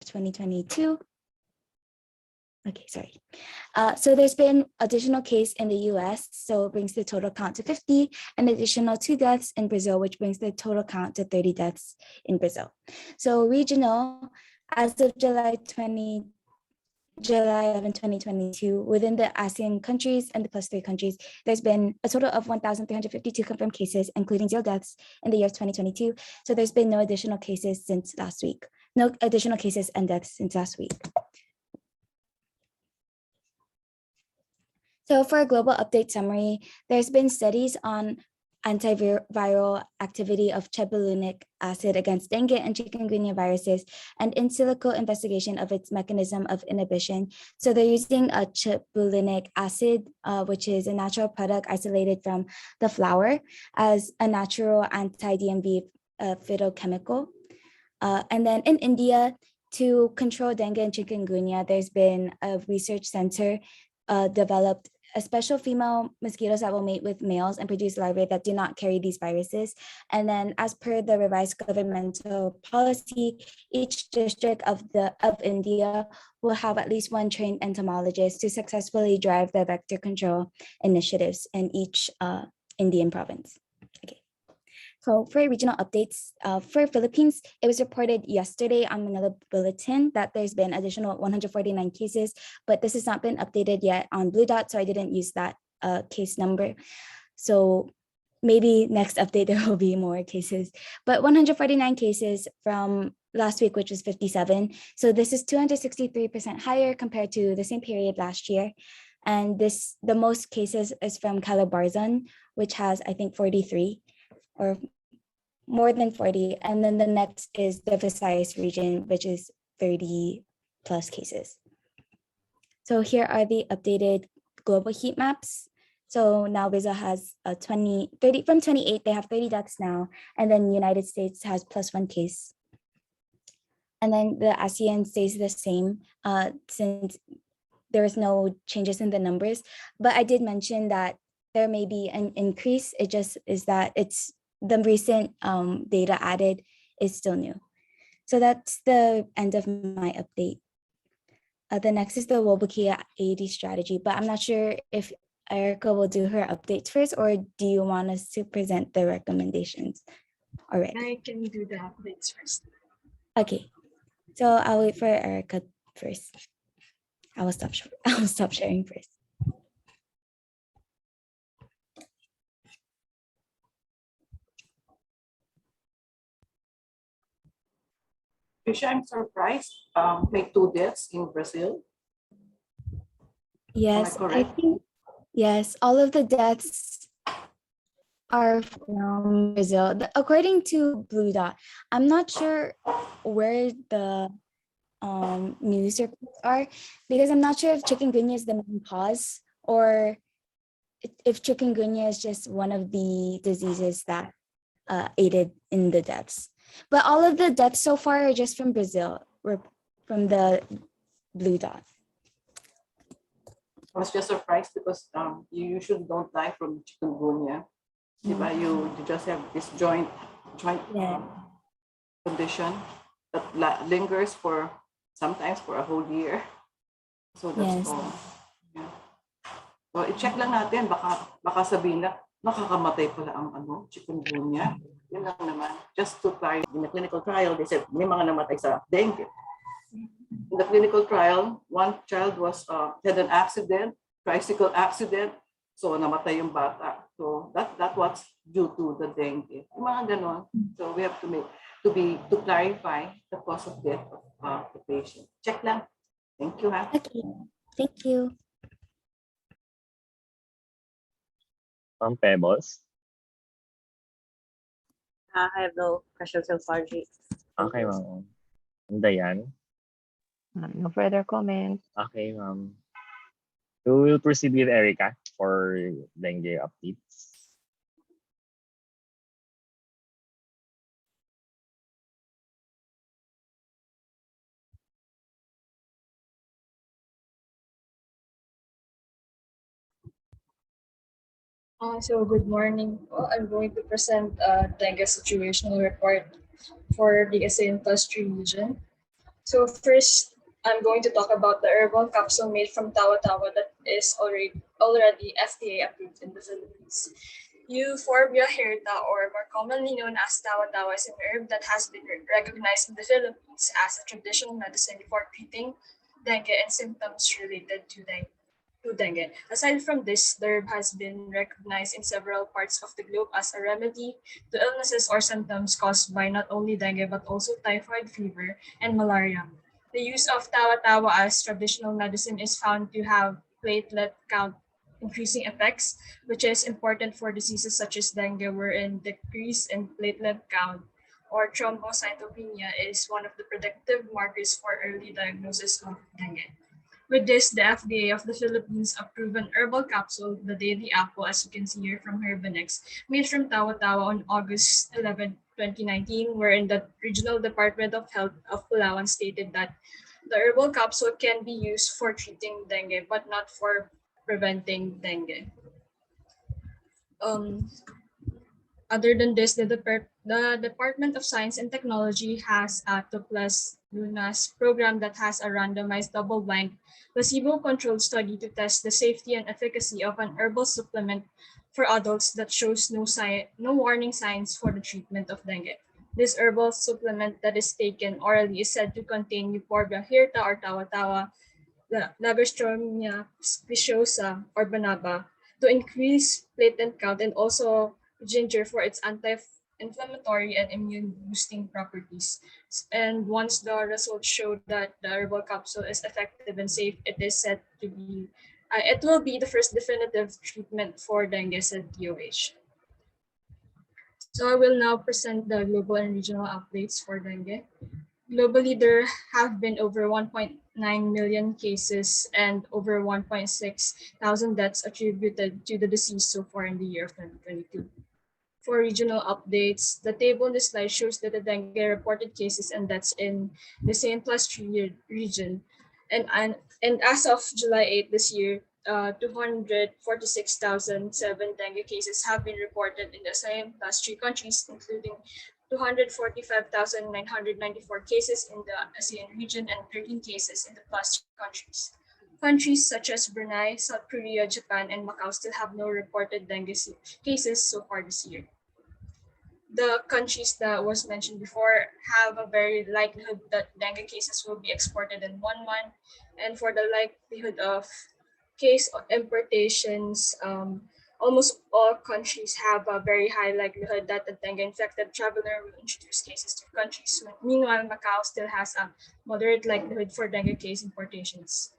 2022. Okay, sorry. So there's been additional case in the US, so it brings the total count to 50, and additional 2 deaths in Brazil, which brings the total count to 30 deaths in Brazil. So regional, as of July 11, 2022, within the ASEAN countries and the +3 countries, there's been a total of 1,352 confirmed cases, including 0 deaths in the year of 2022. So there's been no additional cases since last week. No additional cases and deaths since last week. So for a global update summary, there's been studies on antiviral activity of chebulonic acid against dengue and chikungunya viruses, and in silico investigation of its mechanism of inhibition. So they're using a chebulonic acid, which is a natural product isolated from the flower, as a natural anti-DMV phytochemical. And then in India, to control dengue and chikungunya, there's been a research center developed a special female mosquitoes that will mate with males and produce larvae that do not carry these viruses. And then as per the revised governmental policy, each district of India will have at least 1 trained entomologist to successfully drive the vector control initiatives in each Indian province. Okay. So for regional updates, for Philippines, it was reported yesterday on Manila Bulletin that there's been additional 149 cases, but this has not been updated yet on Blue Dot, so I didn't use that case number. So maybe next update there will be more cases, but 149 cases from last week, which was 57. So this is 263% higher compared to the same period last year. And the most cases is from Calabarzon, which has, I think, 43 or more than 40. And then the next is the Visayas region, which is 30 plus cases. So here are the updated global heat maps. So now Brazil has 30 from 28, they have 30 deaths now. And then United States has +1 case. And then the ASEAN stays the same since there is no changes in the numbers. But I did mention that there may be an increase. It just is that it's the recent data added is still new. So that's the end of my update. The next is the Wolbachia AD strategy, but I'm not sure if Erica will do her updates first, or do you want us to present the recommendations already? I can do the updates first. Okay, so I'll wait for Erica first. I will stop sharing first. I'm surprised. May 2 deaths in Brazil. Yes, I think yes. All of the deaths are from Brazil, according to Blue Dot. I'm not sure where the news reports are, because I'm not sure if chikungunya is the main cause or if chikungunya is just one of the diseases that aided in the deaths. But all of the deaths so far are just from Brazil, or from the Blue Dot. I was just surprised because you usually don't die from chikungunya. You just have this joint condition that lingers for sometimes for a whole year. So that's all. Yeah. So i-check lang natin, baka sabihin na nakakamatay pala ang chikungunya. Yun lang naman. Just to try in the clinical trial, they said may mga namatay sa dengue. In the clinical trial, one child had an accident, tricycle accident, so namatay yung bata. So that was due to the dengue. Yung mga ganon. So we have to clarify the cause of death of the patient. Check lang. Thank you. Okay. Thank you. Pebbles. I have no questions so far, G. Okay, ma'am. Dayan. No further comments. Okay, ma'am. We will proceed with Erica for dengue updates. So good morning. Well, I'm going to present dengue situational report for the ASEAN +3 region. So first, I'm going to talk about the herbal capsule made from tawa-tawa that is already FDA approved in the Philippines. Euphorbia hirta, or more commonly known as tawa-tawa, is an herb that has been recognized in the Philippines as a traditional medicine for treating dengue and symptoms related to dengue. Aside from this, the herb has been recognized in several parts of the globe as a remedy to illnesses or symptoms caused by not only dengue but also typhoid fever and malaria. The use of tawa-tawa as traditional medicine is found to have platelet count increasing effects, which is important for diseases such as dengue, wherein decrease in platelet count or thrombocytopenia is one of the predictive markers for early diagnosis of dengue. With this, the FDA of the Philippines approved an herbal capsule, the Daily Apple, as you can see here from Herbanex, made from tawa-tawa on August 11, 2019, wherein the Regional Department of Health of Palawan stated that the herbal capsule can be used for treating dengue, but not for preventing dengue. Um, Other than this, the Department of Science and Technology has a 2+ Lunas program that has a randomized double-blind placebo-controlled study to test the safety and efficacy of an herbal supplement for adults that shows no warning signs for the treatment of dengue. This herbal supplement that is taken orally is said to contain Euphorbia hirta or tawa-tawa, the Lagerstromia speciosa or banaba, to increase platelet count, and also ginger for its anti-inflammatory and immune boosting properties. And once the results show that the herbal capsule is effective and safe, it will be the first definitive treatment for dengue, said DOH. So I will now present the global and regional updates for dengue. Globally, there have been over 1.9 million cases and over 1.6 thousand deaths attributed to the disease so far in the year of 2022. For regional updates, the table in the slide shows that the dengue reported cases and deaths in the same +3 region. And as of July 8 this year, 246,007 dengue cases have been reported in the same +3 countries, including 245,994 cases in the ASEAN region and 13 cases in the +3 countries. Countries such as Brunei, South Korea, Japan, and Macau still have no reported dengue cases so far this year. The countries that was mentioned before have a very likelihood that dengue cases will be exported in 1 month. And for the likelihood of case importations, almost all countries have a very high likelihood that a dengue-infected traveler will introduce cases to countries. Meanwhile, Macau still has a moderate likelihood for dengue case importations.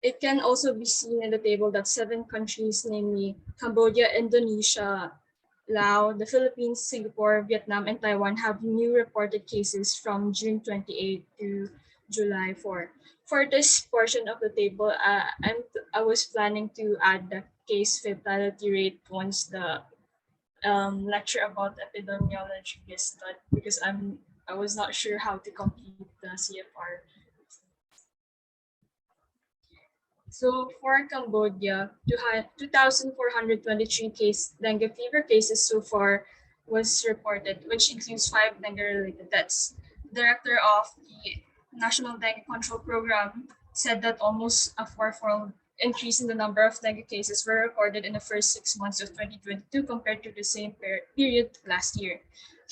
It can also be seen in the table that 7 countries, namely Cambodia, Indonesia, Laos, the Philippines, Singapore, Vietnam, and Taiwan, have new reported cases from June 28 to July 4. For this portion of the table, I was planning to add the case fatality rate once the lecture about epidemiology is done, because I was not sure how to complete the CFR. So for Cambodia, 2,423 dengue fever cases so far was reported, which includes 5 dengue-related deaths. Director of the National Dengue Control Program said that almost a 4-fold increase in the number of dengue cases were recorded in the first 6 months of 2022 compared to the same period last year.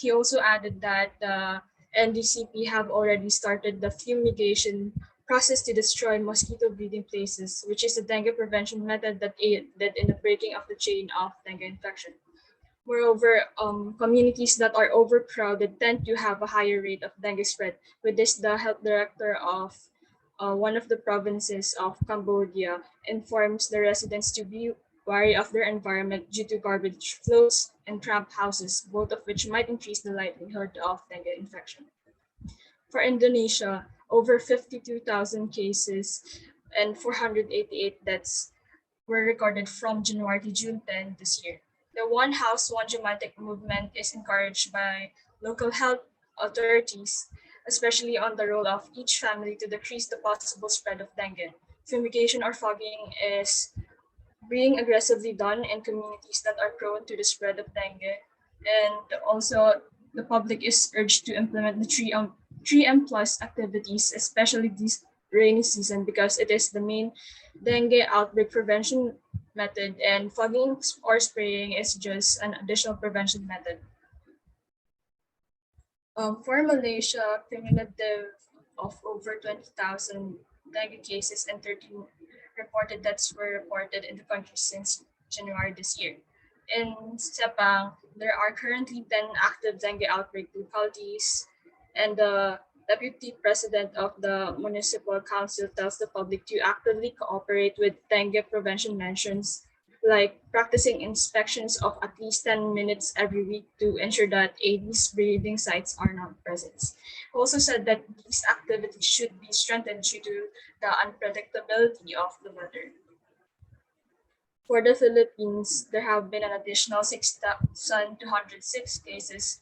He also added that the NDCP have already started the fumigation process to destroy mosquito breeding places, which is a dengue prevention method that aided in the breaking of the chain of dengue infection. Moreover, communities that are overcrowded tend to have a higher rate of dengue spread. With this, the health director of one of the provinces of Cambodia informs the residents to be wary of their environment due to garbage floats and cramped houses, both of which might increase the likelihood of dengue infection. For Indonesia, over 52,000 cases and 488 deaths were recorded from January to June 10 this year. The One House, One Jumatic movement is encouraged by local health authorities, especially on the role of each family to decrease the possible spread of dengue. Fumigation or fogging is being aggressively done in communities that are prone to the spread of dengue. And also, the public is urged to implement the 3M plus activities, especially this rainy season, because it is the main dengue outbreak prevention method, and fogging or spraying is just an additional prevention method. For Malaysia, cumulative of over 20,000 dengue cases and 13 reported deaths were reported in the country since January this year. In Sepang, there are currently 10 active dengue outbreak localities, and the deputy president of the municipal council tells the public to actively cooperate with dengue prevention measures, like practicing inspections of at least 10 minutes every week to ensure that Aedes breeding sites are not present. He also said that these activities should be strengthened due to the unpredictability of the weather. For the Philippines, there have been an additional 6,206 cases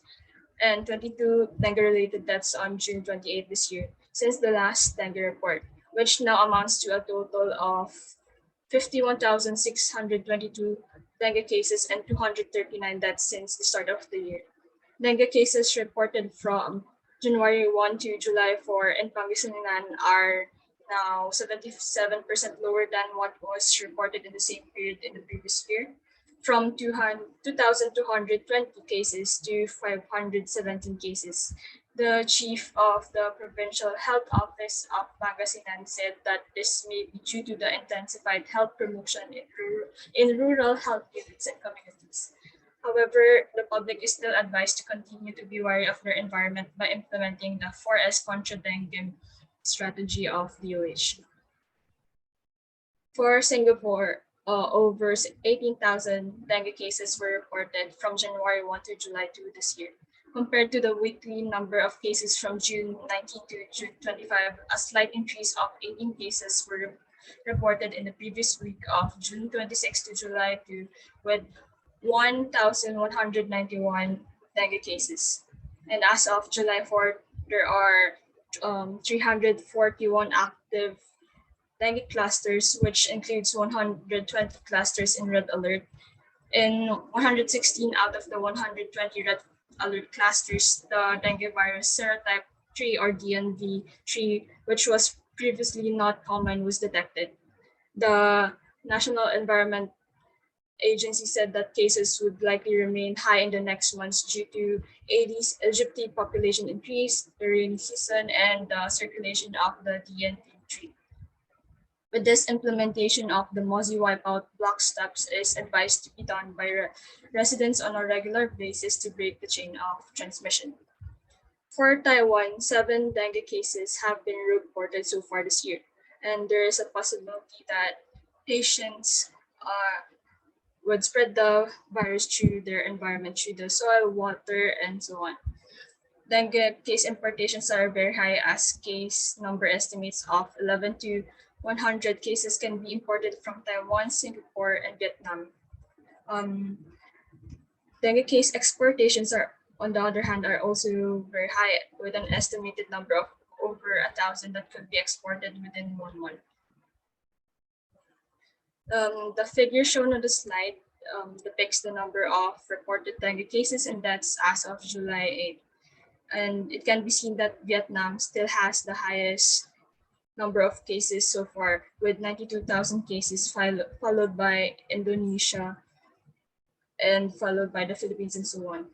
and 22 dengue-related deaths on June 28 this year, since the last dengue report, which now amounts to a total of 51,622 dengue cases and 239 deaths since the start of the year. Dengue cases reported from January 1 to July 4 in Pangasinan are now 77% lower than what was reported in the same period in the previous year, from 2,220 cases to 517 cases. The chief of the Provincial Health Office of Pangasinan said that this may be due to the intensified health promotion in rural health units and communities. However, the public is still advised to continue to be wary of their environment by implementing the 4S contra dengue strategy of DOH. For Singapore, over 18,000 dengue cases were reported from January 1 to July 2 this year. Compared to the weekly number of cases from June 19 to June 25, a slight increase of 18 cases were reported in the previous week of June 26 to July 2, with 1,191 dengue cases. And as of July 4, there are 341 active dengue clusters, which includes 120 clusters in red alert. In 116 out of the 120 red alert clusters, the dengue virus serotype 3 or DNV3, which was previously not common, was detected. The National Environment Agency said that cases would likely remain high in the next months due to Aedes aegypti population increase, the rainy season, and the circulation of the DNV3. With this, implementation of the Mozzie wipeout block steps is advised to be done by residents on a regular basis to break the chain of transmission. For Taiwan, 7 dengue cases have been reported so far this year, and there is a possibility that patients would spread the virus through their environment, through the soil, water, and so on. Dengue case importations are very high, as case number estimates of 11 to 100 cases can be imported from Taiwan, Singapore, and Vietnam. Dengue case exportations are, on the other hand, are also very high, with an estimated number of over 1,000 that could be exported within 1 month. The figure shown on the slide depicts the number of reported dengue cases and deaths as of July 8. And it can be seen that Vietnam still has the highest number of cases so far, with 92,000 cases, followed by Indonesia, and followed by the Philippines, and so on.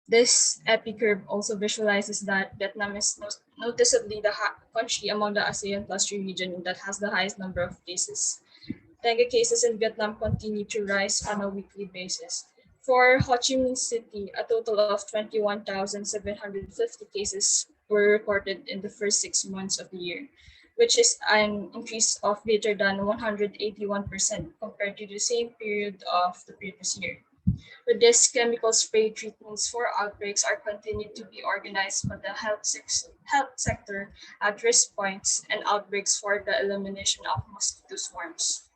This epi curve also visualizes that Vietnam is noticeably the country among the ASEAN Plus 3 region that has the highest number of cases. Dengue cases in Vietnam continue to rise on a weekly basis. For Ho Chi Minh City, a total of 21,750 cases were recorded in the first 6 months of the year, which is an increase of greater than 181% compared to the same period of the previous year. With this, chemical spray treatments for outbreaks are continued to be organized by the health sector at risk points and outbreaks for the elimination of mosquito swarms.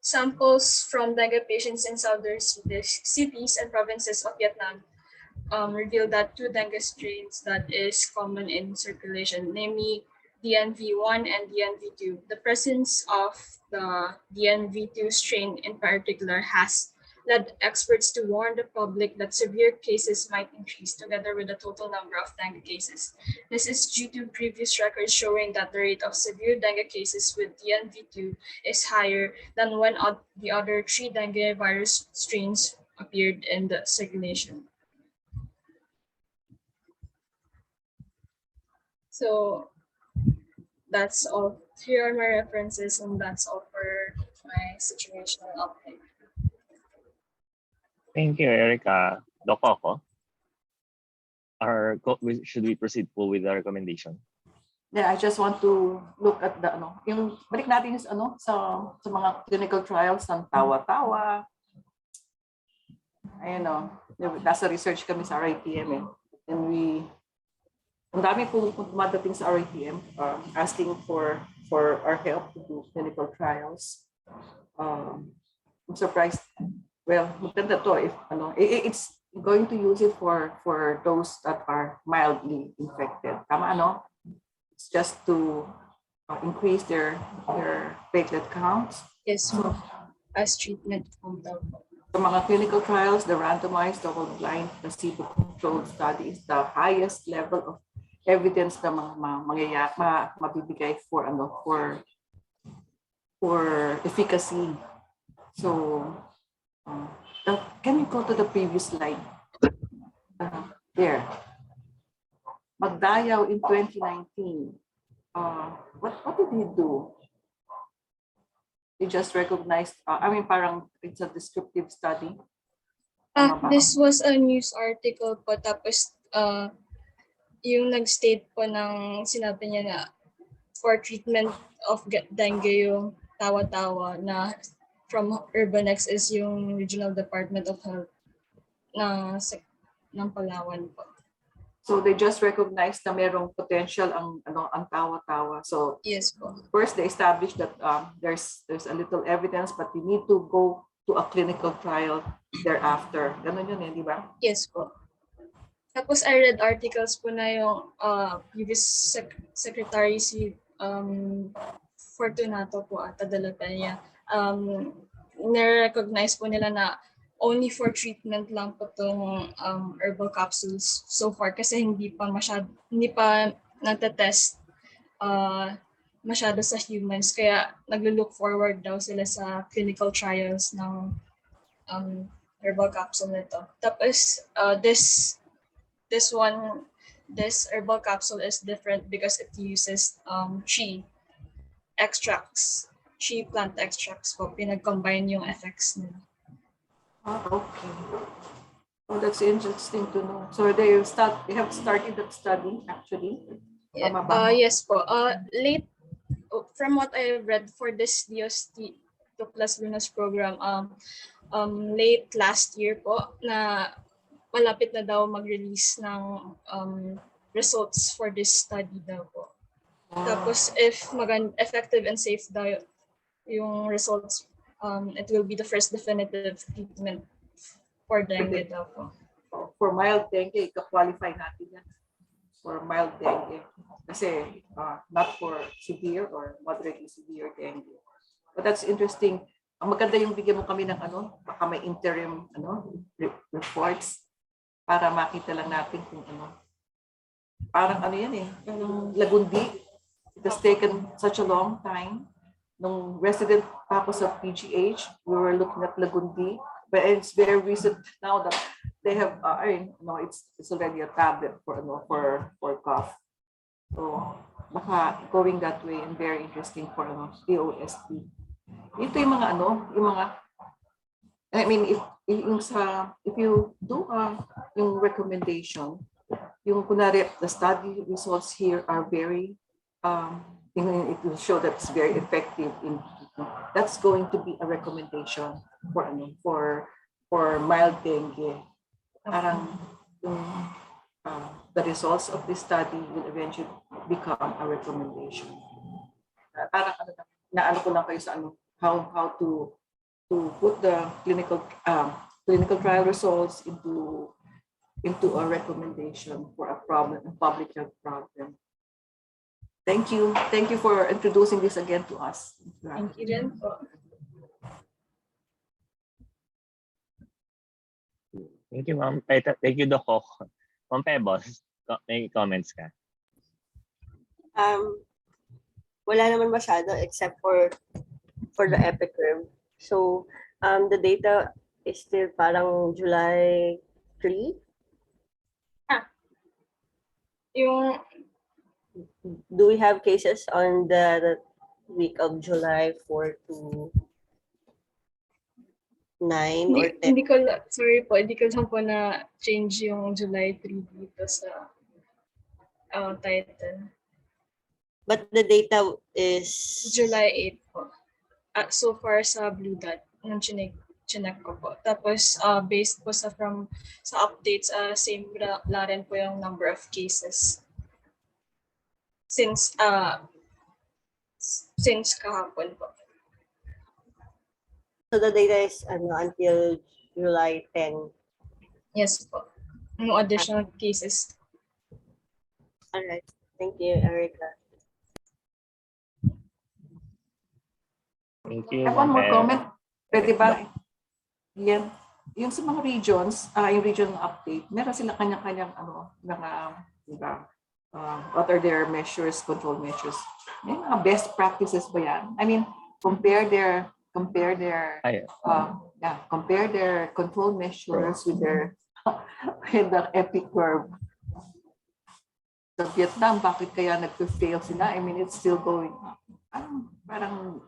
Samples from dengue patients in southern cities and provinces of Vietnam revealed that 2 dengue strains that is common in circulation, namely DNV1 and DNV2. The presence of the DNV2 strain in particular has led experts to warn the public that severe cases might increase together with the total number of dengue cases. This is due to previous records showing that the rate of severe dengue cases with DNV2 is higher than when the other 3 dengue virus strains appeared in the circulation. So that's all. Here are my references, and that's all for my situational update. Thank you, Erica. Doc Coco, should we proceed po with the recommendation? Yeah, I just want to look at the yung balik natin yung sa mga clinical trials ng tawa-tawa. Ayun nasa research kami sa RITM and ang dami po dumadating sa RITM asking for our help to do clinical trials. I'm surprised. Well, maganda to if it's going to use it for those that are mildly infected. Tama It's just to increase their platelet counts. Yes, so, as treatment. The mga clinical trials, the randomized, double-blind, placebo-controlled study is the highest level of evidence na mabibigay for efficacy. So, can you go to the previous slide? There. Magdayaw in 2019. What did he do? He just recognized, parang it's a descriptive study. This was a news article po, tapos yung nag-state po ng sinabi niya na for treatment of dengue yung tawa-tawa na from Urbanex is yung Regional Department of Health ng Palawan po. So they just recognized na merong potential ang tawa-tawa. So yes po. First they established that there's a little evidence but you need to go to a clinical trial thereafter. Ganun yun di ba? Yes po. Tapos I read articles po na yung previous secretary si Fortunato po ata de la Peña. Nare-recognize po nila na only for treatment lang po itong herbal capsules so far kasi hindi pa natetest masyado sa humans kaya naglo-look forward daw sila sa clinical trials ng herbal capsule nito. Tapos this herbal capsule is different because it uses tree plant extracts po, pinag-combine yung effects nila. Okay. Oh, that's interesting to know. So they have started that study actually. Yes po. Late from what I read for this DOST to Plus Lunas program, late last year po na malapit na daw mag-release ng results for this study daw po. Tapos if effective and safe daw yung results, it will be the first definitive treatment for dengue daw po. For mild dengue, ika-qualify natin yan. For mild dengue. Kasi not for severe or moderately severe dengue. But that's interesting. Ang maganda yung bigyan mo kami ng baka may interim reports para makita lang natin kung Parang yan parang lagundi. It has taken such a long time. Nung resident tapos sa PGH, we were looking at lagundi, but it's very recent now that they have it's already a tablet for cough. So baka going that way and very interesting for DOST. Ito yung mga I mean if you do yung recommendation, yung kunwari the study results here are very it will show that it's very effective that's going to be a recommendation for mild dengue. Parang the results of this study will eventually become a recommendation. Parang ko lang kayo sa how to put the clinical trial results into a recommendation for a public health problem. Thank you for introducing this again to us. Thank you din po. Thank you, ma'am. Thank you, Doc. Ma'am Pebbles, may comments ka? Wala naman masyado except for the epic curve. So, the data is still parang July 3. Yung Do we have cases on the week of July 4 to 9 or 10? hindi ko sorry po, hindi ko lang po na change yung July 3 dito sa title. But the data is July 8 po. So far sa Blue Dot, nung chinek ko po. Tapos based po sa updates, same la rin po yung number of cases. Since kahapon po. So the data is until July 10. Yes po. No additional cases. All right. Thank you, Erica. Thank you, I have one Ma'am more Peb. comment. Pwede ba? Yan. Yung sa mga regions, yung regional update, meron sila kanya-kanyang mga, diba, what are their measures, control measures. May mga best practices ba yan? I mean, compare their compare their control measures with their with the epic curve. Sa Vietnam, bakit kaya nag-fail sila? I mean, it's still going up. Parang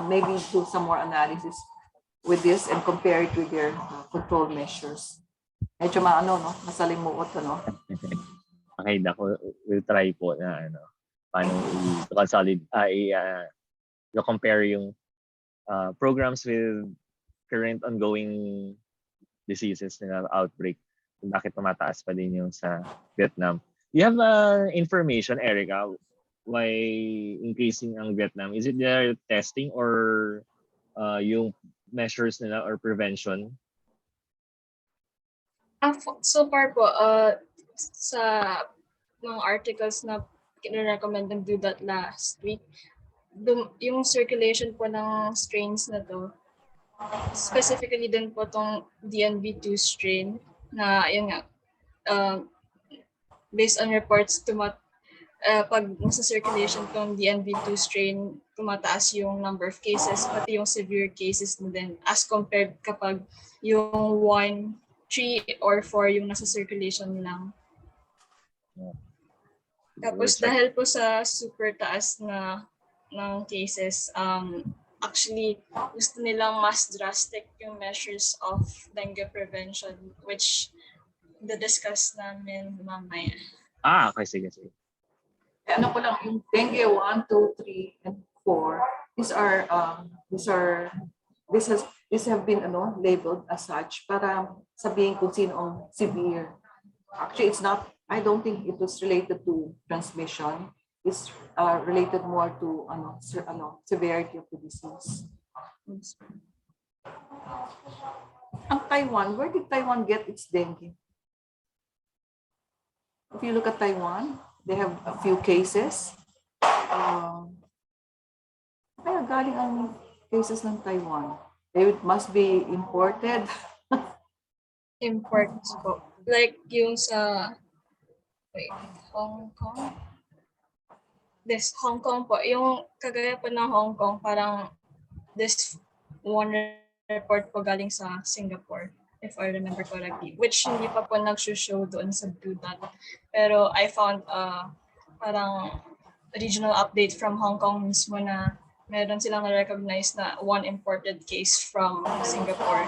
maybe do some more analysis with this and compare it with their control measures. Medyo masalimuot, Okay, Doc, we'll try po na paano i-consolidate, compare yung programs with current ongoing diseases na outbreak. Bakit tumataas pa din yung sa Vietnam? You have information, Erica, why increasing ang Vietnam? Is it their testing or yung measures nila or prevention? So far po, sa mga articles na recommend ng Do That last week, yung circulation po ng strains na to, specifically din po tong DNV2 strain na yun nga, based on reports, pag nasa circulation tong DNV2 strain, tumataas yung number of cases, pati yung severe cases na din as compared kapag yung 1, 3, or 4 yung nasa circulation lang. Tapos dahil po sa super taas na ng cases, actually gusto nilang mas drastic yung measures of dengue prevention, which discuss namin mamaya. Okay, sige. Ano ko lang, yung dengue 1, 2, 3, and 4, these have been labeled as such para sabihin kung sino ang severe. Actually, it's not, I don't think it was related to transmission. It's related more to severity of the disease. Ang Taiwan, where did Taiwan get its dengue? If you look at Taiwan, they have a few cases. Kaya galing ang cases ng Taiwan. They must be imported. Imports po. Like yung sa Hong Kong. Hong Kong po. Yung kagaya po ng Hong Kong, parang this one report po galing sa Singapore, if I remember correctly, which hindi pa po nag-show doon sa Blue Dot. Pero I found parang regional update from Hong Kong mismo na meron silang na-recognize na one imported case from Singapore.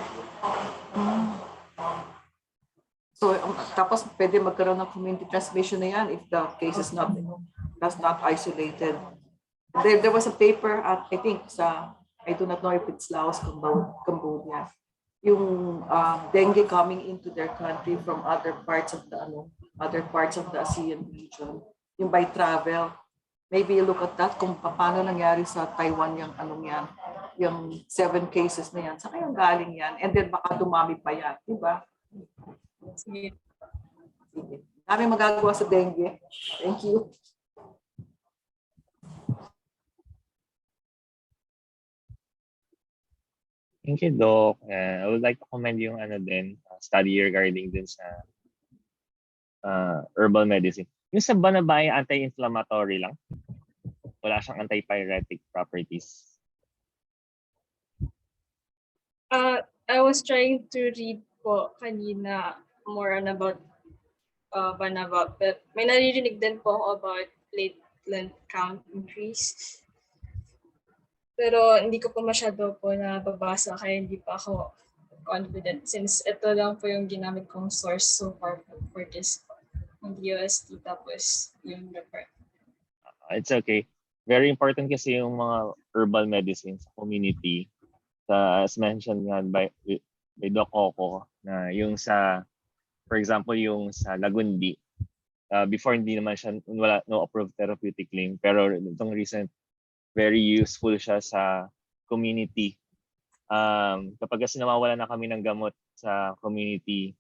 So, tapos pwede magkaroon ng community transmission na yan if the case is not isolated. There was a paper at, I think, I do not know if it's Laos, Cambodia, yung dengue coming into their country from other parts of the ASEAN region, yung by travel. Maybe look at that kung paano nangyari sa Taiwan yung 7 cases na yan. Saan kaya galing yan? And then baka dumami pa yan, di ba? Sige. Dami magagawa sa dengue. Thank you. Thank you, Doc. I would like to commend yung study regarding din sa herbal medicine. Yung sa banabay, anti-inflammatory lang. Wala siyang antipyretic properties. I was trying to read po kanina more on about banaba, but may naririnig din po ako about platelet count increase. Pero hindi ko po masyado po nababasa kaya hindi pa ako confident since ito lang po yung ginamit kong source so far for this yung UST tapos yung report. It's okay. Very important kasi yung mga herbal medicine sa community. As mentioned nga by Doc Coco, na yung sa, for example, yung sa Lagundi, before hindi naman siya, no approved therapeutic claim, pero itong recent, very useful siya sa community. Kapag kasi nawawala na kami ng gamot sa community,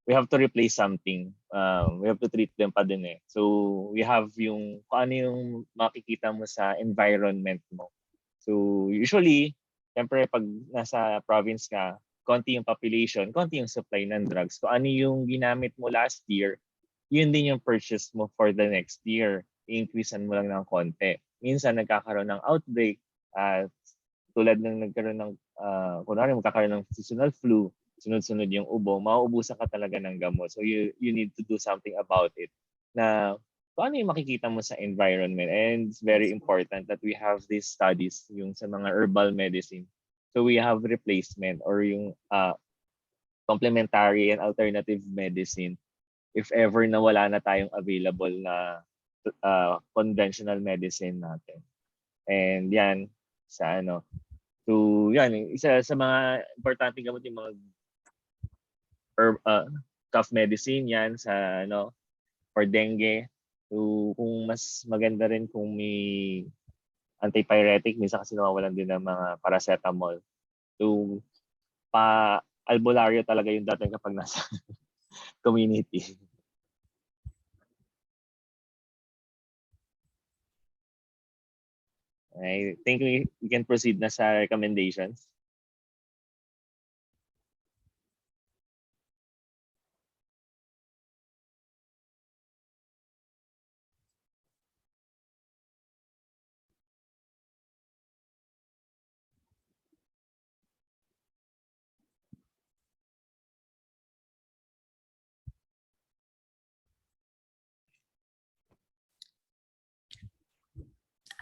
we have to replace something. We have to treat them pa din eh. So we have yung kung ano yung makikita mo sa environment mo. So usually, siyempre pag nasa province ka, konti yung population, konti yung supply ng drugs. So ano yung ginamit mo last year, yun din yung purchase mo for the next year. I-increasean mo lang ng konti. Minsan nagkakaroon ng outbreak, tulad ng nagkaroon ng, kunwari magkakaroon ng seasonal flu, sunod-sunod yung ubo, mauubusan ka talaga ng gamot. So you need to do something about it. Na kung ano yung makikita mo sa environment. And it's very important that we have these studies yung sa mga herbal medicine. So we have replacement or yung complementary and alternative medicine if ever na wala na tayong available na conventional medicine natin. And yan, sa ano, so yan, isa sa mga importante gamot yung mga cough medicine yan sa ano, for dengue. So kung mas maganda rin kung may antipyretic, minsan kasi nawawalan din ng mga paracetamol. So albularyo talaga yung dating kapag nasa community. I think we can proceed na sa recommendations.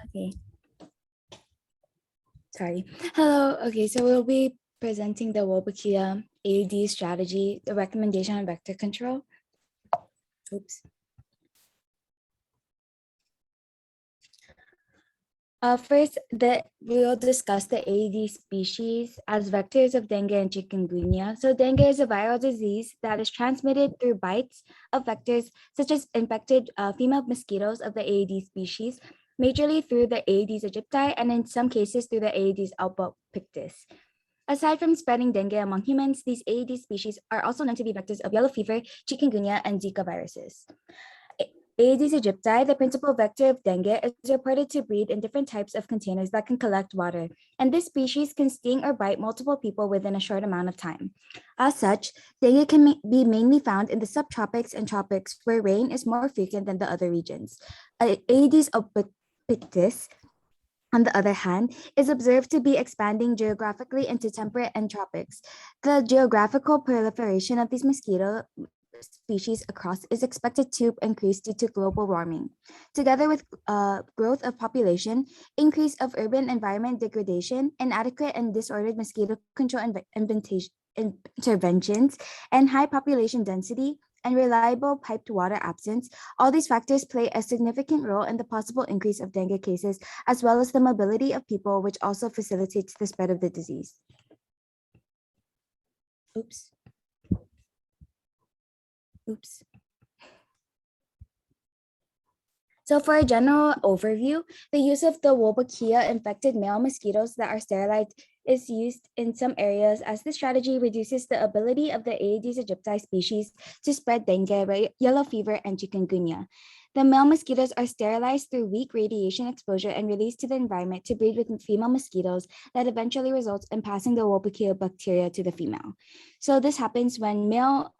Okay. Sorry. Hello. Okay, so we'll be presenting the Wolbachia AD strategy, the recommendation on vector control. Oops. First, we'll discuss the AD species as vectors of dengue and chikungunya. So dengue is a viral disease that is transmitted through bites of vectors such as infected female mosquitoes of the Aedes species, majorly through the Aedes aegypti and in some cases through the Aedes albopictus. Aside from spreading dengue among humans, these Aedes species are also known to be vectors of yellow fever, chikungunya, and Zika viruses. Aedes aegypti, the principal vector of dengue, is reported to breed in different types of containers that can collect water, and this species can sting or bite multiple people within a short amount of time. As such, dengue can be mainly found in the subtropics and tropics where rain is more frequent than the other regions. Aedes albopictus, on the other hand, is observed to be expanding geographically into temperate and tropics. The geographical proliferation of these mosquito species across is expected to increase due to global warming. Together with growth of population, increase of urban environment degradation, inadequate and disordered mosquito control interventions, and high population density, and reliable piped water absence, all these factors play a significant role in the possible increase of dengue cases, as well as the mobility of people, which also facilitates the spread of the disease. Oops. So for a general overview, the use of the Wolbachia infected male mosquitoes that are sterilized is used in some areas as this strategy reduces the ability of the Aedes aegypti species to spread dengue, yellow fever, and chikungunya. The male mosquitoes are sterilized through weak radiation exposure and released to the environment to breed with female mosquitoes that eventually results in passing the Wolbachia bacteria to the female. So this happens when male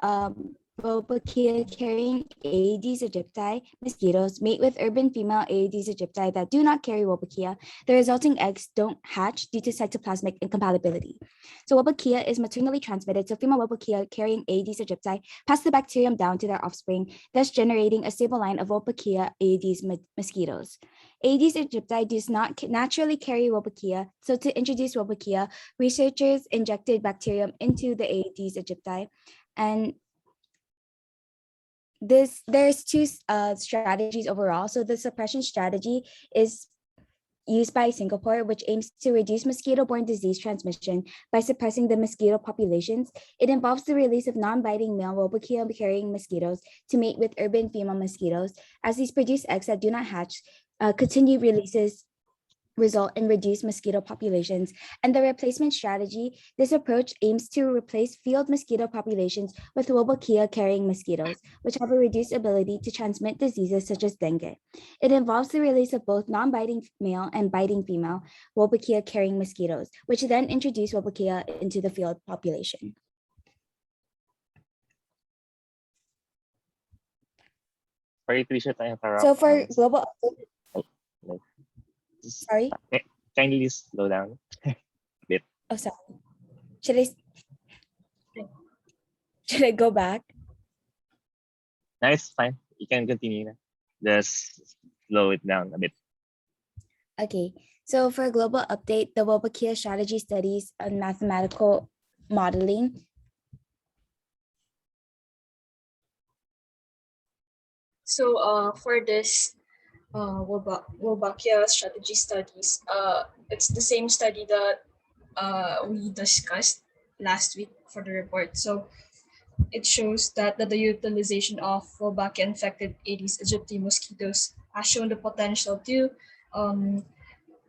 Wolbachia carrying Aedes aegypti mosquitoes mate with urban female Aedes aegypti that do not carry Wolbachia. The resulting eggs don't hatch due to cytoplasmic incompatibility. So Wolbachia is maternally transmitted, so female Wolbachia carrying Aedes aegypti pass the bacterium down to their offspring, thus generating a stable line of Wolbachia Aedes mosquitoes. Aedes aegypti does not naturally carry Wolbachia, so to introduce Wolbachia, researchers injected bacterium into the Aedes aegypti, and there's two strategies overall. So the suppression strategy is used by Singapore, which aims to reduce mosquito-borne disease transmission by suppressing the mosquito populations. It involves the release of non-biting male Wolbachia-carrying mosquitoes to mate with urban female mosquitoes. As these produce eggs that do not hatch, continued releases result in reduced mosquito populations. And the replacement strategy, this approach aims to replace field mosquito populations with Wolbachia carrying mosquitoes, which have a reduced ability to transmit diseases such as dengue. It involves the release of both non-biting male and biting female Wolbachia carrying mosquitoes, which then introduce Wolbachia into the field population. Sorry, Tricia, to interrupt. So for global, sorry? Kindly slow down a bit. Oh, sorry. Should I go back? No, it's fine. You can continue now. Just slow it down a bit. Okay, so for a global update, the Wolbachia strategy studies on mathematical modeling. So for this Wolbachia strategy studies, it's the same study that we discussed last week for the report. So it shows that the utilization of Wolbachia infected Aedes aegypti mosquitoes has shown the potential to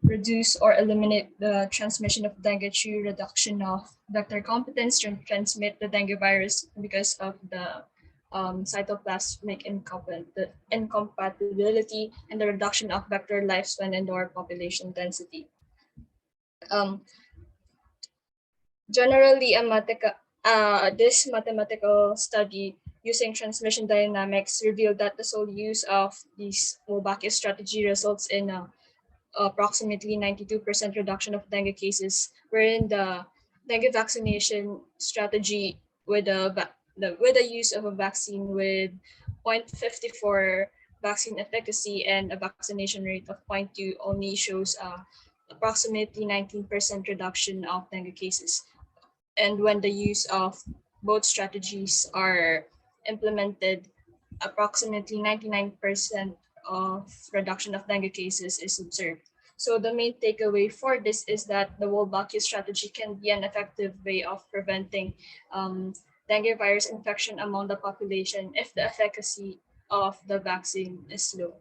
reduce or eliminate the transmission of dengue through reduction of vector competence to transmit the dengue virus because of the cytoplasmic incompatibility and the reduction of vector lifespan and or population density. Generally, this mathematical study using transmission dynamics revealed that the sole use of this Wolbachia strategy results in approximately 92% reduction of dengue cases, wherein the dengue vaccination strategy with the use of a vaccine with 0.54 vaccine efficacy and a vaccination rate of 0.2 only shows approximately 19% reduction of dengue cases. And when the use of both strategies are implemented, approximately 99% of reduction of dengue cases is observed. So the main takeaway for this is that the Wolbachia strategy can be an effective way of preventing dengue virus infection among the population if the efficacy of the vaccine is low.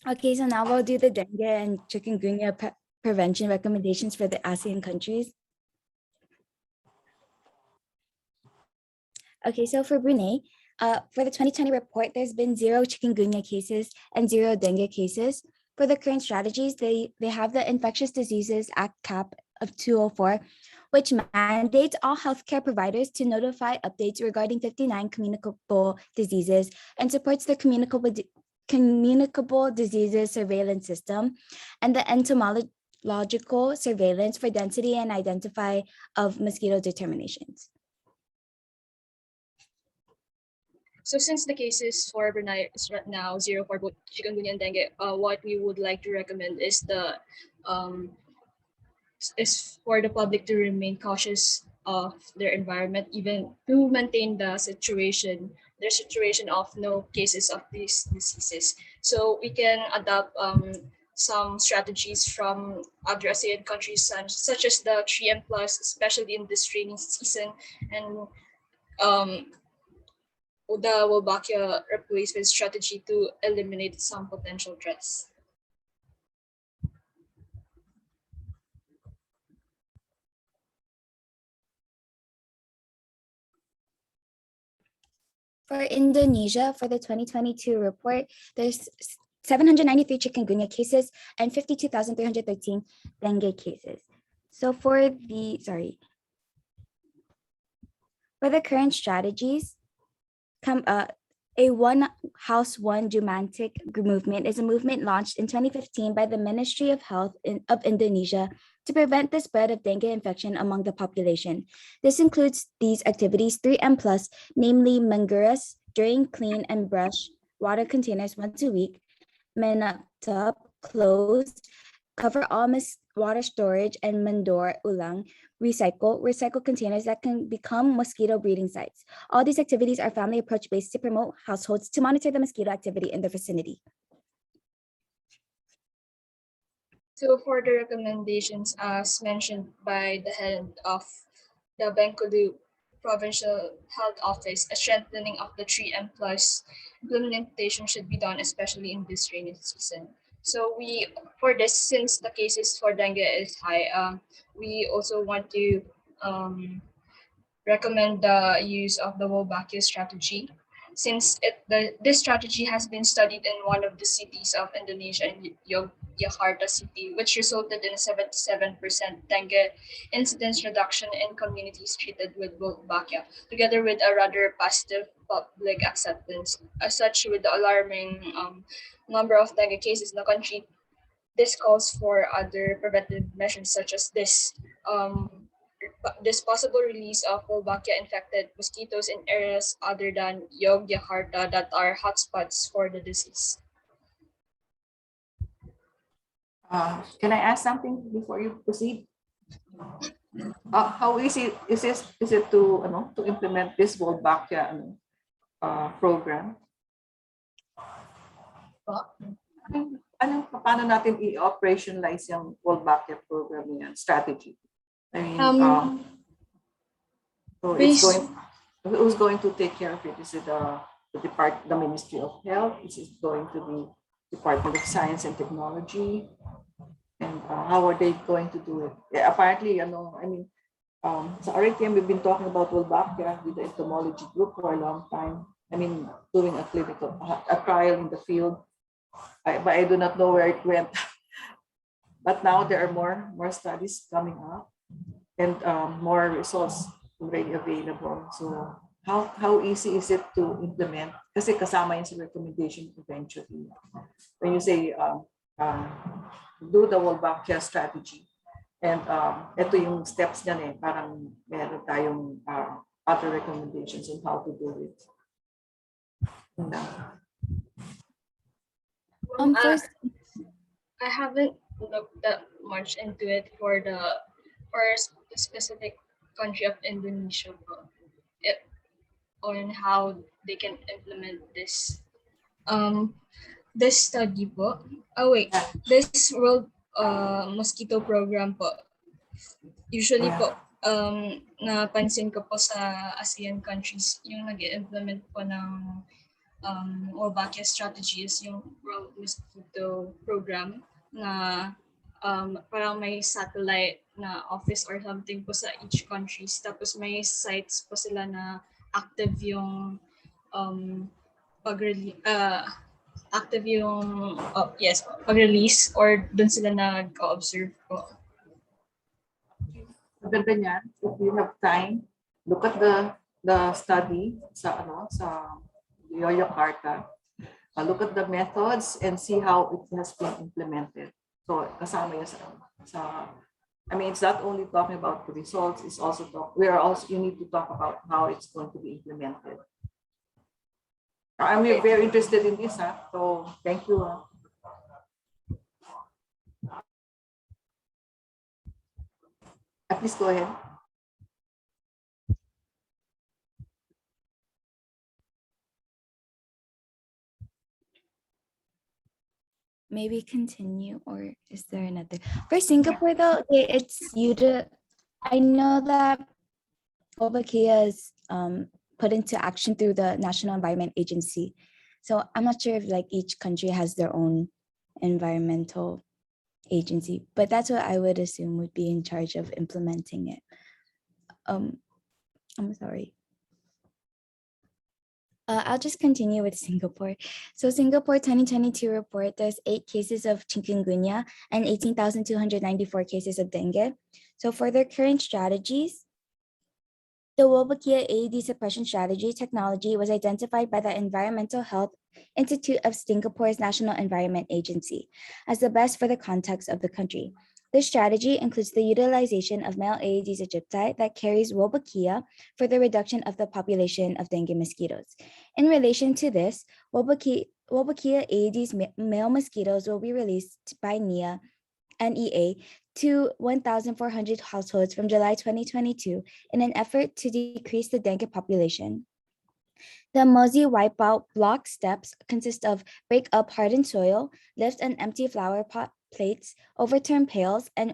Okay, so now we'll do the dengue and chikungunya prevention recommendations for the ASEAN countries. Okay, so for Brunei, for the 2020 report, there's been 0 chikungunya cases and 0 dengue cases. For the current strategies, they have the Infectious Diseases Act cap of 204, which mandates all healthcare providers to notify updates regarding 59 communicable diseases and supports the communicable diseases surveillance system and the entomological surveillance for density and identify of mosquito determinations. So since the cases for Brunei is right now 0 for both chikungunya and dengue, what we would like to recommend is for the public to remain cautious of their environment, even to maintain their situation of no cases of these diseases. So we can adopt some strategies from other ASEAN countries, such as the 3M plus, especially in this training season, and um, the Wolbachia replacement strategy to eliminate some potential threats. For Indonesia, for the 2022 report, there's 793 chikungunya cases and 52,313 dengue cases. So for the current strategies, a one house, one Jumantic movement is a movement launched in 2015 by the Ministry of Health of Indonesia to prevent the spread of dengue infection among the population. This includes these activities 3M+, namely Manguras, drain, clean, and brush water containers once a week, Menatap, close, cover all water storage, and Mandor Ulang, recycle containers that can become mosquito breeding sites. All these activities are family approach based to promote households to monitor the mosquito activity in their vicinity. So for the recommendations, as mentioned by the head of the Bengkulu Provincial Health Office, a strengthening of the 3M plus implementation should be done, especially in this rainy season. So for this, since the cases for dengue is high, we also want to recommend the use of the Wolbachia strategy, since this strategy has been studied in one of the cities of Indonesia, in Jakarta City, which resulted in a 77% dengue incidence reduction in communities treated with Wolbachia, together with a rather positive public acceptance. As such, with the alarming number of dengue cases in the country, this calls for other preventive measures such as this possible release of Wolbachia infected mosquitoes in areas other than Yogyakarta that are hotspots for the disease. Can I ask something before you proceed? How easy is it to implement this Wolbachia program? Paano natin i-operationalize yung Wolbachia program niyan, strategy? I mean, so who's going to take care of it? Is it the Ministry of Health? Is it going to be Department of Science and Technology? And how are they going to do it? Yeah, apparently, so RTM, we've been talking about Wolbachia with the entomology group for a long time. I mean, doing a trial in the field, but I do not know where it went. But now there are more studies coming up and more results already available. So how easy is it to implement? Kasi kasama yun sa recommendation eventually. When you say do the Wolbachia strategy, and ito yung steps niyan eh, parang meron tayong other recommendations on how to do it. First, I haven't looked that much into it for the specific country of Indonesia, on how they can implement this. This study po. Oh wait, this World Mosquito Program po. Usually po, napansin ko po sa ASEAN countries, yung nag-implement po ng Wolbachia strategies, yung World Mosquito Program na parang may satellite na office or something po sa each countries. Tapos may sites po sila na active yung pag-release or dun sila nag-observe po. Maganda niyan, if you have time, look at the study sa Yogyakarta. Look at the methods and see how it has been implemented. So kasama yan I mean, it's not only talking about the results, it's also you need to talk about how it's going to be implemented. I'm very interested in this, so thank you. Please go ahead. Maybe continue, or is there another? For Singapore though, I know that Wolbachia is put into action through the National Environment Agency. So I'm not sure if like each country has their own environmental agency, but that's what I would assume would be in charge of implementing it. I'm sorry. I'll just continue with Singapore. So Singapore 2022 report, there's 8 cases of chikungunya and 18,294 cases of dengue. So for their current strategies, the Wolbachia AED suppression strategy technology was identified by the Environmental Health Institute of Singapore's National Environment Agency as the best for the context of the country. This strategy includes the utilization of male Aedes aegypti that carries Wolbachia for the reduction of the population of dengue mosquitoes. In relation to this, Wolbachia Aedes male mosquitoes will be released by NEA to 1,400 households from July 2022 in an effort to decrease the dengue population. The Mozzie wipeout block steps consist of break up hardened soil, lift and empty flower pot plates, overturn pails and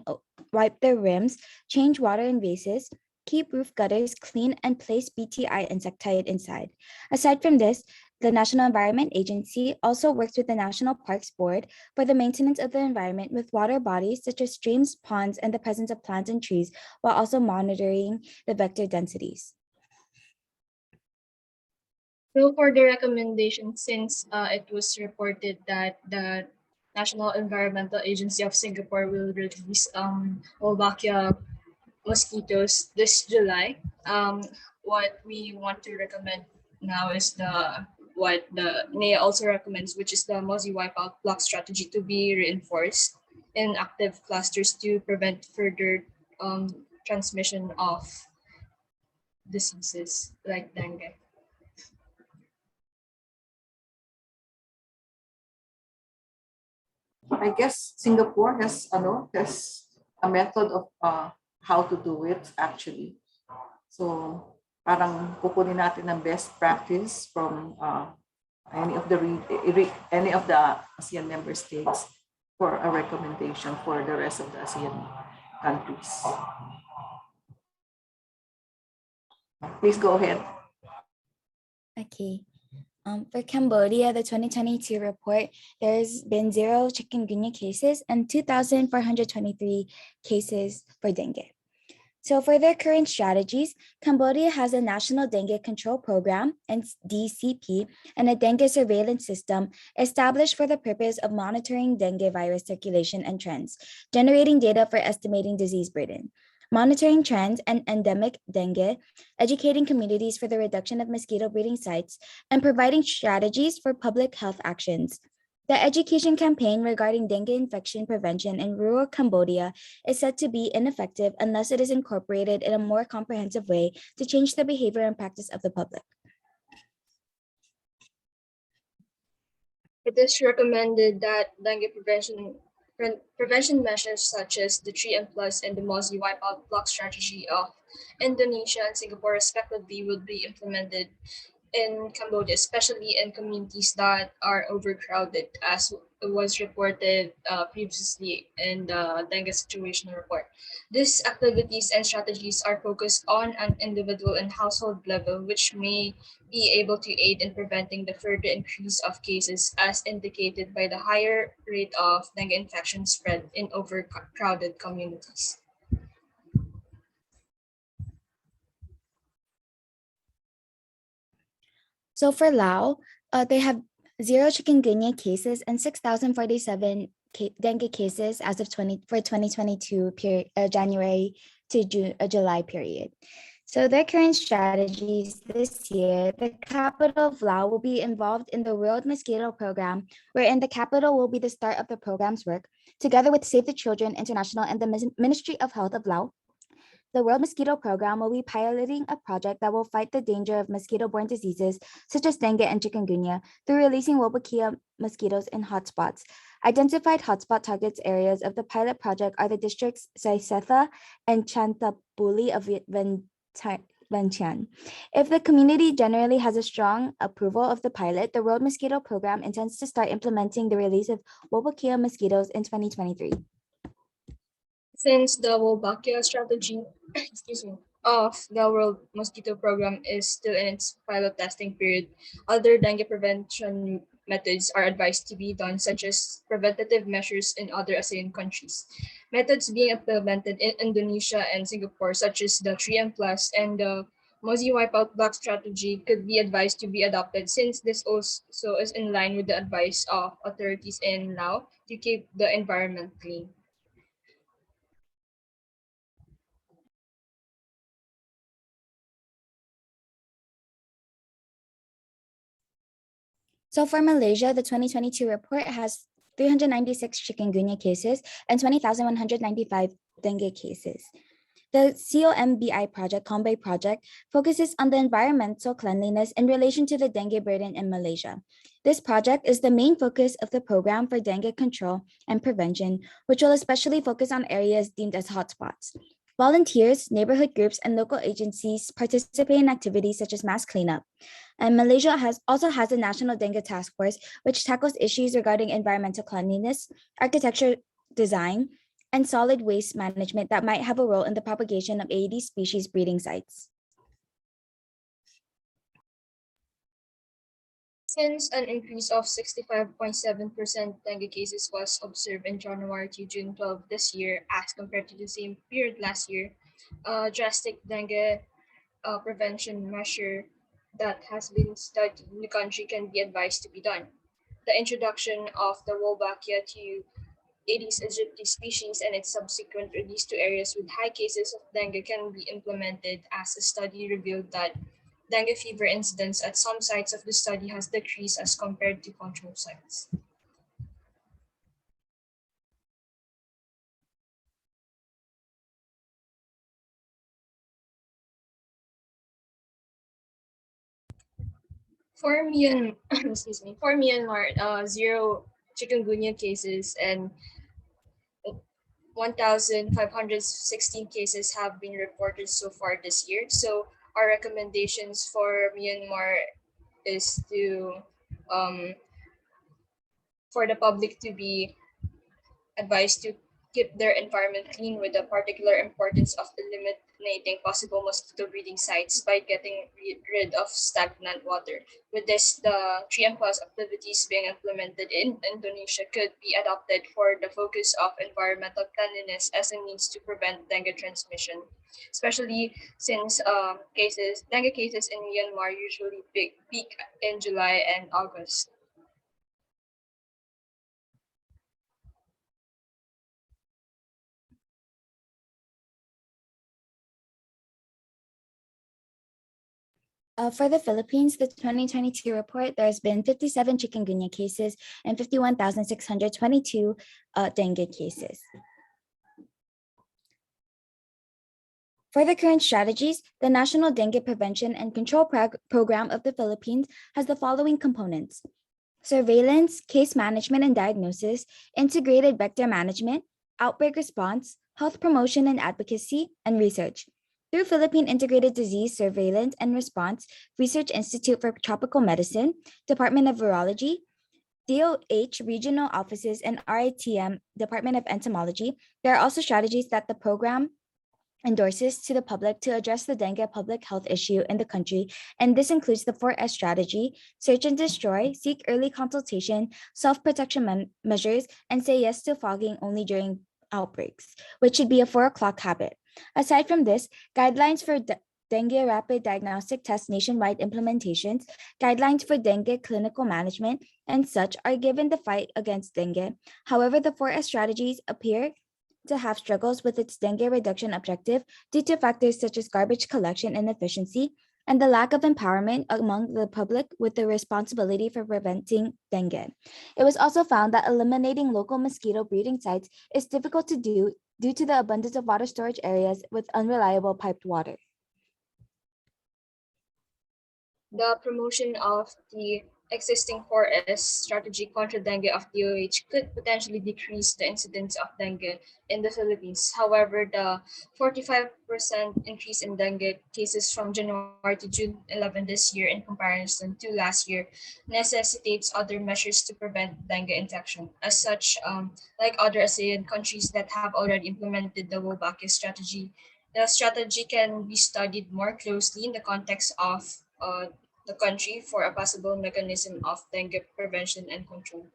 wipe their rims, change water in vases, keep roof gutters clean, and place BTI insecticide inside. Aside from this, the National Environment Agency also works with the National Parks Board for the maintenance of the environment with water bodies such as streams, ponds, and the presence of plants and trees, while also monitoring the vector densities. So for the recommendation, since it was reported that the National Environmental Agency of Singapore will release Wolbachia mosquitoes this July, what we want to recommend now is what the NEA also recommends, which is the Mozzie wipeout block strategy to be reinforced in active clusters to prevent further transmission of diseases like dengue. I guess Singapore has a method of how to do it actually. So parang kukunin natin ang best practice from any of the ASEAN member states for a recommendation for the rest of the ASEAN countries. Please go ahead. Okay. For Cambodia, the 2022 report, there's been 0 chikungunya cases and 2,423 cases for dengue. So for their current strategies, Cambodia has a National Dengue Control Program, NDCP, and a dengue surveillance system established for the purpose of monitoring dengue virus circulation and trends, generating data for estimating disease burden, monitoring trends and endemic dengue, educating communities for the reduction of mosquito breeding sites, and providing strategies for public health actions. The education campaign regarding dengue infection prevention in rural Cambodia is said to be ineffective unless it is incorporated in a more comprehensive way to change the behavior and practice of the public. It is recommended that dengue prevention measures such as the 3M Plus and the Mozzie wipeout block strategy of Indonesia and Singapore respectively would be implemented in Cambodia, especially in communities that are overcrowded, as was reported previously in the dengue situational report. These activities and strategies are focused on an individual and household level, which may be able to aid in preventing the further increase of cases as indicated by the higher rate of dengue infection spread in overcrowded communities. So for Laos, they have 0 chikungunya cases and 6,047 dengue cases as of 2022 January to July period. So their current strategies this year, the capital of Laos will be involved in the World Mosquito Program, wherein the capital will be the start of the program's work, together with Save the Children International and the Ministry of Health of Laos. the World Mosquito Program will be piloting a project that will fight the danger of mosquito-borne diseases such as dengue and chikungunya through releasing Wolbachia mosquitoes in hotspots. Identified hotspot targets areas of the pilot project are the districts Saisetha and Chantabuli of Vientiane. If the community generally has a strong approval of the pilot, the World Mosquito Program intends to start implementing the release of Wolbachia mosquitoes in 2023. Since the Wolbachia strategy excuse me, of the World Mosquito Program is still in its pilot testing period, other dengue prevention methods are advised to be done, such as preventative measures in other ASEAN countries. Methods being implemented in Indonesia and Singapore, such as the 3M Plus and the Mosquito Wipeout Block strategy, could be advised to be adopted, since this also is in line with the advice of authorities in Laos to keep the environment clean. So for Malaysia, the 2022 report has 396 chikungunya cases and 20,195 dengue cases. The COMBI project, Combay project, focuses on the environmental cleanliness in relation to the dengue burden in Malaysia. This project is the main focus of the program for dengue control and prevention, which will especially focus on areas deemed as hotspots. Volunteers, neighborhood groups, and local agencies participate in activities such as mass cleanup. And Malaysia also has a national dengue task force, which tackles issues regarding environmental cleanliness, architecture design, and solid waste management that might have a role in the propagation of Aedes species breeding sites. Since an increase of 65.7% dengue cases was observed in January to June 12 this year as compared to the same period last year, a drastic dengue prevention measure that has been studied in the country can be advised to be done. The introduction of the Wolbachia to Aedes aegypti species and its subsequent release to areas with high cases of dengue can be implemented, as a study revealed that dengue fever incidence at some sites of the study has decreased as compared to control sites. For Myanmar, zero chikungunya cases and 1,516 cases have been reported so far this year. So our recommendations for Myanmar is to for the public to be advised to keep their environment clean, with the particular importance of eliminating possible mosquito breeding sites by getting rid of stagnant water. With this, the 3M Plus activities being implemented in Indonesia could be adopted for the focus of environmental cleanliness as a means to prevent dengue transmission, especially since dengue cases in Myanmar usually peak in July and August. For the Philippines, the 2022 report, there's been 57 chikungunya cases and 51,622 dengue cases. For the current strategies, the National Dengue Prevention and Control Program of the Philippines has the following components: surveillance, case management and diagnosis, integrated vector management, outbreak response, health promotion and advocacy, and research. Through Philippine Integrated Disease Surveillance and Response, Research Institute for Tropical Medicine, Department of Virology, DOH regional offices, and RITM, Department of Entomology, there are also strategies that the program endorses to the public to address the dengue public health issue in the country, and this includes the 4S strategy: search and destroy, seek early consultation, self-protection measures, and say yes to fogging only during outbreaks, which should be a 4 o'clock habit. Aside from this, guidelines for dengue rapid diagnostic test nationwide implementations, guidelines for dengue clinical management, and such are given the fight against dengue. However, the 4S strategies appear to have struggles with its dengue reduction objective due to factors such as garbage collection inefficiency and the lack of empowerment among the public with the responsibility for preventing dengue. It was also found that eliminating local mosquito breeding sites is difficult to do due to the abundance of water storage areas with unreliable piped water. The promotion of the existing 4S strategy contra dengue of DOH could potentially decrease the incidence of dengue in the Philippines. However, the 45% increase in dengue cases from January to June 11 this year in comparison to last year necessitates other measures to prevent dengue infection. As such, like other ASEAN countries that have already implemented the Wolbachia strategy, the strategy can be studied more closely in the context of the country for a possible mechanism of dengue prevention and control.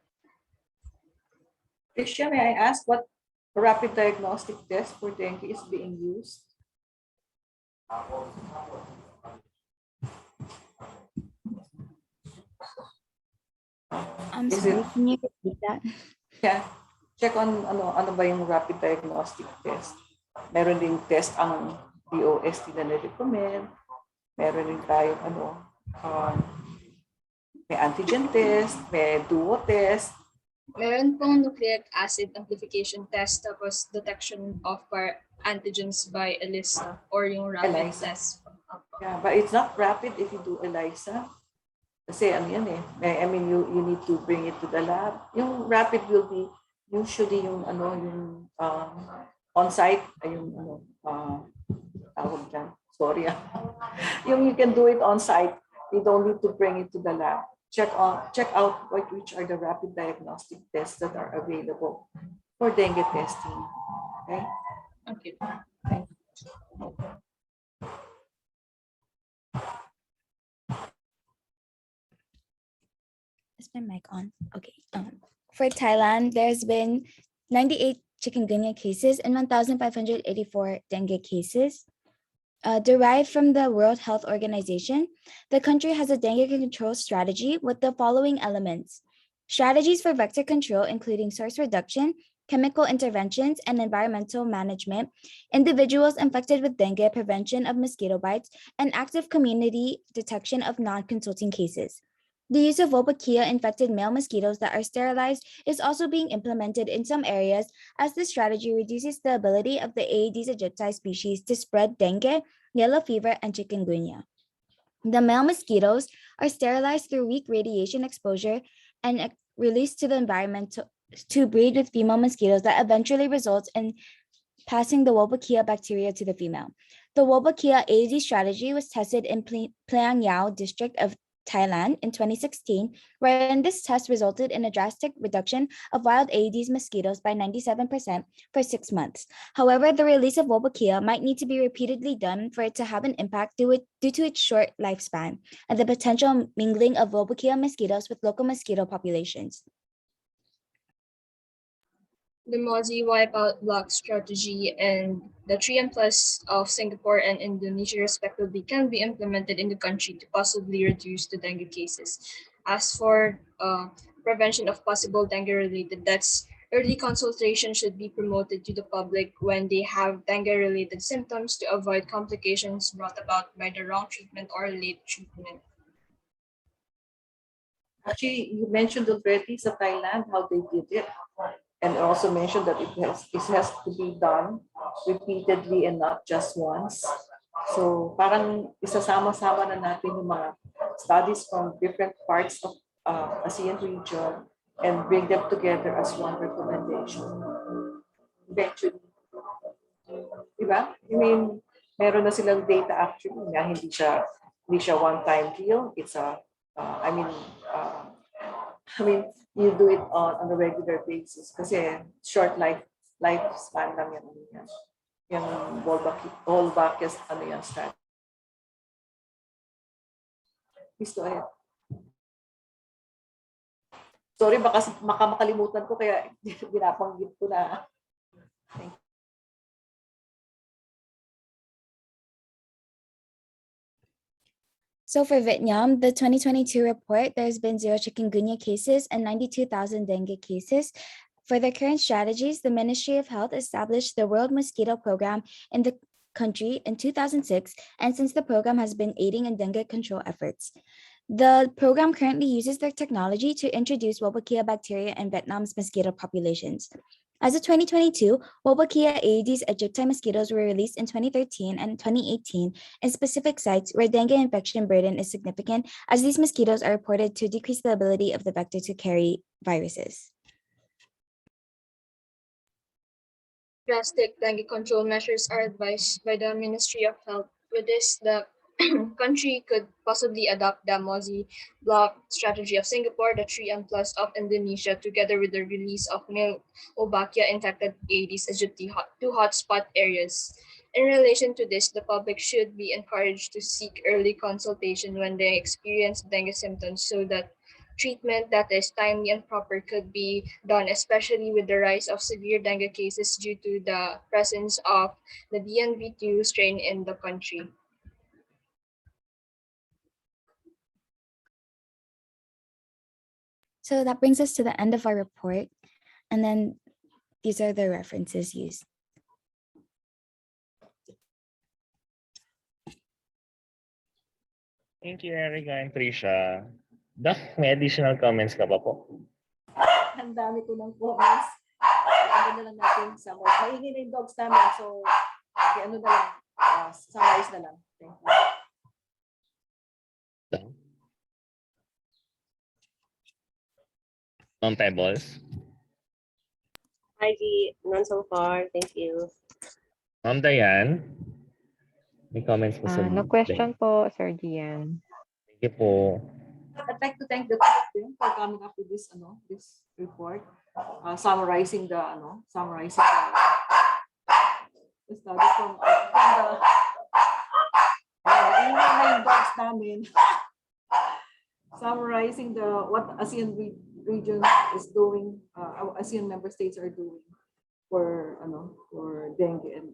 Tricia, may I ask what rapid diagnostic test for dengue is being used? I'm Is sorry, it- can you repeat that? Yeah, check on ano ba yung rapid diagnostic test. Meron ding test ang DOST na recommend. Meron din tayo may antigen test, may duo test. Meron pong nucleic acid amplification test tapos detection of antigens by ELISA or yung rapid ELISA. test. Yeah, but it's not rapid if you do ELISA. Kasi ano yan eh. I mean, you need to bring it to the lab. Yung rapid will be usually yung on-site, tawag dyan. Sorry. Yung you can do it on-site. You don't need to bring it to the lab. Check out which are the rapid diagnostic tests that are available for dengue testing. Okay? Okay. Thank you. Is my mic on? Okay. For Thailand, there's been 98 chikungunya cases and 1,584 dengue cases. Derived from the World Health Organization, the country has a dengue control strategy with the following elements: strategies for vector control, including source reduction, chemical interventions, and environmental management, individuals infected with dengue, prevention of mosquito bites, and active community detection of non-consulting cases. The use of Wolbachia-infected male mosquitoes that are sterilized is also being implemented in some areas, as this strategy reduces the ability of the Aedes aegypti species to spread dengue, yellow fever, and chikungunya. The male mosquitoes are sterilized through weak radiation exposure and released to the environment to breed with female mosquitoes that eventually results in passing the Wolbachia bacteria to the female. The Wolbachia Aedes strategy was tested in Playang district of Thailand in 2016, wherein this test resulted in a drastic reduction of wild Aedes mosquitoes by 97% for 6 months. However, the release of Wolbachia might need to be repeatedly done for it to have an impact due to its short lifespan and the potential mingling of Wolbachia mosquitoes with local mosquito populations. The Mozzie wipeout block strategy and the 3M Plus of Singapore and Indonesia respectively can be implemented in the country to possibly reduce the dengue cases. As for prevention of possible dengue-related deaths, early consultation should be promoted to the public when they have dengue-related symptoms to avoid complications brought about by the wrong treatment or late treatment. Actually, you mentioned already sa Thailand how they did it. And also mentioned that it has to be done repeatedly and not just once. So parang isasama-sama na natin yung mga studies from different parts of ASEAN region and bring them together as one recommendation. Eventually. Diba? I mean, meron na silang data actually na hindi siya one-time deal. It's you do it on a regular basis kasi short lifespan lang yan. Yung Wolbachia strategy. Please go ahead. Sorry, baka makalimutan ko kaya binabanggit ko na. Thank you. So for Vietnam, the 2022 report, there's been 0 chikungunya cases and 92,000 dengue cases. For the current strategies, the Ministry of Health established the World Mosquito Program in the country in 2006, and since the program has been aiding in dengue control efforts. The program currently uses their technology to introduce Wolbachia bacteria in Vietnam's mosquito populations. As of 2022, Wolbachia Aedes aegypti mosquitoes were released in 2013 and 2018 in specific sites where dengue infection burden is significant, as these mosquitoes are reported to decrease the ability of the vector to carry viruses. Drastic dengue control measures are advised by the Ministry of Health. With this, the country could possibly adopt the Mozi block strategy of Singapore, the 3M plus of Indonesia, together with the release of male Wolbachia infected Aedes aegypti to hotspot areas. In relation to this, the public should be encouraged to seek early consultation when they experience dengue symptoms so that treatment that is timely and proper could be done, especially with the rise of severe dengue cases due to the presence of the DNV2 strain in the country. So that brings us to the end of our report. And then these are the references used. Thank you, Erica and Trisha. Doc, may additional comments ka pa po? Ang dami ko ng comments. Ano na lang natin summarize. Maingin na yung dogs namin. So, okay, ano na lang. Summarize na lang. Thank you. Ma'am Pebbles? Ivy, none so far. Thank you. Ma'am Dayan? May comments po sa No question po, Sir Gian. Thank you po. I'd like to thank the team for coming up with this report, summarizing the study from the dogs namin. Summarizing what ASEAN region is doing, ASEAN member states are doing for dengue and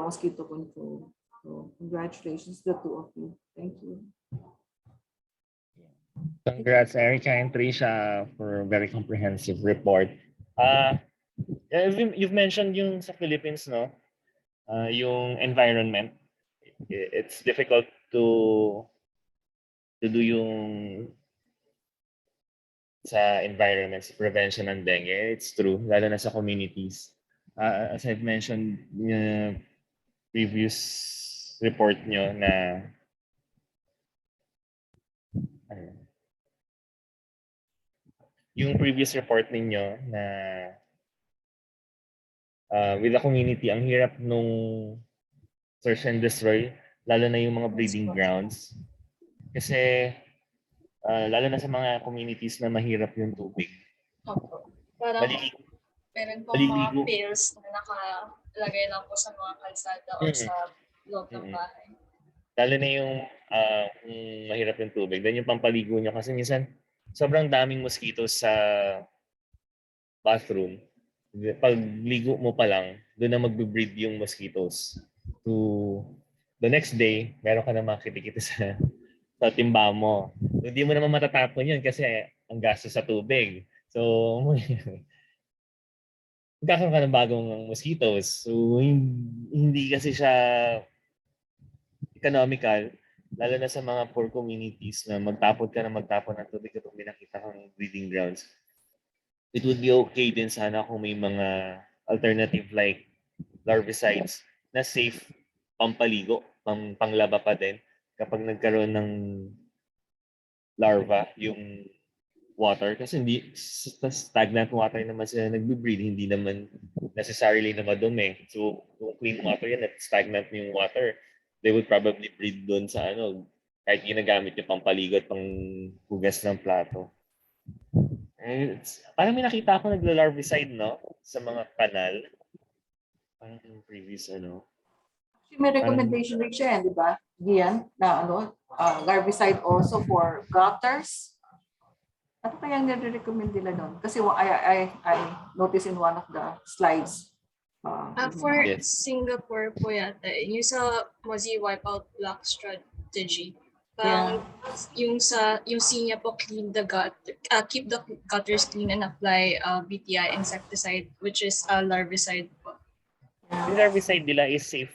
mosquito control. So congratulations to the two of you. Thank you. Congrats, Erica and Trisha, for a very comprehensive report. You've mentioned yung sa Philippines, no? Yung environment. It's difficult to do yung sa environments, prevention ng dengue. It's true, lalo na sa communities. As I've mentioned in the previous report nyo na yung previous report ninyo na with the community, ang hirap nung search and destroy, lalo na yung mga breeding grounds. Kasi lalo na sa mga communities na mahirap yung tubig. Opo. Parang meron pong mga pails na nakalagay lang po sa mga kalsada o sa loob ng bahay. Lalo na yung mahirap yung tubig. Then yung pampaligo nyo kasi minsan sobrang daming mosquitoes sa bathroom. Pag ligo mo pa lang, doon na magbe-breed yung mosquitoes. To the next day, meron ka na makikita sa timba mo. Hindi mo naman matatapon yun kasi ang gastos sa tubig. So, magkakaroon ka ng bagong mosquitoes. So, hindi kasi siya economical, lalo na sa mga poor communities na magtapon ng tubig kapag may nakita kang breeding grounds. It would be okay din sana kung may mga alternative like larvicides na safe pampaligo, panglaba pa din kapag nagkaroon ng larva yung water. Kasi hindi stagnant water naman sila nagbe-breed, hindi naman necessarily na madumi. So, kung clean water yan at stagnant yung water, they would probably breed doon sa kahit ginagamit yung pampaligo at panghugas ng plato. Parang may nakita ako nagla-larvicide, no? Sa mga kanal. Parang previous, May recommendation rin siya, di ba? Diyan, na larvicide also for gutters. Ano kaya nire-recommend nila doon? Kasi I noticed in one of the slides. For Singapore po yata, yung sa Mozi Wipeout Block Strategy, yung C niya po, clean the keep the gutters clean and apply BTI insecticide, which is larvicide po. The larvicide nila is safe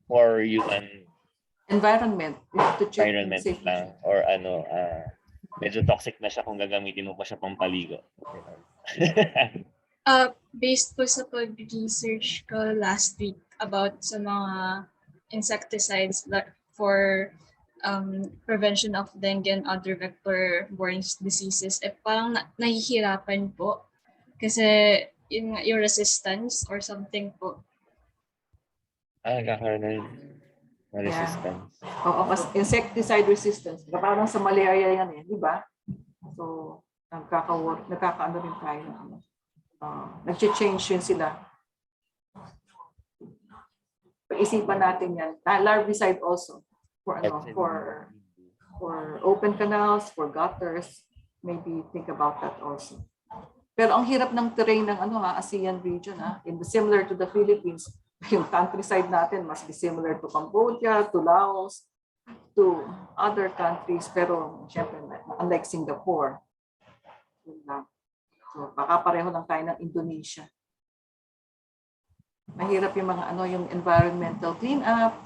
for human environment. You have to check environment lang, or medyo toxic na siya kung gagamitin mo pa siya pampaligo. Based po sa pag-research ko last week about sa mga insecticides for prevention of dengue and other vector-borne diseases, parang nahihirapan po. Kasi yung resistance or something po. Nagkakaroon ng Yeah. resistance. Oo, kasi insecticide resistance. Parang sa malaria yan di ba? So, nagkakaano rin tayo. Nag-change yun sila. Pag-isipan natin yan. Larvicide also for open canals, for gutters. Maybe think about that also. Pero ang hirap ng terrain ng ASEAN region similar to the Philippines. Yung countryside natin must be similar to Cambodia, to Laos, to other countries. Pero syempre, unlike Singapore, so baka pareho lang tayo ng Indonesia. Mahirap yung mga yung environmental cleanup.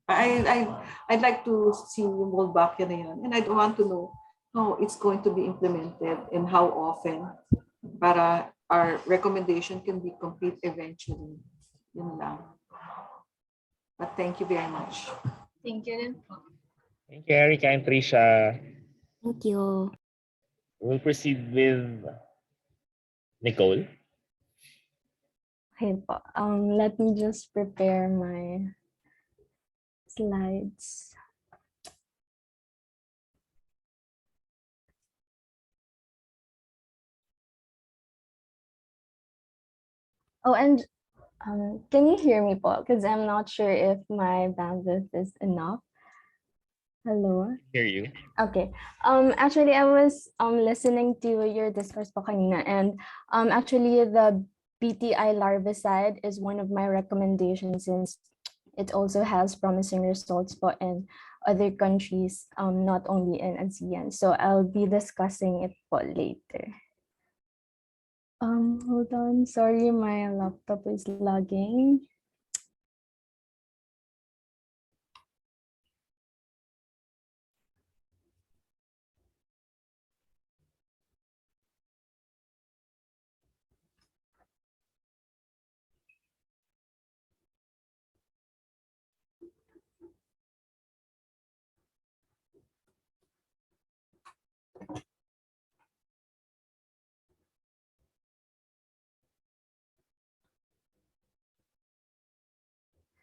I'd like to see yung Wolbachia na yun, and I'd want to know how it's going to be implemented and how often para our recommendation can be complete eventually. Yun lang. But thank you very much. Thank you din po. Thank you, Erica and Trisha. Thank you. We'll proceed with Nicole. Okay po. Let me just prepare my slides. Oh, and can you hear me po? Because I'm not sure if my bandwidth is enough. Hello? Hear you. Okay. Actually, I was listening to your discourse po kanina, and actually the BTI larvicide is one of my recommendations since it also has promising results po in other countries, not only in ASEAN. So I'll be discussing it po later. Hold on. Sorry, my laptop is lagging.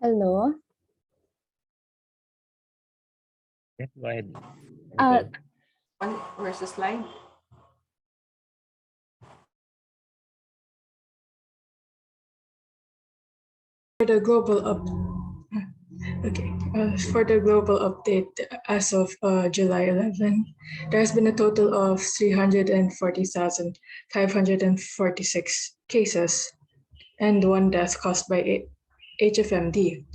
Hello. Yeah, go ahead. Where's the slide? For the global for the global update as of July 11, there has been a total of 340,546 cases and 1 death caused by HFMD.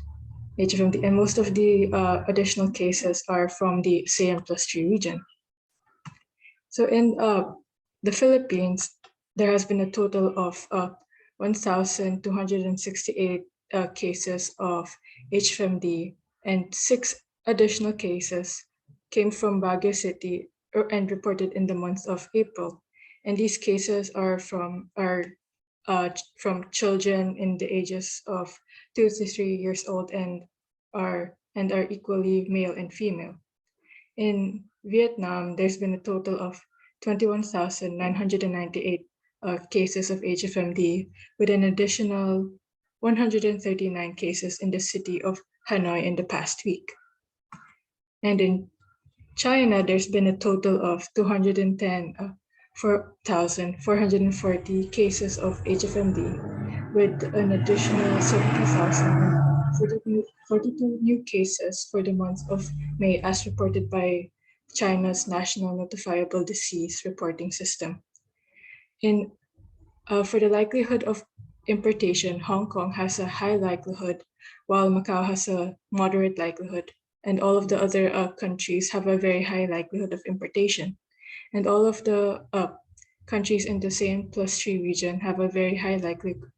And most of the additional cases are from the ASEAN+3 region. So in the Philippines, there has been a total of 1,268 cases of HFMD, and 6 additional cases came from Baguio City and reported in the month of April. And these cases are from children in the ages of 2 to 3 years old and are equally male and female. In Vietnam, there's been a total of 21,998 cases of HFMD, with an additional 139 cases in the city of Hanoi in the past week. And in China, there's been a total of 210,440 cases of HFMD, with an additional 70,042 new cases for the month of May, as reported by China's National Notifiable Disease Reporting System. For the likelihood of importation, Hong Kong has a high likelihood, while Macau has a moderate likelihood, and all of the other countries have a very high likelihood of importation. And all of the countries in the ASEAN+3 region have a very high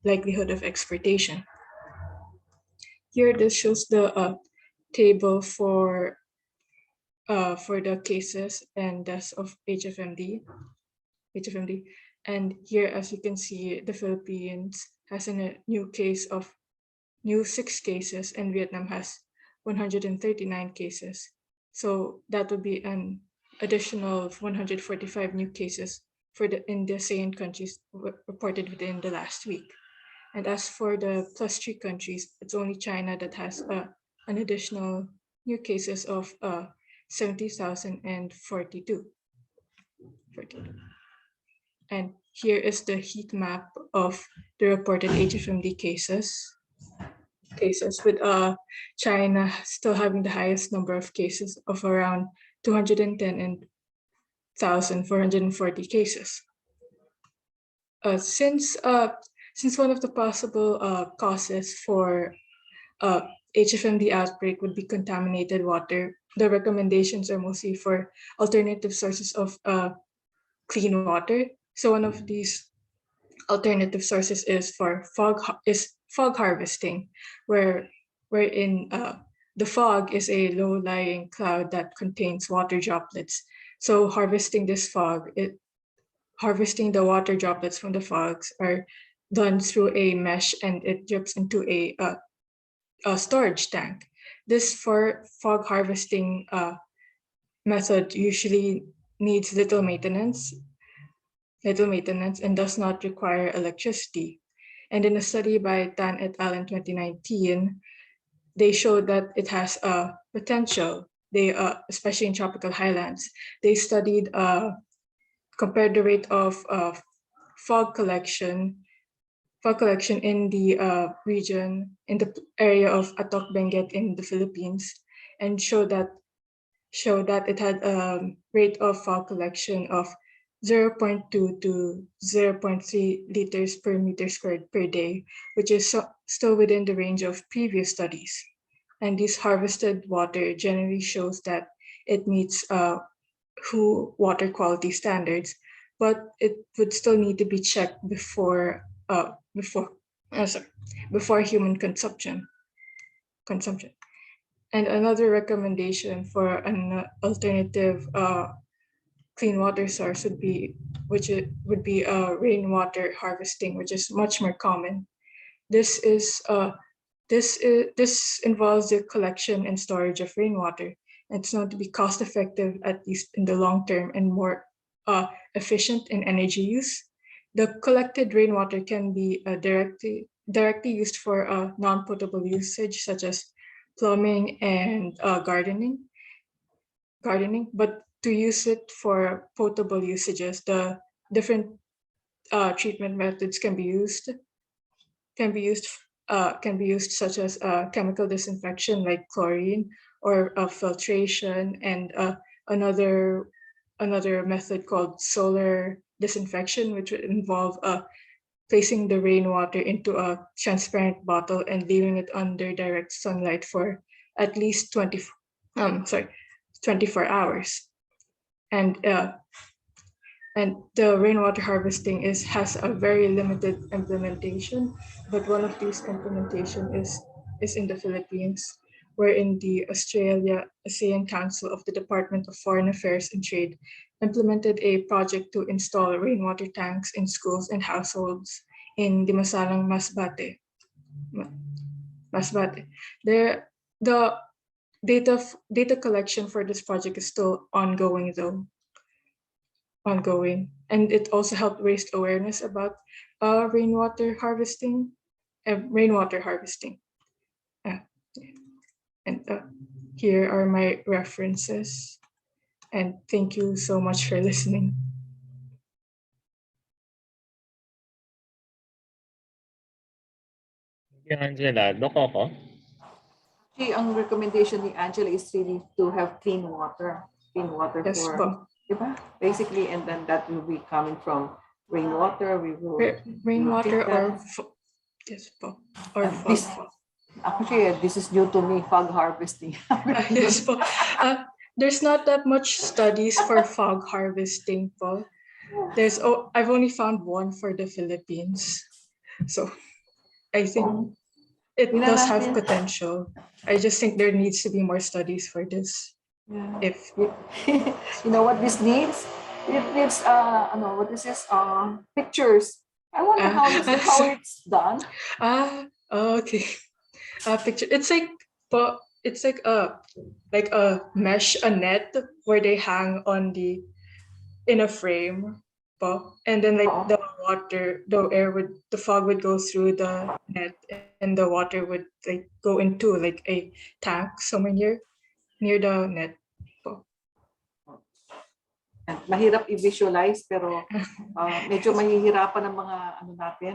likelihood of exportation. Here, this shows the table for the cases and deaths of HFMD. HFMD. And here, as you can see, the Philippines has a new 6 cases, and Vietnam has 139 cases. So that would be an additional 145 new cases in the ASEAN countries reported within the last week. And as for the +3 countries, it's only China that has an additional new cases of 70,042. And here is the heat map of the reported HFMD cases with China still having the highest number of cases of around 210 and 1,440 cases. Since one of the possible causes for HFMD outbreak would be contaminated water, the recommendations are mostly for alternative sources of clean water. So one of these alternative sources is fog harvesting, wherein the fog is a low-lying cloud that contains water droplets. So harvesting the water droplets from the fogs are done through a mesh, and it drips into a storage tank. This fog harvesting method usually needs little maintenance and does not require electricity. And in a study by Tan et al. In 2019, they showed that it has a potential. They, especially in tropical highlands, they studied, compared the rate of fog collection in the region, in the area of Atok Benguet in the Philippines, and showed that it had a rate of fog collection of 0.2 to 0.3 liters per meter squared per day, which is still within the range of previous studies. And this harvested water generally shows that it meets WHO water quality standards, but it would still need to be checked before human consumption. And another recommendation for an alternative clean water source would be rainwater harvesting, which is much more common. This involves the collection and storage of rainwater. It's known to be cost effective, at least in the long term, and more efficient in energy use. The collected rainwater can be directly used for non-potable usage, such as plumbing and gardening. But to use it for potable usages, the different treatment methods can be used, such as chemical disinfection like chlorine, or filtration, and another method called solar disinfection, which would involve placing the rainwater into a transparent bottle and leaving it under direct sunlight for at least 24 hours. And the rainwater harvesting has a very limited implementation, but one of these implementation is in the Philippines, wherein the ASEAN Council of the Department of Foreign Affairs and Trade implemented a project to install rainwater tanks in schools and households in Dimasalang, Masbate. The data collection for this project is still ongoing, and it also helped raise awareness about rainwater harvesting. And here are my references. And thank you so much for listening. Thank you, Angela. Dok ako? Actually, ang recommendation ni Angela is really to have clean water. Yes, po. Diba? Basically, and then that will be coming from rainwater. Rainwater or yes, po. Or fog. Actually, this is new to me, fog harvesting. Yes, po. There's not that much studies for fog harvesting, po. I've only found one for the Philippines. So I think it does have potential. I just think there needs to be more studies for this. Yeah. You know what this needs? it needs what is this? Pictures. I wonder how it's done. Okay. Picture. It's like a mesh, a net where they hang on in a frame. And then like the water, the fog would go through the net, and the water would like go into like a tank somewhere near the net. And mahirap i-visualize pero medyo mahihirapan ng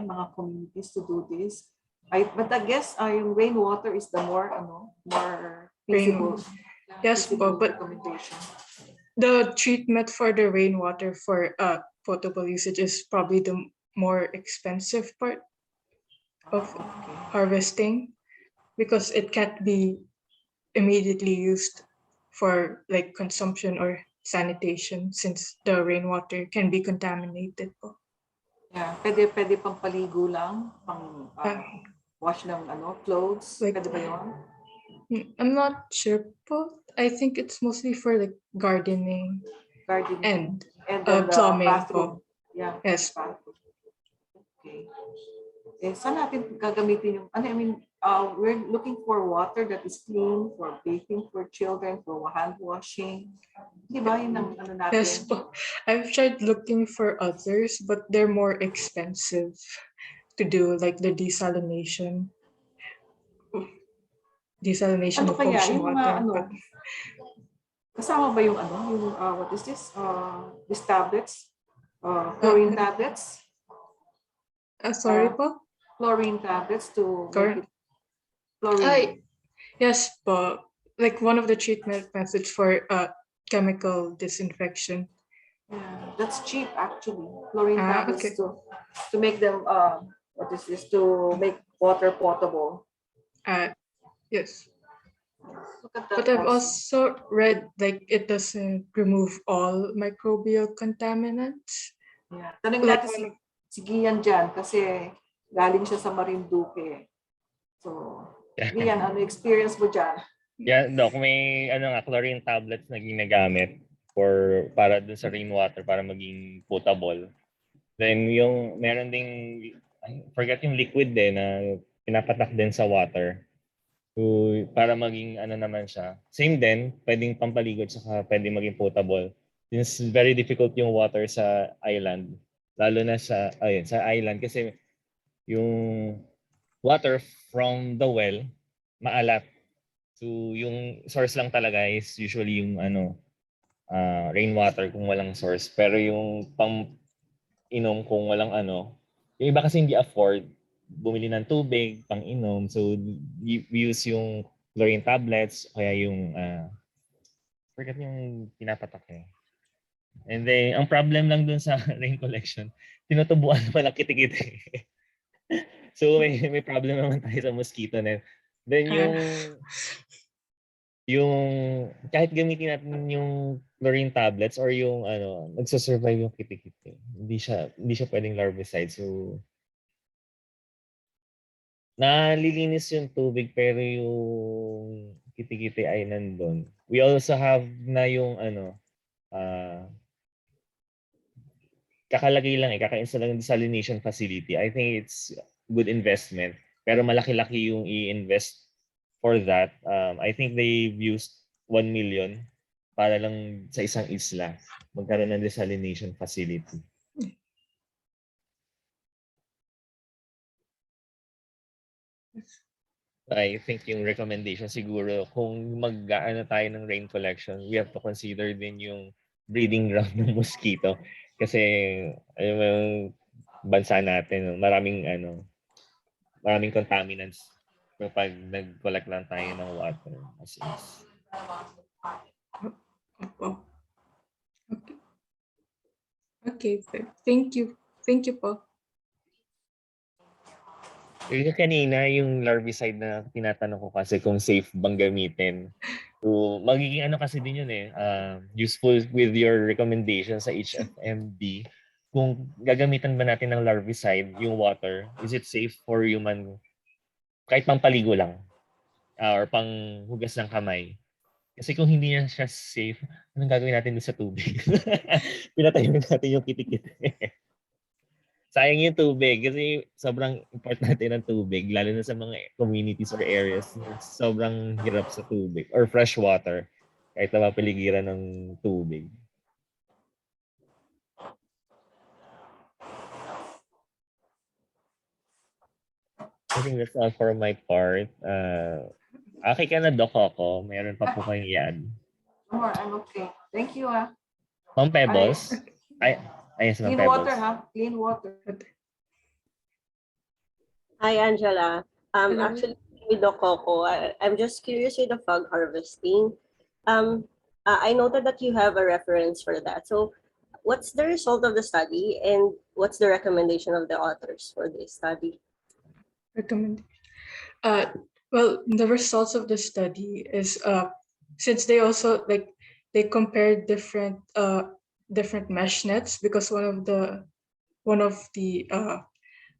mga communities to do this. But I guess yung rainwater is the more feasible. Yes, feasible but recommendation. the treatment for the rainwater for potable usage is probably the more expensive part of harvesting, because it can't be immediately used for like consumption or sanitation, since the rainwater can be contaminated po. Yeah, pwede pang paligo lang, pang wash ng clothes, Like, pwede ba yun? I'm not sure po. I think it's mostly for like gardening and then the plumbing bathroom. po. Yeah. Yes. Bathroom. Okay. Saan natin gagamitin yung, we're looking for water that is clean for bathing for children, for hand washing. Di ba yun ang natin? Yes, I've tried looking for others, but they're more expensive to do, like the desalination. Desalination of kaya? ocean Yung mga water. kasama ba yung what is this? These tablets? Chlorine tablets? Sorry po? Chlorine tablets to make it chlorine. Yes, but like one of the treatment methods for chemical disinfection. Yeah, that's cheap actually. Chlorine tablets Okay. to make them to make water potable. Yes. Look at that. But I've also read like it doesn't remove all microbial contaminants. Yeah. Tanong natin si Gian dyan kasi galing siya sa Marinduque. So, Gian, ano experience mo dyan? Yeah, Doc, may chlorine tablets na ginagamit para dun sa rainwater para maging potable. Then meron ding I forgot yung liquid din na pinapatak din sa water. So, para maging naman siya. Same din, pwedeng pampaligod saka pwedeng maging potable. Since very difficult yung water sa island, lalo na sa island kasi yung water from the well maalat. So yung source lang talaga is usually yung rainwater kung walang source. Pero yung pang-inom kung walang yung iba kasi hindi afford bumili ng tubig, pang-inom. So we use yung chlorine tablets kaya yung forget yung pinapatak eh. And then ang problem lang dun sa rain collection, tinutubuan naman ang kitikiti. So may problem naman tayo sa mosquito net. Then yung kahit gamitin natin yung chlorine tablets or yung nagsusurvive yung kitikiti, hindi siya pwedeng larvicide. So nalilinis yung tubig pero yung kitikiti ay nandun. We also have na yung kakalagay lang kaka-install lang ng desalination facility. I think it's good investment. Pero malaki-laki yung i-invest for that. I think they've used 1 million para lang sa isang isla magkaroon ng desalination facility. I think yung recommendation siguro kung tayo ng rain collection, we have to consider din yung breeding ground ng mosquito kasi yung bansa natin maraming contaminants kapag nag-collect lang tayo ng water as is. Okay, thank you po. Yung kanina, yung larvicide na tinatanong ko kasi kung safe bang gamitin. So, magiging kasi din yun useful with your recommendation sa HFMD. Kung gagamitan ba natin ng larvicide, yung water, is it safe for human, kahit pang paligo lang, or pang hugas ng kamay? Kasi kung hindi na siya safe, anong gagawin natin doon sa tubig? Pinatayin natin yung kitikiti. Sayang yung tubig kasi sobrang importante ng tubig, lalo na sa mga communities or areas na sobrang hirap sa tubig or fresh water kahit na mapaligiran ng tubig. I think that's all for my part. Okay ka na, Doc ako. Meron pa po kayong yan. More, I'm okay. Thank you, Ma'am Pebbles? Yes, Ma'am Clean Pebbles. water, Clean water. Hi, Angela. Hello. Actually, with the coco, I'm just curious with the fog harvesting. I noted that you have a reference for that. So, what's the result of the study, and what's the recommendation of the authors for this study? Recommendation. Well, the results of the study is since they also they compared different mesh nets, because one of the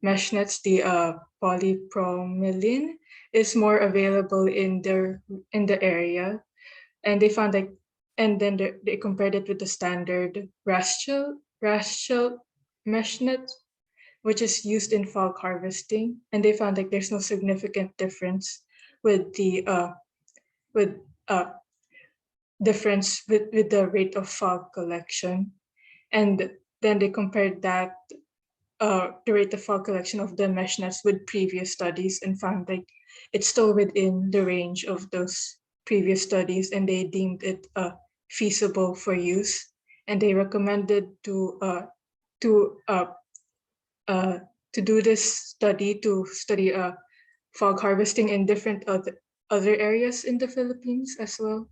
mesh nets, the polypromylene, is more available in the area, and they found and then they compared it with the standard raschel mesh net, which is used in fog harvesting, and they found there's no significant difference with the difference with the rate of fog collection. And then they compared that the rate of fog collection of the mesh nets with previous studies, and found it's still within the range of those previous studies, and they deemed it feasible for use, and they recommended to do this study, to study fog harvesting in different other areas in the Philippines as well.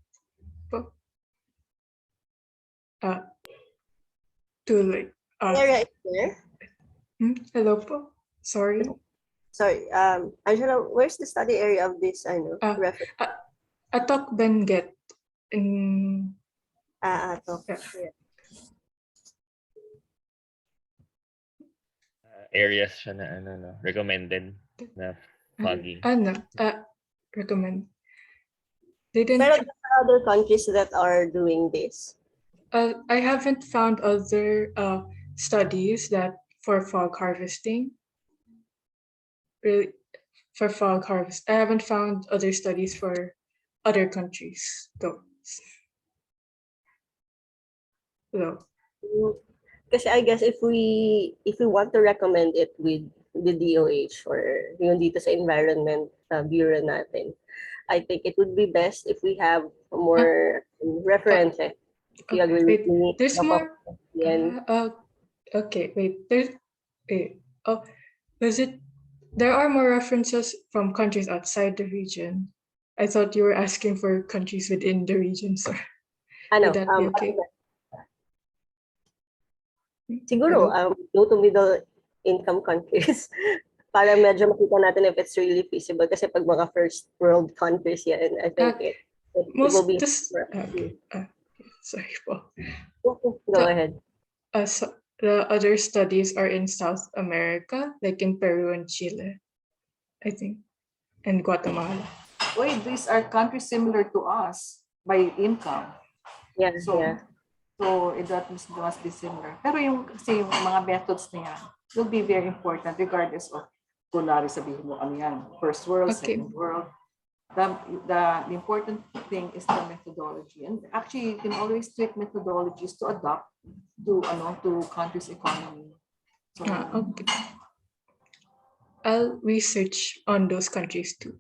To Area is there? Hello po. Sorry. Sorry, Angela, where's the study area of this? I know. Reference. Atok Benguet in Atok. Yeah. Areas siya na recommended na fogging. Recommend. They didn't. Pero there are other countries that are doing this. I haven't found other studies that for fog harvesting. Really, for fog harvest, I haven't found other studies for other countries though. No. Kasi I guess if we want to recommend it with the DOH or yung dito sa environment bureau natin, I think it would be best if we have more references. You agree with me? There's more. Okay, wait. There are more references from countries outside the region. I thought you were asking for countries within the region, sir. Would that be okay? Siguro, low to middle income countries. Para medyo makita natin if it's really feasible. Kasi pag mga first world countries yan, I think it will be... Sorry po. Go ahead. So the other studies are in South America, like in Peru and Chile, I think, and Guatemala. Wait, these are countries similar to us by income. Yeah, So that must be similar. Pero yung mga methods na yan will be very important regardless of kunwari sabihin mo ano yan, first world, second world. The important thing is the methodology. And actually, you can always tweak methodologies to adapt to country's economy. So, okay. I'll research on those countries too.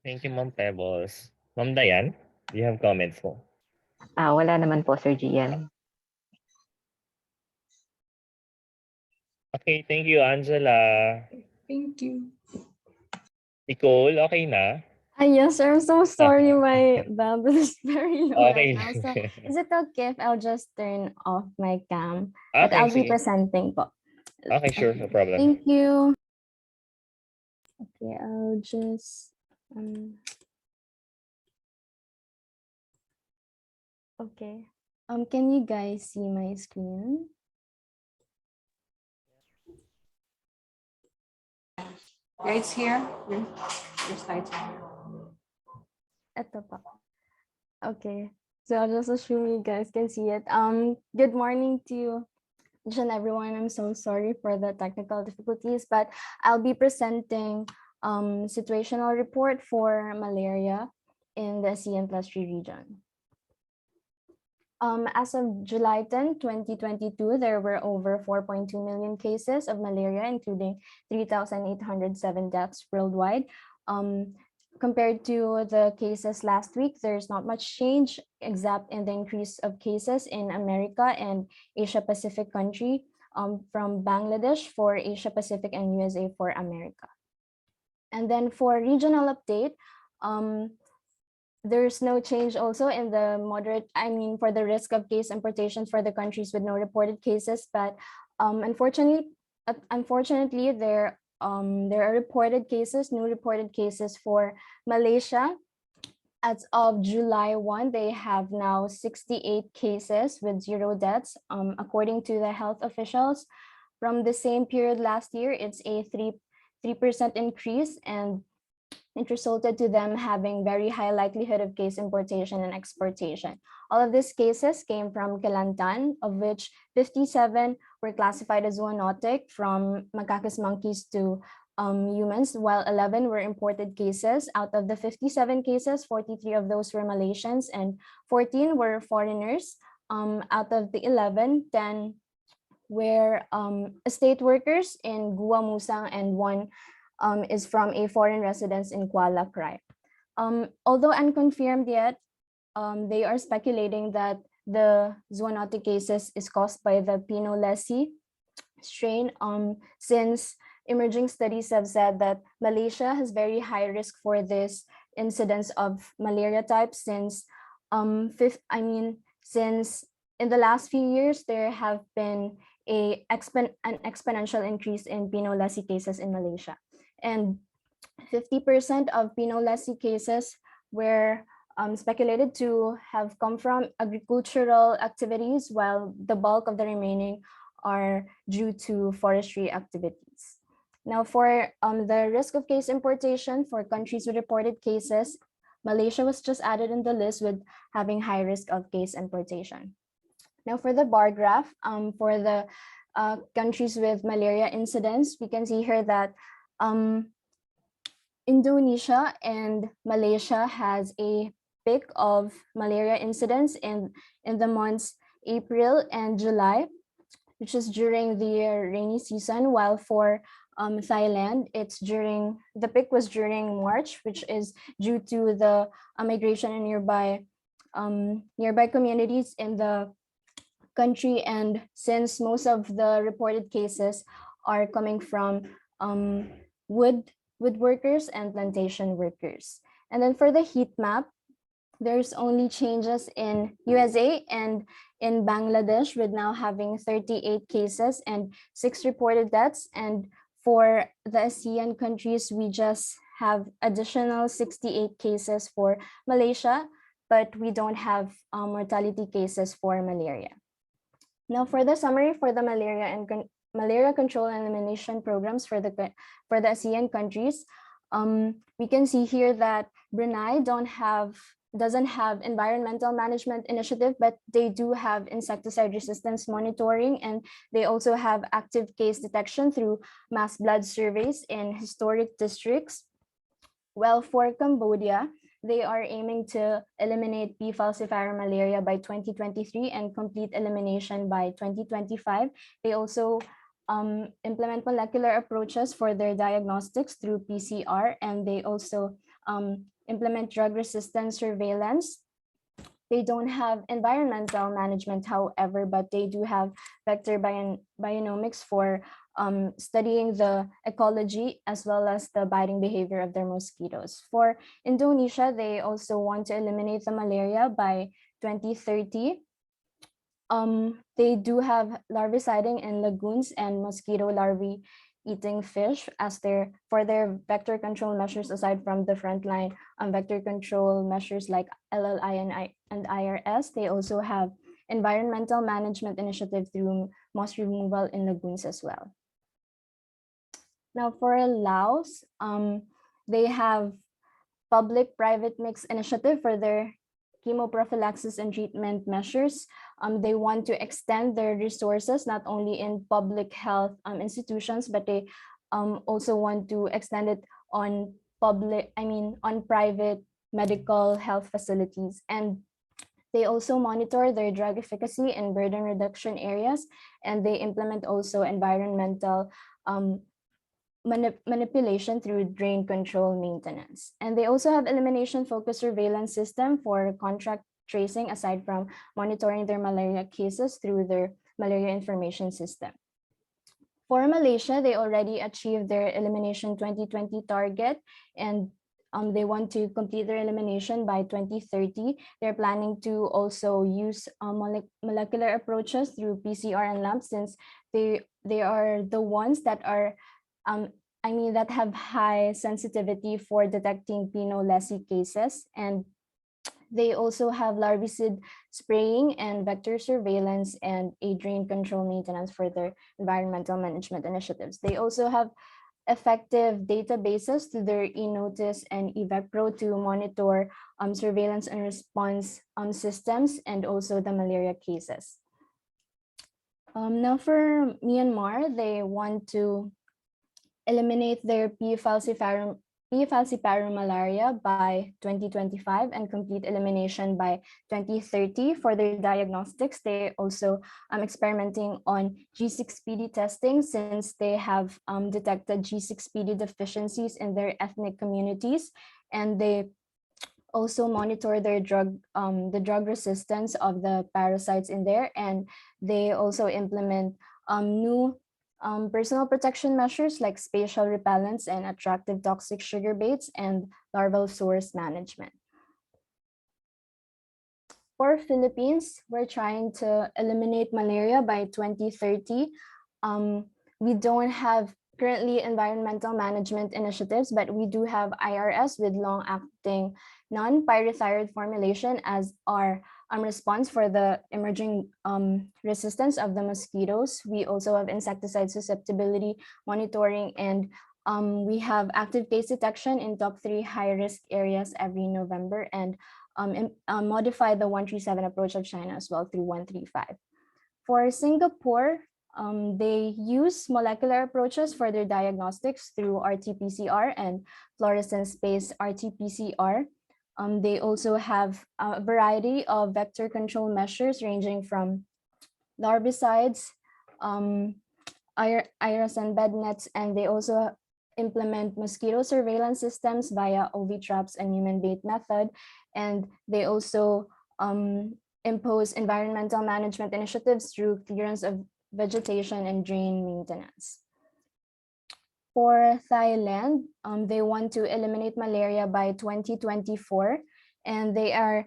Thank you, Ma'am Pebbles. Ma'am Dayan, do you have comments po? Wala naman po, Sir Gian. Okay, thank you, Angela. Thank you. Nicole, okay na? Yes, sir. I'm so sorry. My babble is very low Okay. right now. So, is it okay if I'll just turn off my cam? Okay, But I'll be sige. presenting po. Okay, sure. No problem. Thank you. Okay, I'll just... Okay. Can you guys see my screen? Yeah, it's here. Your slides are here. Ito pa. Okay. So I'll just assume you guys can see it. Good morning to each and everyone. I'm so sorry for the technical difficulties, but I'll be presenting situational report for malaria in the ASEAN Plus 3 region. As of July 10, 2022, there were over 4.2 million cases of malaria, including 3,807 deaths worldwide. Compared to the cases last week, there's not much change except in the increase of cases in America and Asia Pacific country, from Bangladesh for Asia Pacific and USA for America. And then for regional update, there's no change also in the for the risk of case importations for the countries with no reported cases, but unfortunately, there are new reported cases for Malaysia. As of July 1, they have now 68 cases with 0 deaths. According to the health officials, from the same period last year, it's a 3% increase, and it resulted to them having very high likelihood of case importation and exportation. All of these cases came from Kelantan, of which 57 were classified as zoonotic, from macaques monkeys to humans, while 11 were imported cases. Out of the 57 cases, 43 of those were Malaysians and 14 were foreigners. Out of the 11, 10 were estate workers in Gua Musang, and 1 is from a foreign residence in Kuala Krai. Although unconfirmed yet, they are speculating that the zoonotic cases is caused by the Pinolesi strain, since emerging studies have said that Malaysia has very high risk for this incidence of malaria type, since since in the last few years there have been an exponential increase in Pinolesi cases in Malaysia. And 50% of Pinolesi cases were speculated to have come from agricultural activities, while the bulk of the remaining are due to forestry activities. Now, for the risk of case importation for countries with reported cases, Malaysia was just added in the list with having high risk of case importation. Now, for the bar graph, for the countries with malaria incidence, we can see here that Indonesia and Malaysia has a peak of malaria incidence in the months April and July, which is during the rainy season, while for Thailand, the peak was during March, which is due to the migration in nearby communities in the country, and since most of the reported cases are coming from woodworkers and plantation workers. And then for the heat map, there's only changes in USA and in Bangladesh, with now having 38 cases and 6 reported deaths. And for the ASEAN countries, we just have additional 68 cases for Malaysia, but we don't have mortality cases for malaria. Now, for the summary for the malaria control and elimination programs for the ASEAN countries, we can see here that Brunei doesn't have environmental management initiative, but they do have insecticide resistance monitoring, and they also have active case detection through mass blood surveys in historic districts. Well, for Cambodia, they are aiming to eliminate P. falciparum malaria by 2023 and complete elimination by 2025. They also implement molecular approaches for their diagnostics through PCR, and they also implement drug resistance surveillance. They don't have environmental management, however, but they do have vector bionomics for studying the ecology as well as the biting behavior of their mosquitoes. For Indonesia, they also want to eliminate the malaria by 2030. They do have larviciding in lagoons and mosquito larvae eating fish as for their vector control measures, aside from the frontline vector control measures like LLI and IRS. They also have environmental management initiative through moss removal in lagoons as well. Now for Laos, they have public-private mix initiative for their chemoprophylaxis and treatment measures. They want to extend their resources not only in public health institutions, but they also want to extend it on private medical health facilities. And they also monitor their drug efficacy in burden reduction areas, and they implement also environmental manipulation through drain control maintenance. And they also have elimination focused surveillance system for contract tracing, aside from monitoring their malaria cases through their malaria information system. For Malaysia, they already achieved their elimination 2020 target, and they want to complete their elimination by 2030. They're planning to also use molecular approaches through PCR and LAMP, since they are the ones that are that have high sensitivity for detecting Pinot-Leslie cases. And they also have larvicide spraying and vector surveillance and a drain control maintenance for their environmental management initiatives. They also have effective databases to their eNotice and eVecPro to monitor surveillance and response systems, and also the malaria cases. Now for Myanmar, they want to eliminate their P. falciparum malaria by 2025 and complete elimination by 2030. For their diagnostics, they also experimenting on G6PD testing, since they have detected G6PD deficiencies in their ethnic communities, and they also monitor their the drug resistance of the parasites in there, and they also implement new personal protection measures like spatial repellents and attractive toxic sugar baits and larval source management. For Philippines, we're trying to eliminate malaria by 2030. We don't have currently environmental management initiatives, but we do have IRS with long-acting non-pyrethroid formulation as our response for the emerging resistance of the mosquitoes. We also have insecticide susceptibility monitoring, and we have active case detection in top 3 high-risk areas every November, and modify the 137 approach of China as well through 135. For Singapore, they use molecular approaches for their diagnostics through RT-PCR and fluorescence-based RT-PCR. They also have a variety of vector control measures ranging from larvicides, iris and bed nets, and they also implement mosquito surveillance systems via OV traps and human bait method. And they also impose environmental management initiatives through clearance of vegetation and drain maintenance. For Thailand, they want to eliminate malaria by 2024, and they are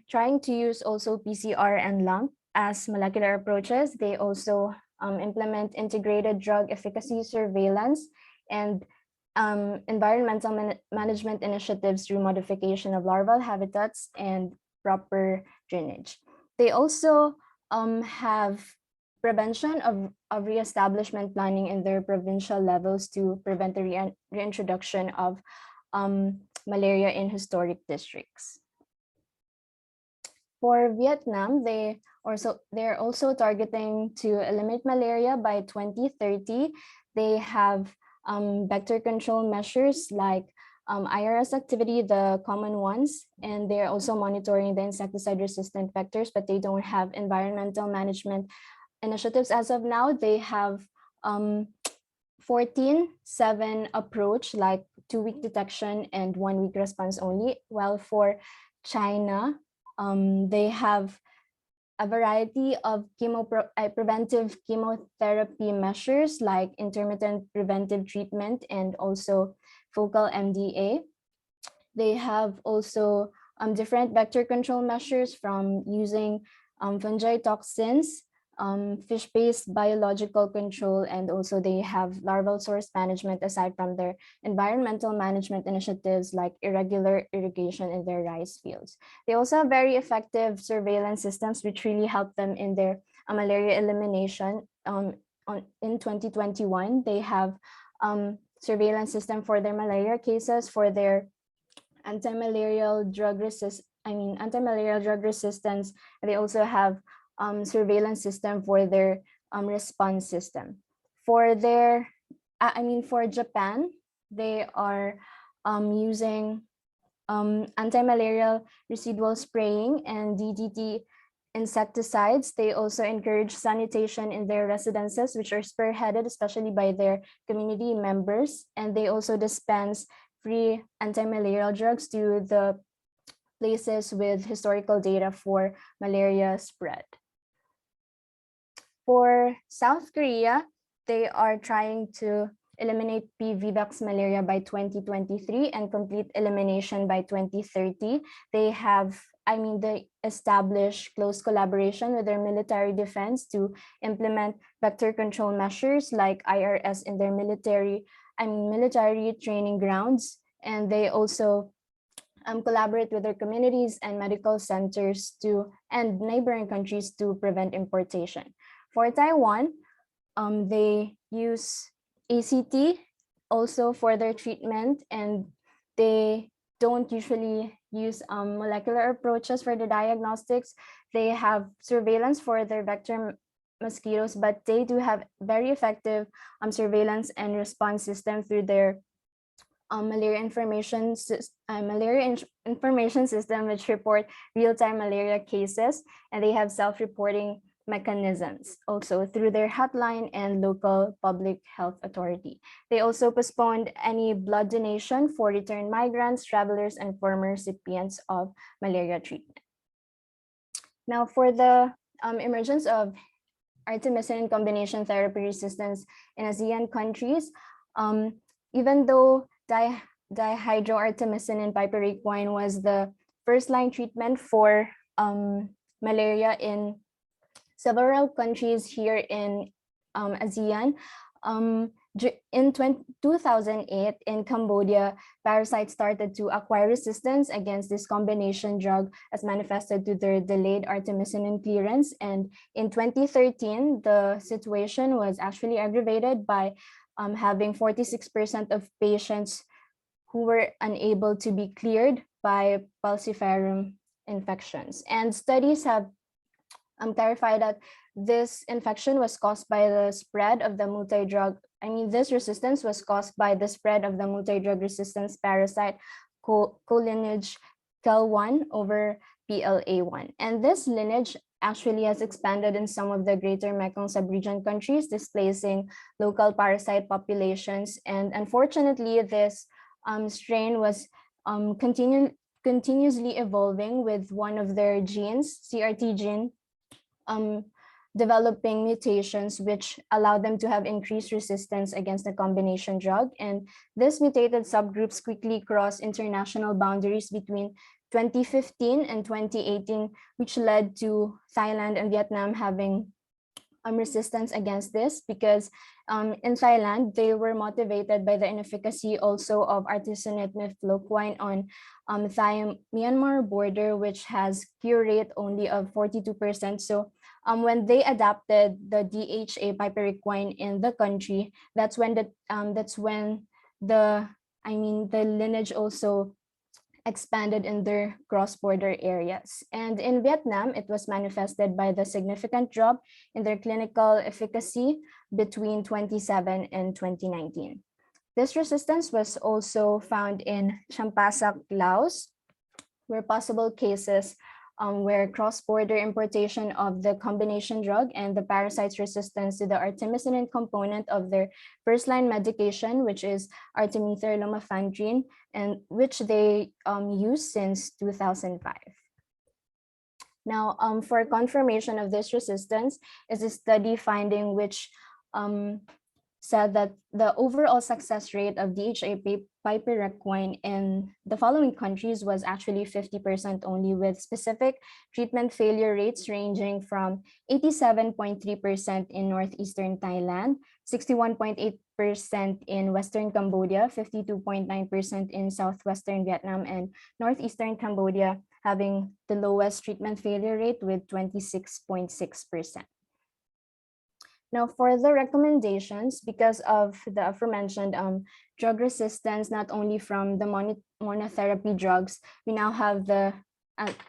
trying to use also PCR and LAMP as molecular approaches. They also implement integrated drug efficacy surveillance and environmental management initiatives through modification of larval habitats and proper drainage. They also have prevention of reestablishment planning in their provincial levels to prevent the reintroduction of malaria in historic districts. For Vietnam, they're also targeting to eliminate malaria by 2030. They have vector control measures like IRS activity, the common ones, and they're also monitoring the insecticide-resistant vectors, but they don't have environmental management initiatives as of now. They have 14/7 approach, like 2-week detection and 1-week response only. While for China, they have a variety of preventive chemotherapy measures like intermittent preventive treatment and also focal MDA. They have also different vector control measures, from using fungi toxins, fish-based biological control, and also they have larval source management aside from their environmental management initiatives like irregular irrigation in their rice fields. They also have very effective surveillance systems which really help them in their malaria elimination. in 2021, they have surveillance system for their malaria cases, for their anti-malarial drug resistance. They also have surveillance system for their response system. For their, for Japan, they are using anti-malarial residual spraying and DDT insecticides. They also encourage sanitation in their residences, which are spearheaded especially by their community members. And they also dispense free anti-malarial drugs to the places with historical data for malaria spread. For South Korea, they are trying to eliminate PVVAX malaria by 2023 and complete elimination by 2030. They have, they establish close collaboration with their military defense to implement vector control measures like IRS in their military training grounds. And they also collaborate with their communities and medical centers and neighboring countries to prevent importation. For Taiwan, they use ACT also for their treatment, and they don't usually use molecular approaches for the diagnostics. They have surveillance for their vector mosquitoes, but they do have very effective surveillance and response system through their malaria information system, which report real-time malaria cases, and they have self-reporting mechanisms also through their hotline and local public health authority. They also postponed any blood donation for returned migrants, travelers, and former recipients of malaria treatment. Now, for the emergence of artemisinin combination therapy resistance in ASEAN countries, even though dihydroartemisinin piperacquine was the first-line treatment for malaria in several countries here in ASEAN. In 2008, in Cambodia, parasites started to acquire resistance against this combination drug as manifested to their delayed artemisinin clearance. And in 2013, the situation was actually aggravated by having 46% of patients who were unable to be cleared by falciparum infections. And studies have clarified that this infection was caused by the spread of the multi-drug, this resistance was caused by the spread of the multi-drug resistance parasite co-lineage CAL1 over PLA1. And this lineage actually has expanded in some of the greater Mekong sub-region countries, displacing local parasite populations. And unfortunately, this strain was continuously evolving with one of their genes, CRT gene, developing mutations which allow them to have increased resistance against the combination drug. And this mutated subgroups quickly crossed international boundaries between 2015 and 2018, which led to Thailand and Vietnam having resistance against this, because in Thailand, they were motivated by the inefficacy also of artesunate mifloquine on Thai-Myanmar border, which has cure rate only of 42%. So when they adapted the DHA piperacquine in the country, that's when the lineage also expanded in their cross-border areas. And in Vietnam, it was manifested by the significant drop in their clinical efficacy between 2017 and 2019. This resistance was also found in Champasak, Laos, where possible cases where cross-border importation of the combination drug and the parasite's resistance to the artemisinin component of their first-line medication, which is artemether lumefantrine, and which they use since 2005. Now, for confirmation of this resistance is a study finding which said that the overall success rate of DHA piperacquine in the following countries was actually 50% only, with specific treatment failure rates ranging from 87.3% in northeastern Thailand, 61.8% in western Cambodia, 52.9% in southwestern Vietnam, and northeastern Cambodia having the lowest treatment failure rate with 26.6%. Now, for the recommendations, because of the aforementioned drug resistance, not only from the monotherapy drugs, we now have the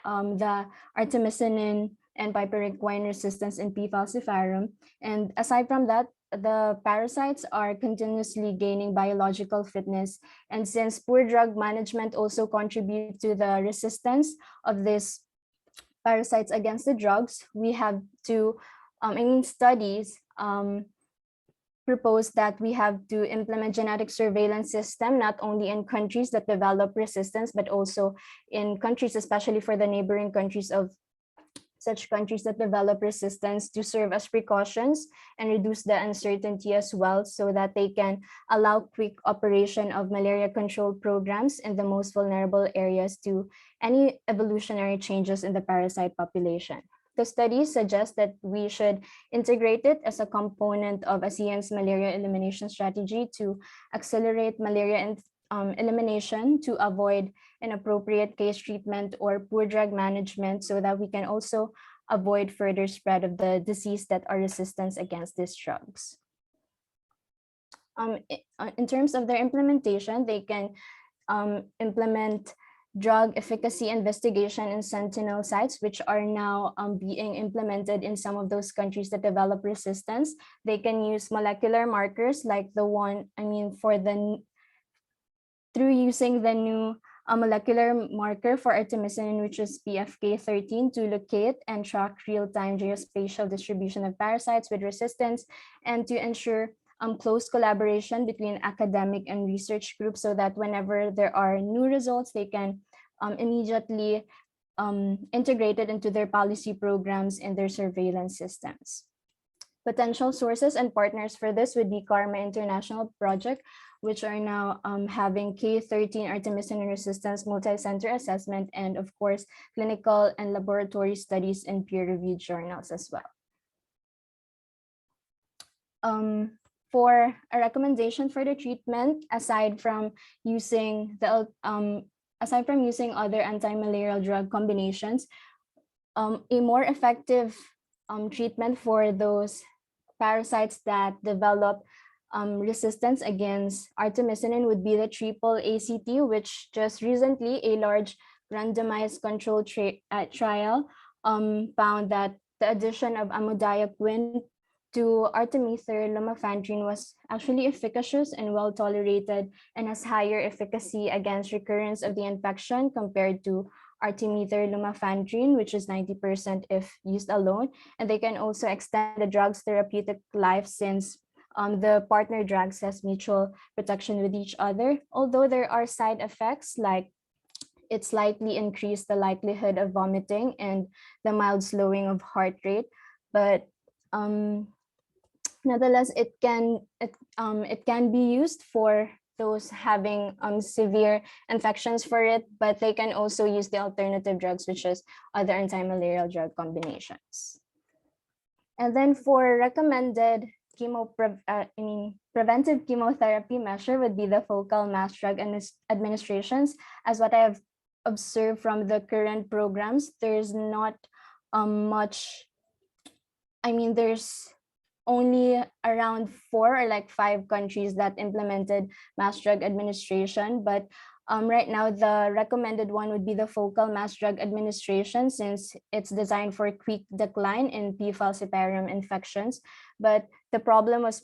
artemisinin and piperacillin resistance in P. falciparum. And aside from that, the parasites are continuously gaining biological fitness. And since poor drug management also contribute to the resistance of these parasites against the drugs, we have to, studies propose that we have to implement genetic surveillance system, not only in countries that develop resistance, but also in countries, especially for the neighboring countries of such countries that develop resistance, to serve as precautions and reduce the uncertainty as well, so that they can allow quick operation of malaria control programs in the most vulnerable areas to any evolutionary changes in the parasite population. The studies suggest that we should integrate it as a component of ASEAN's malaria elimination strategy to accelerate malaria elimination, to avoid inappropriate case treatment or poor drug management, so that we can also avoid further spread of the disease that are resistant against these drugs. In terms of their implementation, they can implement drug efficacy investigation in sentinel sites, which are now being implemented in some of those countries that develop resistance. They can use molecular markers like the one, through using the new molecular marker for artemisinin, which is PFK13, to locate and track real-time geospatial distribution of parasites with resistance, and to ensure close collaboration between academic and research groups, so that whenever there are new results, they can immediately integrate it into their policy programs and their surveillance systems. Potential sources and partners for this would be Karma International Project, which are now having K13 artemisinin resistance multi-center assessment, and of course, clinical and laboratory studies in peer-reviewed journals as well. For a recommendation for the treatment, aside from using other anti-malarial drug combinations, a more effective treatment for those parasites that develop resistance against artemisinin would be the triple ACT, which just recently a large randomized controlled trial found that the addition of amodiaquin to artemether lumefantrine was actually efficacious and well tolerated, and has higher efficacy against recurrence of the infection compared to artemether lumefantrine, which is 90% if used alone. And they can also extend the drug's therapeutic life, since the partner drugs has mutual protection with each other. Although there are side effects, like it slightly increased the likelihood of vomiting and the mild slowing of heart rate, but nonetheless, it can be used for those having severe infections for it, but they can also use the alternative drugs, which is other anti-malarial drug combinations. And then for recommended preventive chemotherapy measure would be the focal mass drug administrations. As what I have observed from the current programs, there's not much. There's only around 4 or like 5 countries that implemented mass drug administration, but right now the recommended one would be the focal mass drug administration, since it's designed for quick decline in P. falciparum infections. But the problem was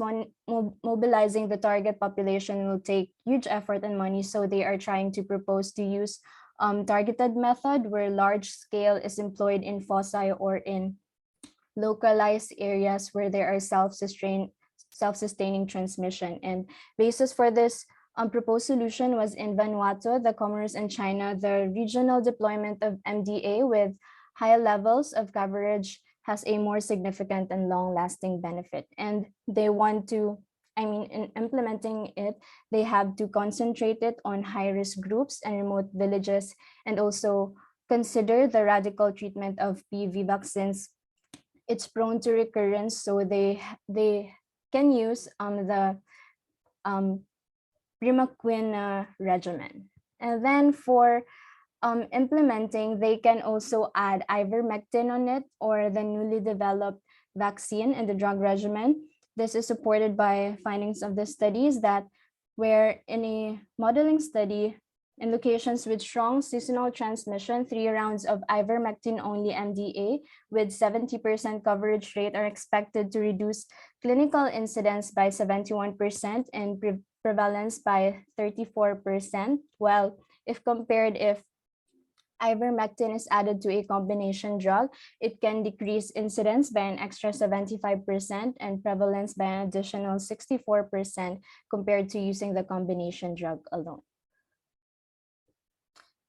mobilizing the target population will take huge effort and money, so they are trying to propose to use targeted method, where large scale is employed in foci or in localized areas where there are self-sustaining transmission. And basis for this proposed solution was in Vanuatu, the Comoros, and China. The regional deployment of MDA with high levels of coverage has a more significant and long-lasting benefit. And they want to, in implementing it, they have to concentrate it on high-risk groups and remote villages, and also consider the radical treatment of PV vaccines. It's prone to recurrence, so they can use the primaquine regimen. And then for implementing, they can also add ivermectin on it, or the newly developed vaccine in the drug regimen. This is supported by findings of the studies that where in a modeling study in locations with strong seasonal transmission, 3 rounds of ivermectin-only MDA with 70% coverage rate are expected to reduce clinical incidence by 71% and prevalence by 34%, while if ivermectin is added to a combination drug, it can decrease incidence by an extra 75% and prevalence by an additional 64% compared to using the combination drug alone.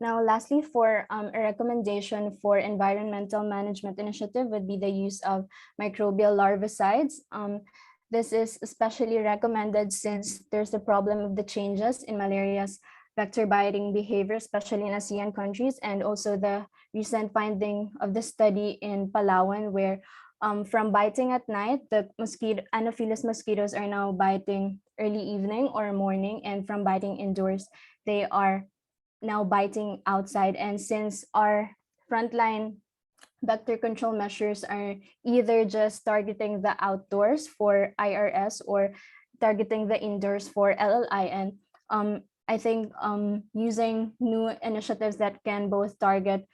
Now, lastly, for a recommendation for environmental management initiative would be the use of microbial larvicides. This is especially recommended since there's the problem of the changes in malaria's vector biting behavior, especially in ASEAN countries, and also the recent finding of the study in Palawan, where from biting at night, the Anopheles mosquitoes are now biting early evening or morning, and from biting indoors, they are now biting outside. And since our frontline vector control measures are either just targeting the outdoors for IRS or targeting the indoors for LLIN, I think using new initiatives that can both target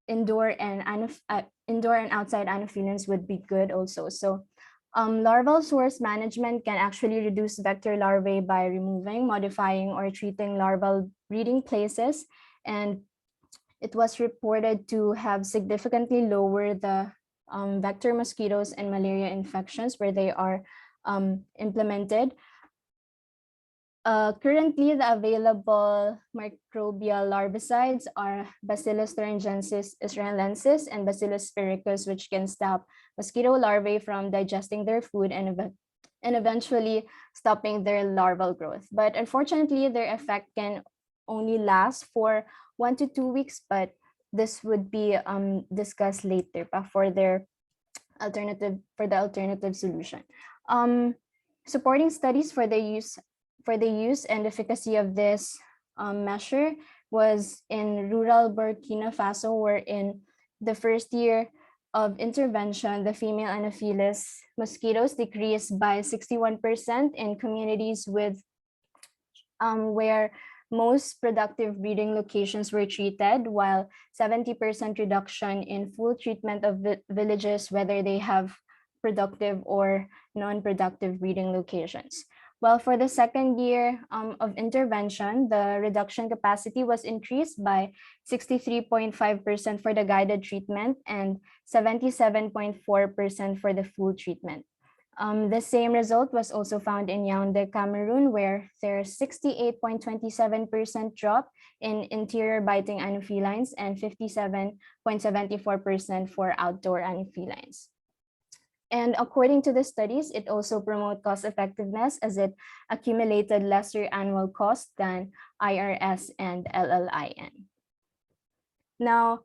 indoor and outside anophelins would be good also. So larval source management can actually reduce vector larvae by removing, modifying, or treating larval breeding places. And it was reported to have significantly lowered the vector mosquitoes and malaria infections where they are implemented. Currently, the available microbial larvicides are Bacillus thuringiensis israelensis and Bacillus spiricus, which can stop mosquito larvae from digesting their food and eventually stopping their larval growth. But unfortunately, their effect can only last for 1 to 2 weeks, but this would be discussed later for the alternative solution. Supporting studies for the use and efficacy of this measure was in rural Burkina Faso, where in the first year of intervention, the female Anopheles mosquitoes decreased by 61% in communities with where most productive breeding locations were treated, while 70% reduction in full treatment of villages, whether they have productive or non-productive breeding locations. Well, for the second year of intervention, the reduction capacity was increased by 63.5% for the guided treatment and 77.4% for the full treatment. The same result was also found in Yaoundé, Cameroon, where there's 68.27% drop in interior biting anophelines and 57.74% for outdoor anophelines. And according to the studies, it also promoted cost effectiveness as it accumulated lesser annual cost than IRS and LLIN. Now,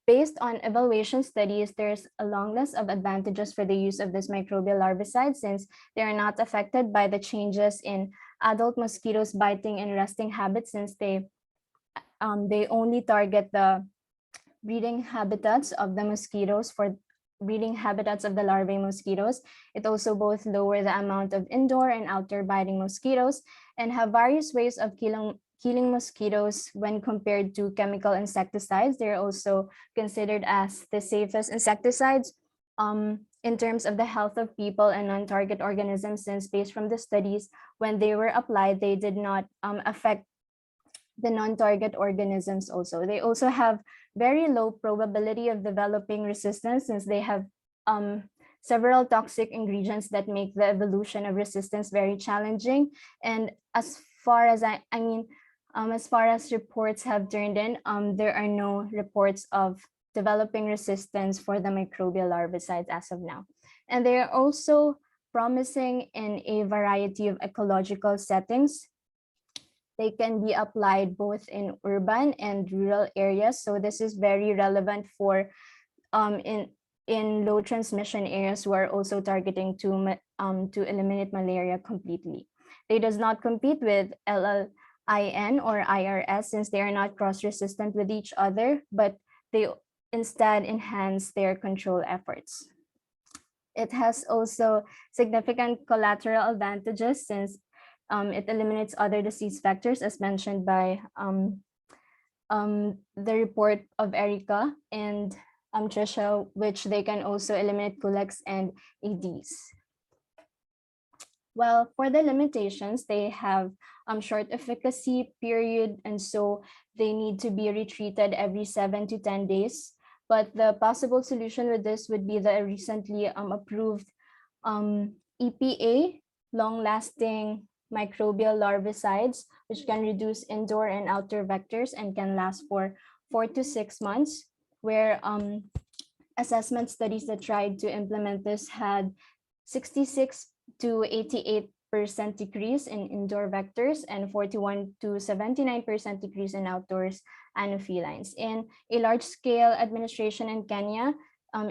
based on evaluation studies, there's a long list of advantages for the use of this microbial larvicide since they are not affected by the changes in adult mosquitoes biting and resting habits, since they only target the breeding habitats of the mosquitoes for breeding habitats of the larvae mosquitoes. It also both lower the amount of indoor and outdoor biting mosquitoes and have various ways of killing mosquitoes when compared to chemical insecticides. They're also considered as the safest insecticides in terms of the health of people and non-target organisms, since based from the studies, when they were applied, they did not affect the non-target organisms also. They also have very low probability of developing resistance since they have several toxic ingredients that make the evolution of resistance very challenging. And as far as as far as reports have turned in, there are no reports of developing resistance for the microbial larvicides as of now. And they are also promising in a variety of ecological settings. They can be applied both in urban and rural areas. So this is very relevant for in low transmission areas who are also targeting to eliminate malaria completely. They does not compete with LLIN or IRS since they are not cross-resistant with each other, but they instead enhance their control efforts. it has also significant collateral advantages since it eliminates other disease vectors, as mentioned by the report of Erica and Trisha, which they can also eliminate colics and EDs. Well, for the limitations, they have short efficacy period, and so they need to be retreated every 7 to 10 days. But the possible solution with this would be the recently approved EPA, long-lasting microbial larvicides, which can reduce indoor and outdoor vectors and can last for 4 to 6 months, where assessment studies that tried to implement this had 66 to 88% decrease in indoor vectors and 41 to 79% decrease in outdoors anophelines. In a large-scale administration in Kenya,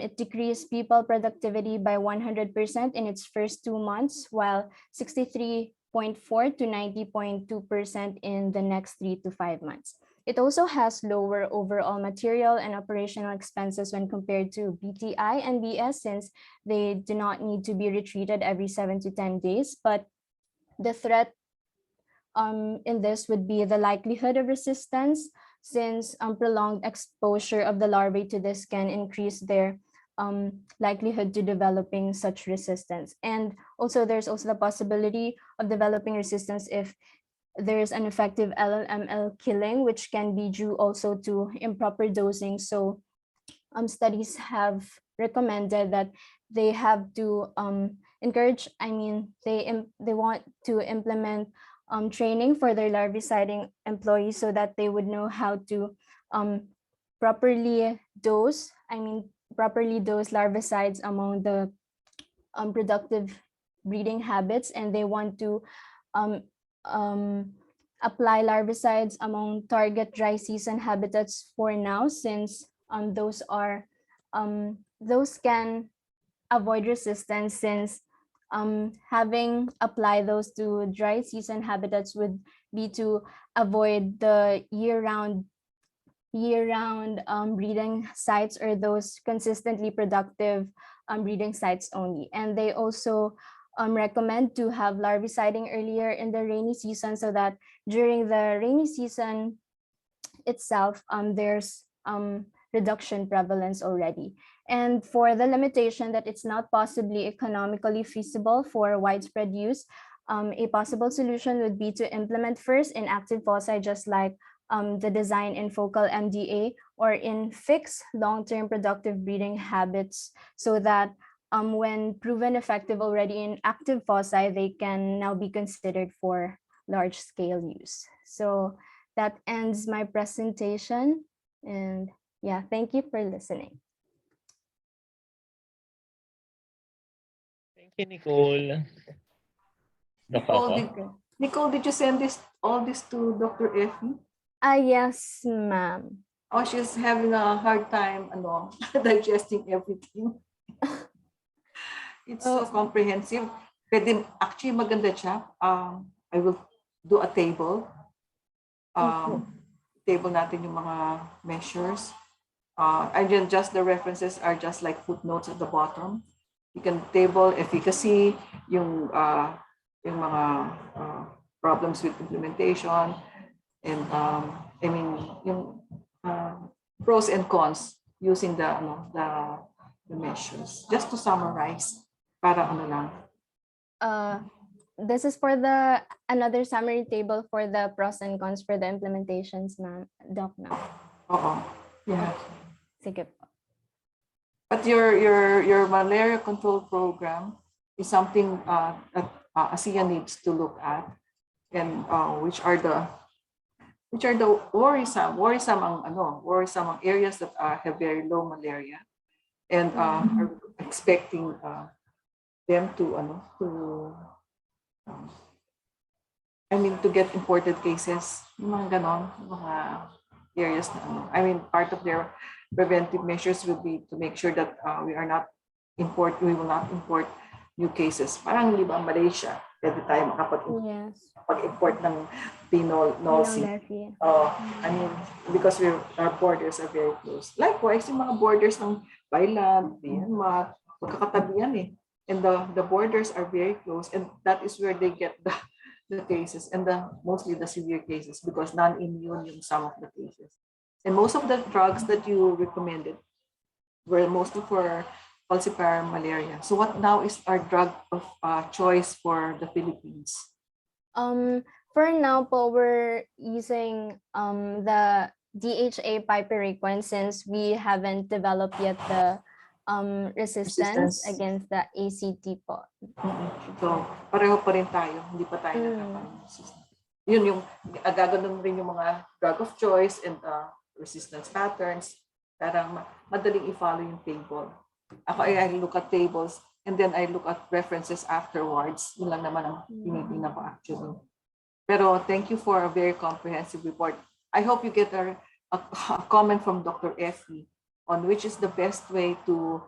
it decreased people productivity by 100% in its first 2 months, while 63.4 to 90.2% in the next 3 to 5 months. It also has lower overall material and operational expenses when compared to BTI and BS, since they do not need to be retreated every 7 to 10 days. But the threat in this would be the likelihood of resistance, since prolonged exposure of the larvae to this can increase their likelihood to developing such resistance. And also there's also the possibility of developing resistance if there is an effective LLML killing, which can be due also to improper dosing. So studies have recommended that they have to encourage, they want to implement training for their larviciding employees so that they would know how to properly dose larvicides among the productive breeding habits, and they want to apply larvicides among target dry season habitats for now, since those can avoid resistance, since having applied those to dry season habitats would be to avoid the year-round breeding sites, or those consistently productive breeding sites only. And they also recommend to have larviciding earlier in the rainy season, so that during the rainy season itself, there's reduction prevalence already. And for the limitation that it's not possibly economically feasible for widespread use, a possible solution would be to implement first in active foci, just like the design in focal MDA, or in fixed long-term productive breeding habits, so that when proven effective already in active foci, they can now be considered for large-scale use. So that ends my presentation. And yeah, thank you for listening. Thank you, Nicole. Nicole, did you send all this to Dr. Effie? Yes, ma'am. Oh, she's having a hard time digesting everything. It's so comprehensive. Actually, maganda siya. I will do a table. Table natin yung mga measures. And then just the references are just like footnotes at the bottom. You can table efficacy, yung mga problems with implementation, and yung pros and cons using the measures. Just to summarize, para lang. This is for another summary table for the pros and cons for the implementations, ma'am, Doc, now. Yeah. Sige po. But your malaria control program is something that ASEAN needs to look at, and which are the worrisome areas that have very low malaria, and are expecting them to get imported cases, mga ganon, mga areas na part of their preventive measures will be to make sure that we will not import new cases. Parang liba Malaysia, every time makapag-import ng Pinol because our borders are very close. Likewise, yung mga borders ng Thailand, Myanmar, magkakatabi yan eh. And the borders are very close, and that is where they get the cases, and mostly the severe cases, because non-immune yung some of the cases. And most of the drugs that you recommended were mostly for falciparum malaria. So what now is our drug of choice for the Philippines? For now po, we're using the DHA piperiquine, since we haven't developed yet the resistance against the ACT po. So, pareho pa rin tayo. Hindi pa tayo nagkakaroon. Yun yung, gaganon rin yung mga drug of choice and resistance patterns. Parang madaling i-follow yung table. Ako I look at tables and then I look at references afterwards. Yun lang naman ang tinitingnan ko actually. Pero thank you for a very comprehensive report. I hope you get a comment from Dr. Effie on which is the best way to,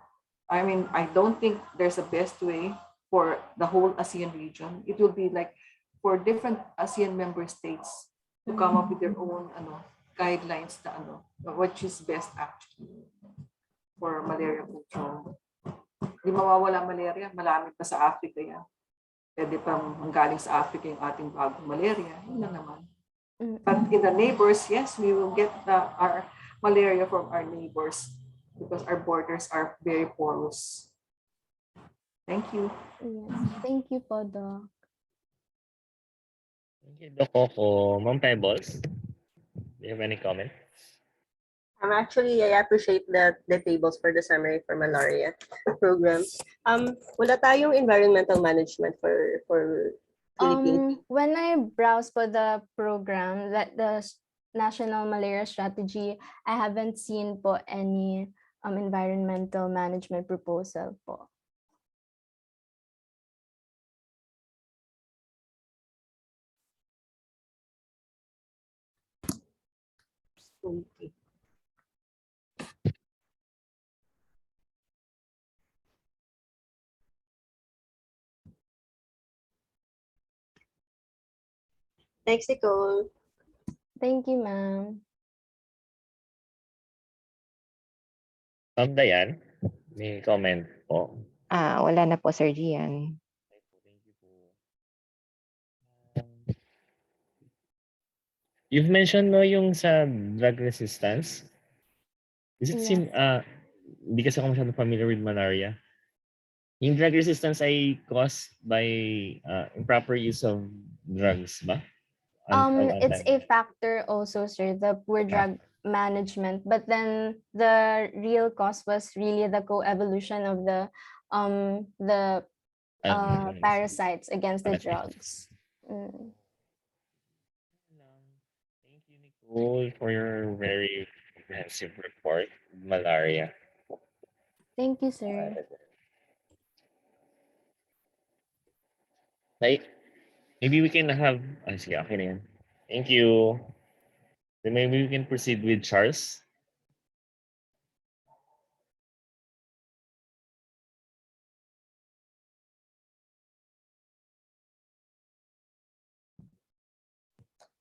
I mean, I don't think there's a best way for the whole ASEAN region. It will be like for different ASEAN member states to come up with their own guidelines na which is best actually for malaria control. Hindi mawawala malaria, malamit pa sa Africa yan. Pwede pa manggaling sa Africa yung ating bagong malaria. Yun na naman. But in the neighbors, yes, we will get our malaria from our neighbors because our borders are very porous. Thank you. Yes. Thank you po, Doc. Thank you, Doc Coco. Ma'am Pebbles, do you have any comment? Actually, I appreciate the tables for the summary for malaria program. Wala tayong environmental management for Philippines. When I browse for the program, that the National Malaria Strategy, I haven't seen po any environmental management proposal po. Okay. Thanks, Nicole. Thank you, ma'am. Ma'am Dayan, may comment po? Wala na po, Sir Gian. Thank you po. You've mentioned yung sa drug resistance. Is it hindi kasi ako masyadong familiar with malaria. Yung drug resistance ay caused by improper use of drugs ba? It's a factor also, sir, the poor drug management. But then the real cause was really the co-evolution of the parasites against the drugs. Thank you, Nicole, for your very comprehensive report, malaria. Thank you, sir. Maybe we can have, sige, okay na yan. Thank you. Then maybe we can proceed with Charles.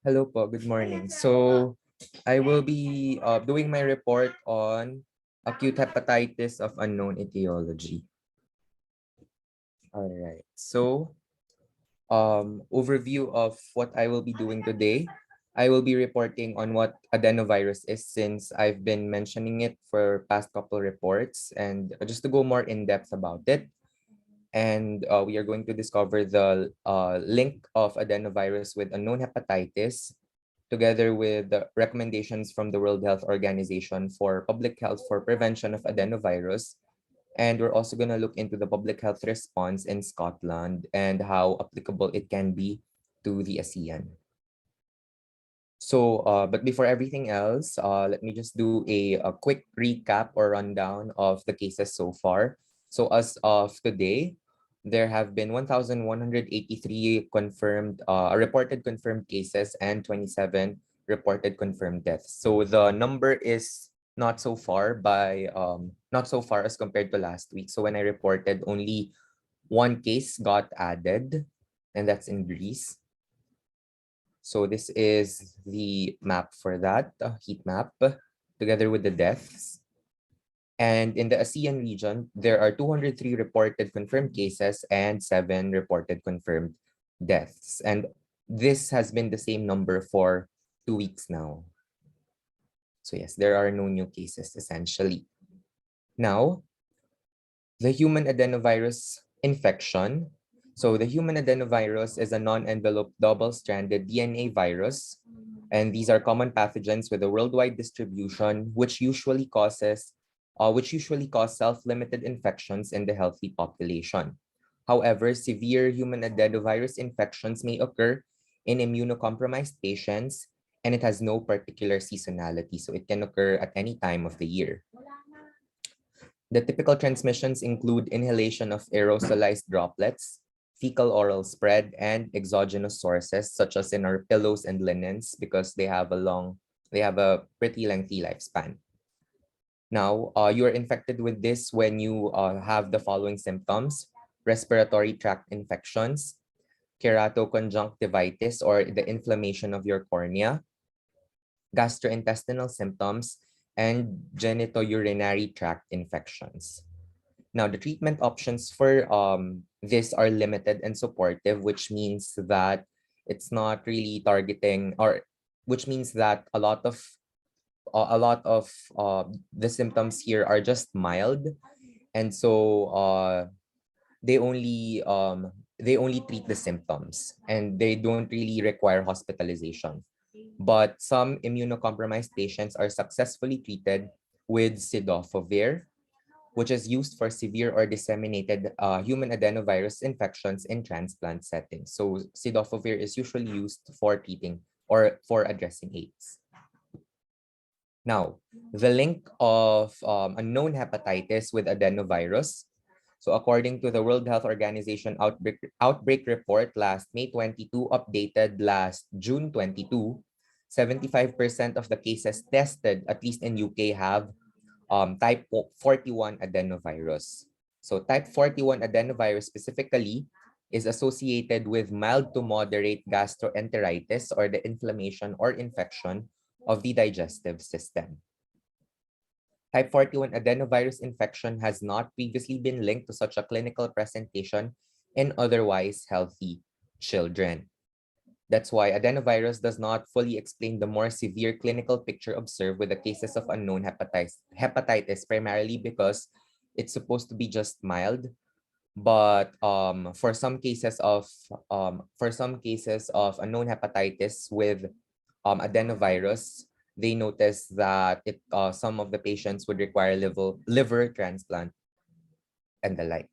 Hello po, good morning. So I will be doing my report on acute hepatitis of unknown etiology. All right, so overview of what I will be doing today. I will be reporting on what adenovirus is, since I've been mentioning it for past couple reports, and just to go more in depth about it. And we are going to discover the link of adenovirus with unknown hepatitis, together with the recommendations from the World Health Organization for public health for prevention of adenovirus. And we're also going to look into the public health response in Scotland and how applicable it can be to the ASEAN. So, but before everything else, let me just do a quick recap or rundown of the cases so far. So as of today, there have been 1,183 reported confirmed cases and 27 reported confirmed deaths. So the number is not so far as compared to last week. So when I reported, only one case got added, and that's in Greece. So this is the map for that heat map, together with the deaths. And in the ASEAN region, there are 203 reported confirmed cases and 7 reported confirmed deaths. And this has been the same number for 2 weeks now. So yes, there are no new cases essentially. Now, the human adenovirus infection. So the human adenovirus is a non-enveloped double-stranded DNA virus. And these are common pathogens with a worldwide distribution, which usually cause self-limited infections in the healthy population. However, severe human adenovirus infections may occur in immunocompromised patients, and it has no particular seasonality, so it can occur at any time of the year. The typical transmissions include inhalation of aerosolized droplets, fecal oral spread, and exogenous sources such as in our pillows and linens because they have a pretty lengthy lifespan. Now, you are infected with this when you have the following symptoms: respiratory tract infections, keratoconjunctivitis or the inflammation of your cornea, gastrointestinal symptoms, and genitourinary tract infections. Now, the treatment options for this are limited and supportive, which means that it's not really targeting, or which means that a lot of the symptoms here are just mild, and so they only treat the symptoms and they don't really require hospitalization. But some immunocompromised patients are successfully treated with cidofovir, which is used for severe or disseminated human adenovirus infections in transplant settings. So cidofovir is usually used for treating or for addressing AIDS. Now, the link of unknown hepatitis with adenovirus. So according to the World Health Organization outbreak report last May 22, updated last June 22, 75% of the cases tested, at least in UK, have type 41 adenovirus. So type 41 adenovirus specifically is associated with mild to moderate gastroenteritis or the inflammation or infection of the digestive system. Type 41 adenovirus infection has not previously been linked to such a clinical presentation in otherwise healthy children. That's why adenovirus does not fully explain the more severe clinical picture observed with the cases of unknown hepatitis, primarily because it's supposed to be just mild. But for some cases of unknown hepatitis with adenovirus, they noticed that some of the patients would require liver transplant and the like.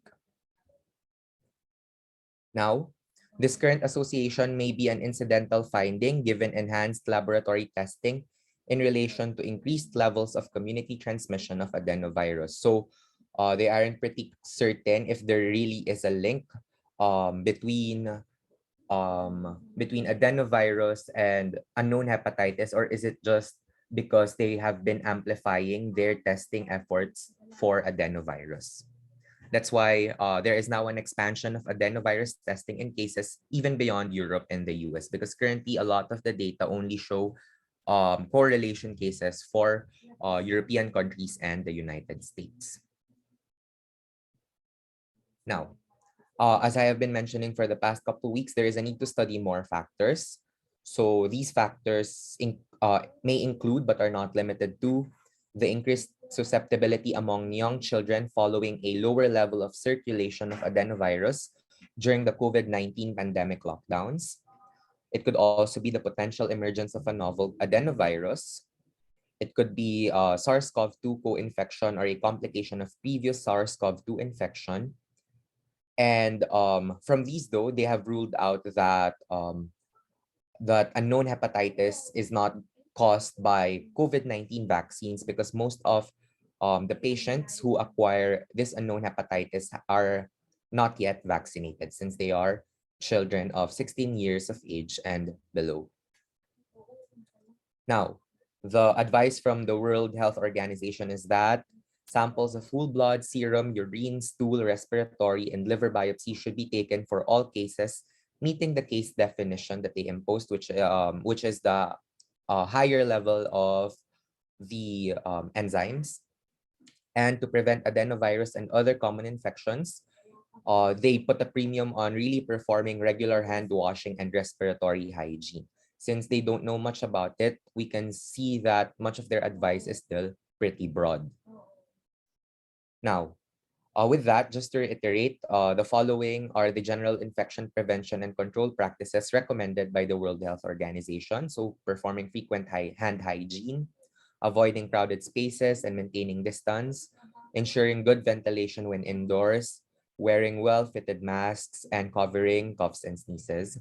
Now, this current association may be an incidental finding given enhanced laboratory testing in relation to increased levels of community transmission of adenovirus. So they aren't pretty certain if there really is a link between adenovirus and unknown hepatitis, or is it just because they have been amplifying their testing efforts for adenovirus? That's why there is now an expansion of adenovirus testing in cases even beyond Europe and the US, because currently a lot of the data only show correlation cases for European countries and the United States. Now, as I have been mentioning for the past couple of weeks, there is a need to study more factors. So these factors may include, but are not limited to, the increased susceptibility among young children following a lower level of circulation of adenovirus during the COVID-19 pandemic lockdowns. It could also be the potential emergence of a novel adenovirus. It could be SARS-CoV-2 co-infection or a complication of previous SARS-CoV-2 infection. And from these, though, they have ruled out that that unknown hepatitis is not caused by COVID-19 vaccines, because most of the patients who acquire this unknown hepatitis are not yet vaccinated, since they are children of 16 years of age and below. Now, the advice from the World Health Organization is that samples of whole blood, serum, urine, stool, respiratory, and liver biopsy should be taken for all cases meeting the case definition that they imposed, which is the higher level of the enzymes. And to prevent adenovirus and other common infections, they put a premium on really performing regular hand washing and respiratory hygiene. Since they don't know much about it, we can see that much of their advice is still pretty broad. Now, with that, just to reiterate, the following are the general infection prevention and control practices recommended by the World Health Organization. So performing frequent hand hygiene, avoiding crowded spaces and maintaining distance, ensuring good ventilation when indoors, wearing well-fitted masks, and covering coughs and sneezes.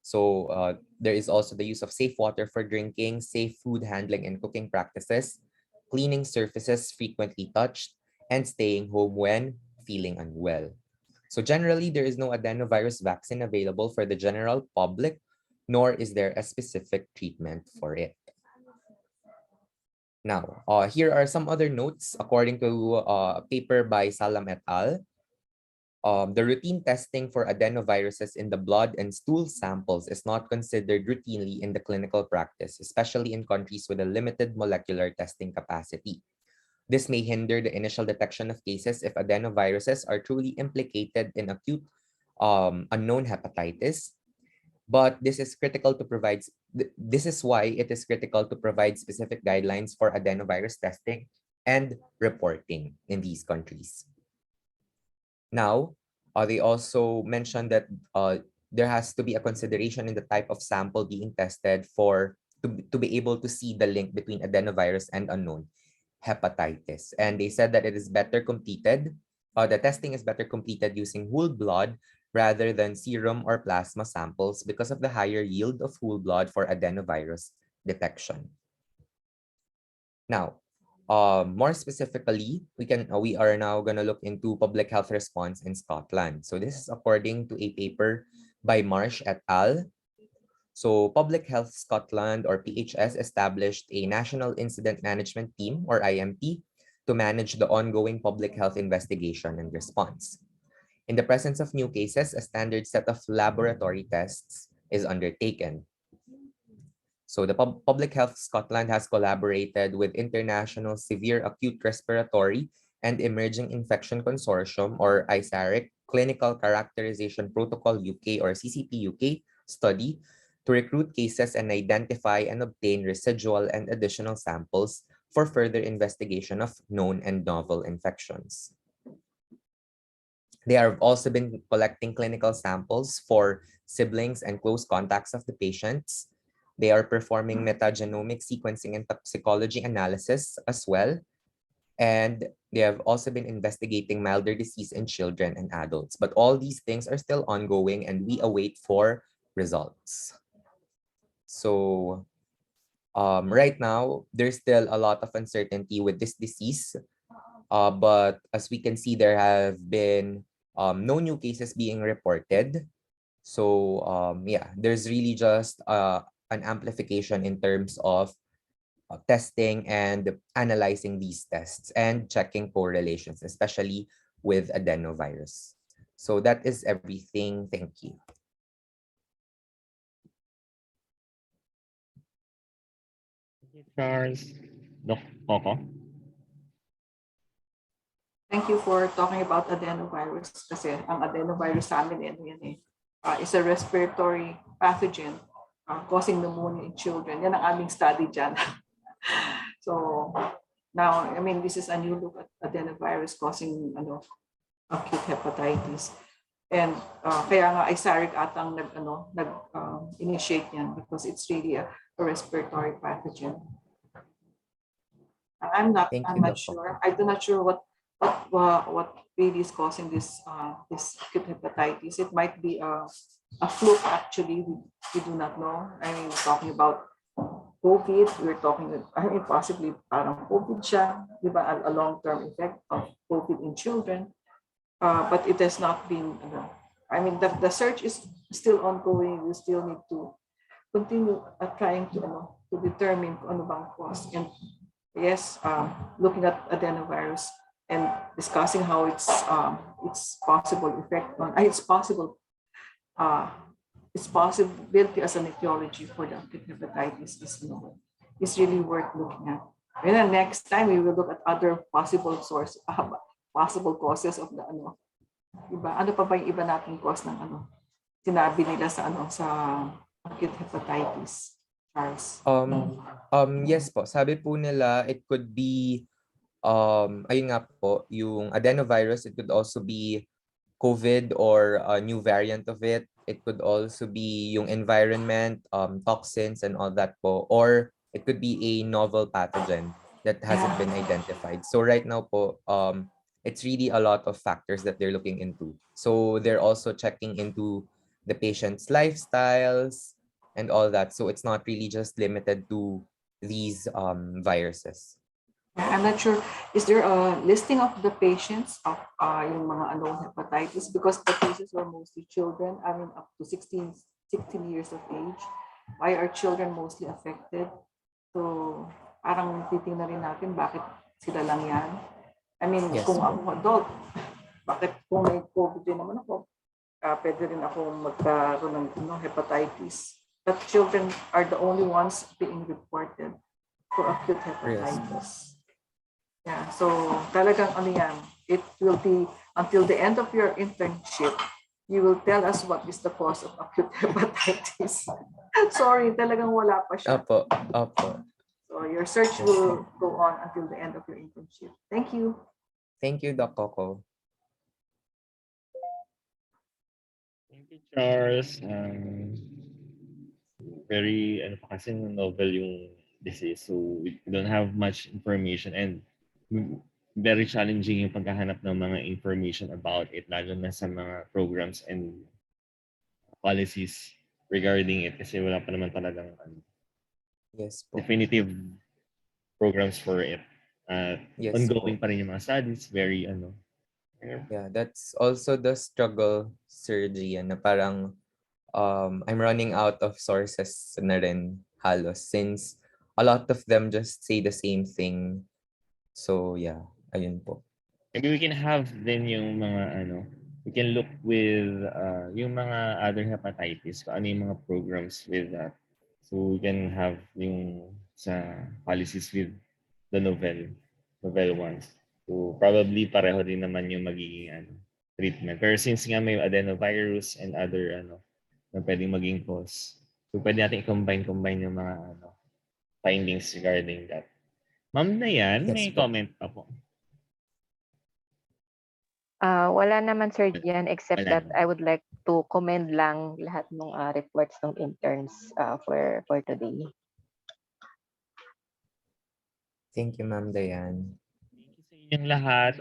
So there is also the use of safe water for drinking, safe food handling and cooking practices, cleaning surfaces frequently touched, and staying home when feeling unwell. So generally, there is no adenovirus vaccine available for the general public, nor is there a specific treatment for it. Now, here are some other notes according to a paper by Salam et al. The routine testing for adenoviruses in the blood and stool samples is not considered routinely in the clinical practice, especially in countries with a limited molecular testing capacity. This may hinder the initial detection of cases if adenoviruses are truly implicated in acute unknown hepatitis. But this is critical to provide. This is why it is critical to provide specific guidelines for adenovirus testing and reporting in these countries. Now, they also mentioned that there has to be a consideration in the type of sample being tested to be able to see the link between adenovirus and unknown hepatitis. And they said that it is better completed, the testing is better completed using whole blood rather than serum or plasma samples because of the higher yield of whole blood for adenovirus detection. Now, more specifically, we are now going to look into public health response in Scotland. So this is according to a paper by Marsh et al. So Public Health Scotland, or PHS, established a National Incident Management Team, or IMT, to manage the ongoing public health investigation and response. In the presence of new cases, a standard set of laboratory tests is undertaken. So the Public Health Scotland has collaborated with International Severe Acute Respiratory and Emerging Infection Consortium, or ISARIC, Clinical Characterization Protocol UK, or CCP UK study to recruit cases and identify and obtain residual and additional samples for further investigation of known and novel infections. They have also been collecting clinical samples for siblings and close contacts of the patients. They are performing metagenomic sequencing and toxicology analysis as well. And they have also been investigating milder disease in children and adults. But all these things are still ongoing and we await for results. So right now, there's still a lot of uncertainty with this disease. But as we can see, there have been no new cases being reported. So yeah, there's really just an amplification in terms of testing and analyzing these tests and checking correlations, especially with adenovirus. So that is everything. Thank you. Charles. Doc Coco. Thank you for talking about adenovirus kasi ang adenovirus sa amin is a respiratory pathogen causing pneumonia in children. Yan ang aming study dyan. So now, I mean, this is a new look at adenovirus causing acute hepatitis. And kaya nga ISARIC atang nag-initiate yan because it's really a respiratory pathogen. I'm not sure. I'm not sure what really is causing this acute hepatitis. It might be a fluke actually. We do not know. I mean, we're talking about COVID. We're talking, possibly COVID siya, diba, a long-term effect of COVID in children. But it has not been. I mean, the search is still ongoing. We still need to continue trying to determine kung ano bang cause. And yes, looking at adenovirus and discussing how its possible effect on its possibility as an etiology for the acute hepatitis is really worth looking at. And then next time we will look at other possible possible causes of the iba. Ano pa ba yung iba nating cause ng sinabi nila sa acute hepatitis, Charles? Yes po, sabi po nila it could be ayun nga po, yung adenovirus, it could also be COVID or a new variant of it. It could also be yung environment, toxins and all that po. Or it could be a novel pathogen that hasn't been identified. So right now po, it's really a lot of factors that they're looking into. So they're also checking into the patient's lifestyles and all that. So it's not really just limited to these viruses. I'm not sure, is there a listing of the patients of yung mga unknown hepatitis? Because the cases were mostly children, up to 16 years of age. Why are children mostly affected? So parang titingnan rin natin bakit sila lang yan. Yes, kung ako adult, bakit kung may COVID din naman ako, pwede rin ako magkaroon ng hepatitis. But children are the only ones being reported for acute hepatitis. Yeah, so talagang it will be until the end of your internship, you will tell us what is the cause of acute hepatitis. Sorry, talagang wala pa siya. Opo. So your search will go on until the end of your internship. Thank you. Thank you, Doc Coco. Thank you, Charles. Very kasi novel yung disease, so we don't have much information and very challenging yung paghahanap ng mga information about it, lalo na sa mga programs and policies regarding it kasi wala pa naman talagang Yes po. definitive programs for it. Yes Ongoing po. pa rin yung mga studies, very Yeah, that's also the struggle, Sir Gian, na parang I'm running out of sources na rin halos since a lot of them just say the same thing. So yeah, ayun po. Maybe we can have then yung mga we can look with yung mga other hepatitis, kung ano yung mga programs with that. So we can have yung sa policies with the novel ones. So probably pareho din naman yung magiging treatment. Pero since nga may adenovirus and other na pwedeng maging cause, so pwede natin i-combine yung mga findings regarding that. Ma'am Dayan, may comment pa po. Wala naman, Sir Gian, except Wala that naman. I would like to commend lang lahat ng reports ng interns for today. Thank you, Ma'am Dayan. Thank you sa inyong lahat.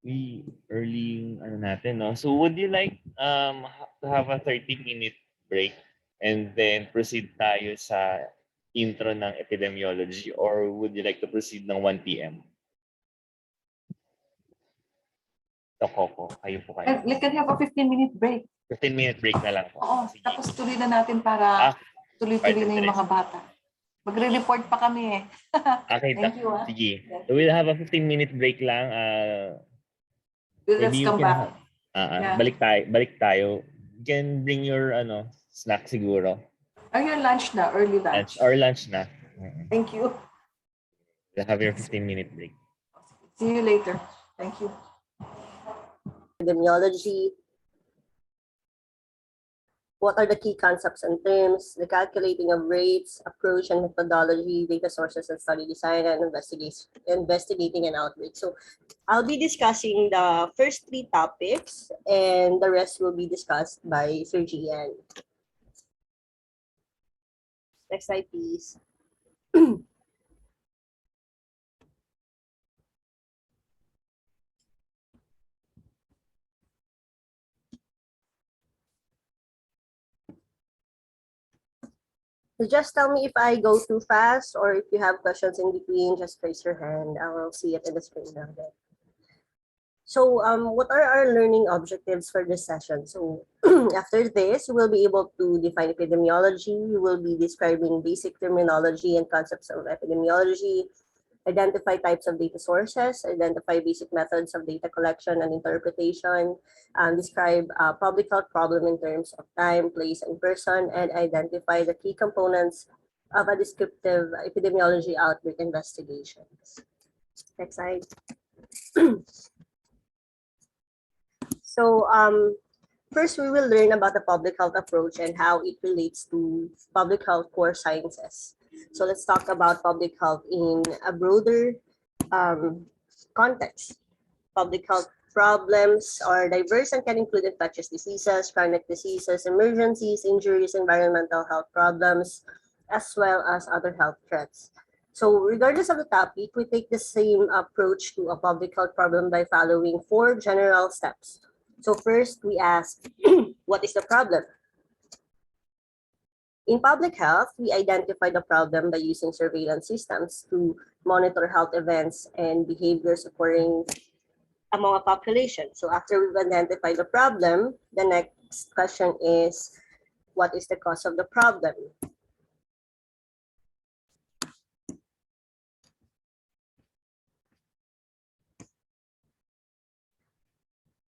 We early natin, no? So would you like to have a 30-minute break and then proceed tayo sa intro ng epidemiology, or would you like to proceed ng 1 p.m.? Coco, kayo po kayo. We can have a 15-minute break. 15-minute break na lang po. Oo, tapos tuloy na natin para tuloy-tuloy na yung mga bata. Magre-report pa kami eh. Okay, Thank you. Sige. So we'll have a 15-minute break lang. Let's come back. Yeah. Balik tayo. You can bring your snack siguro. Your lunch na, early lunch. Lunch na. Thank you. You'll have your 15-minute break. See you later. Thank you. Epidemiology. What are the key concepts and terms, the calculating of rates, approach and methodology, data sources and study design, and investigating an outbreak. So I'll be discussing the first 3 topics and the rest will be discussed by Sir Gian. Next slide, please. So just tell me if I go too fast or if you have questions in between, just raise your hand. I will see it in the screen down there. So what are our learning objectives for this session? So after this, you will be able to define epidemiology. You will be describing basic terminology and concepts of epidemiology. identify types of data sources, identify basic methods of data collection and interpretation, describe public health problem in terms of time, place, and person, and identify the key components of a descriptive epidemiology outbreak investigation. Next slide. So first, we will learn about the public health approach and how it relates to public health core sciences. So let's talk about public health in a broader context. Public health problems are diverse and can include infectious diseases, chronic diseases, emergencies, injuries, environmental health problems, as well as other health threats. So regardless of the topic, we take the same approach to a public health problem by following 4 general steps. So first, we ask, what is the problem? In public health, we identify the problem by using surveillance systems to monitor health events and behaviors occurring among a population. So after we've identified the problem, the next question is, what is the cause of the problem?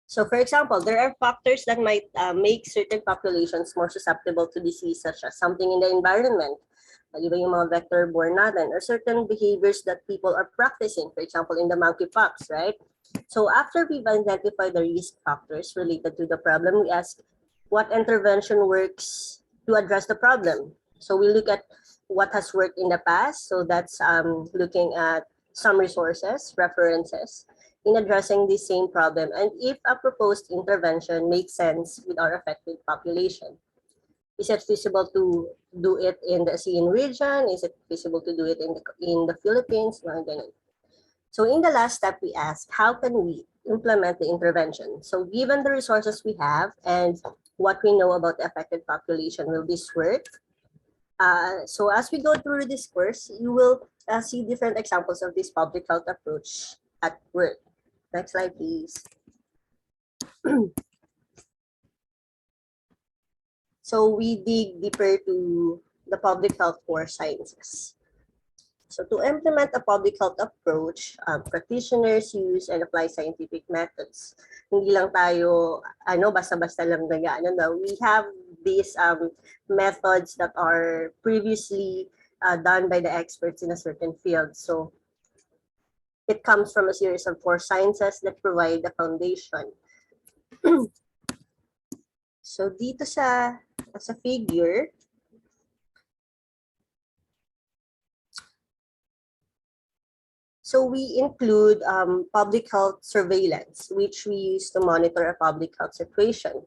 So for example, there are factors that might make certain populations more susceptible to disease, such as something in the environment, di ba yung mga vector-borne natin, or certain behaviors that people are practicing, for example, in the monkeypox, right? So after we've identified the risk factors related to the problem, we ask what intervention works to address the problem. So we look at what has worked in the past. So that's looking at some resources, references, in addressing the same problem, and if a proposed intervention makes sense with our affected population. Is it feasible to do it in the ASEAN region? Is it feasible to do it in the Philippines? So in the last step, we ask, how can we implement the intervention? So given the resources we have and what we know about the affected population, will this work? So as we go through this course, you will see different examples of this public health approach at work. Next slide, please. So we dig deeper to the public health core sciences. So to implement a public health approach, practitioners use and apply scientific methods. Hindi lang tayo, basta-basta lang we have these methods that are previously done by the experts in a certain field. So it comes from a series of 4 sciences that provide the foundation. So dito sa figure, so we include public health surveillance, which we use to monitor a public health situation.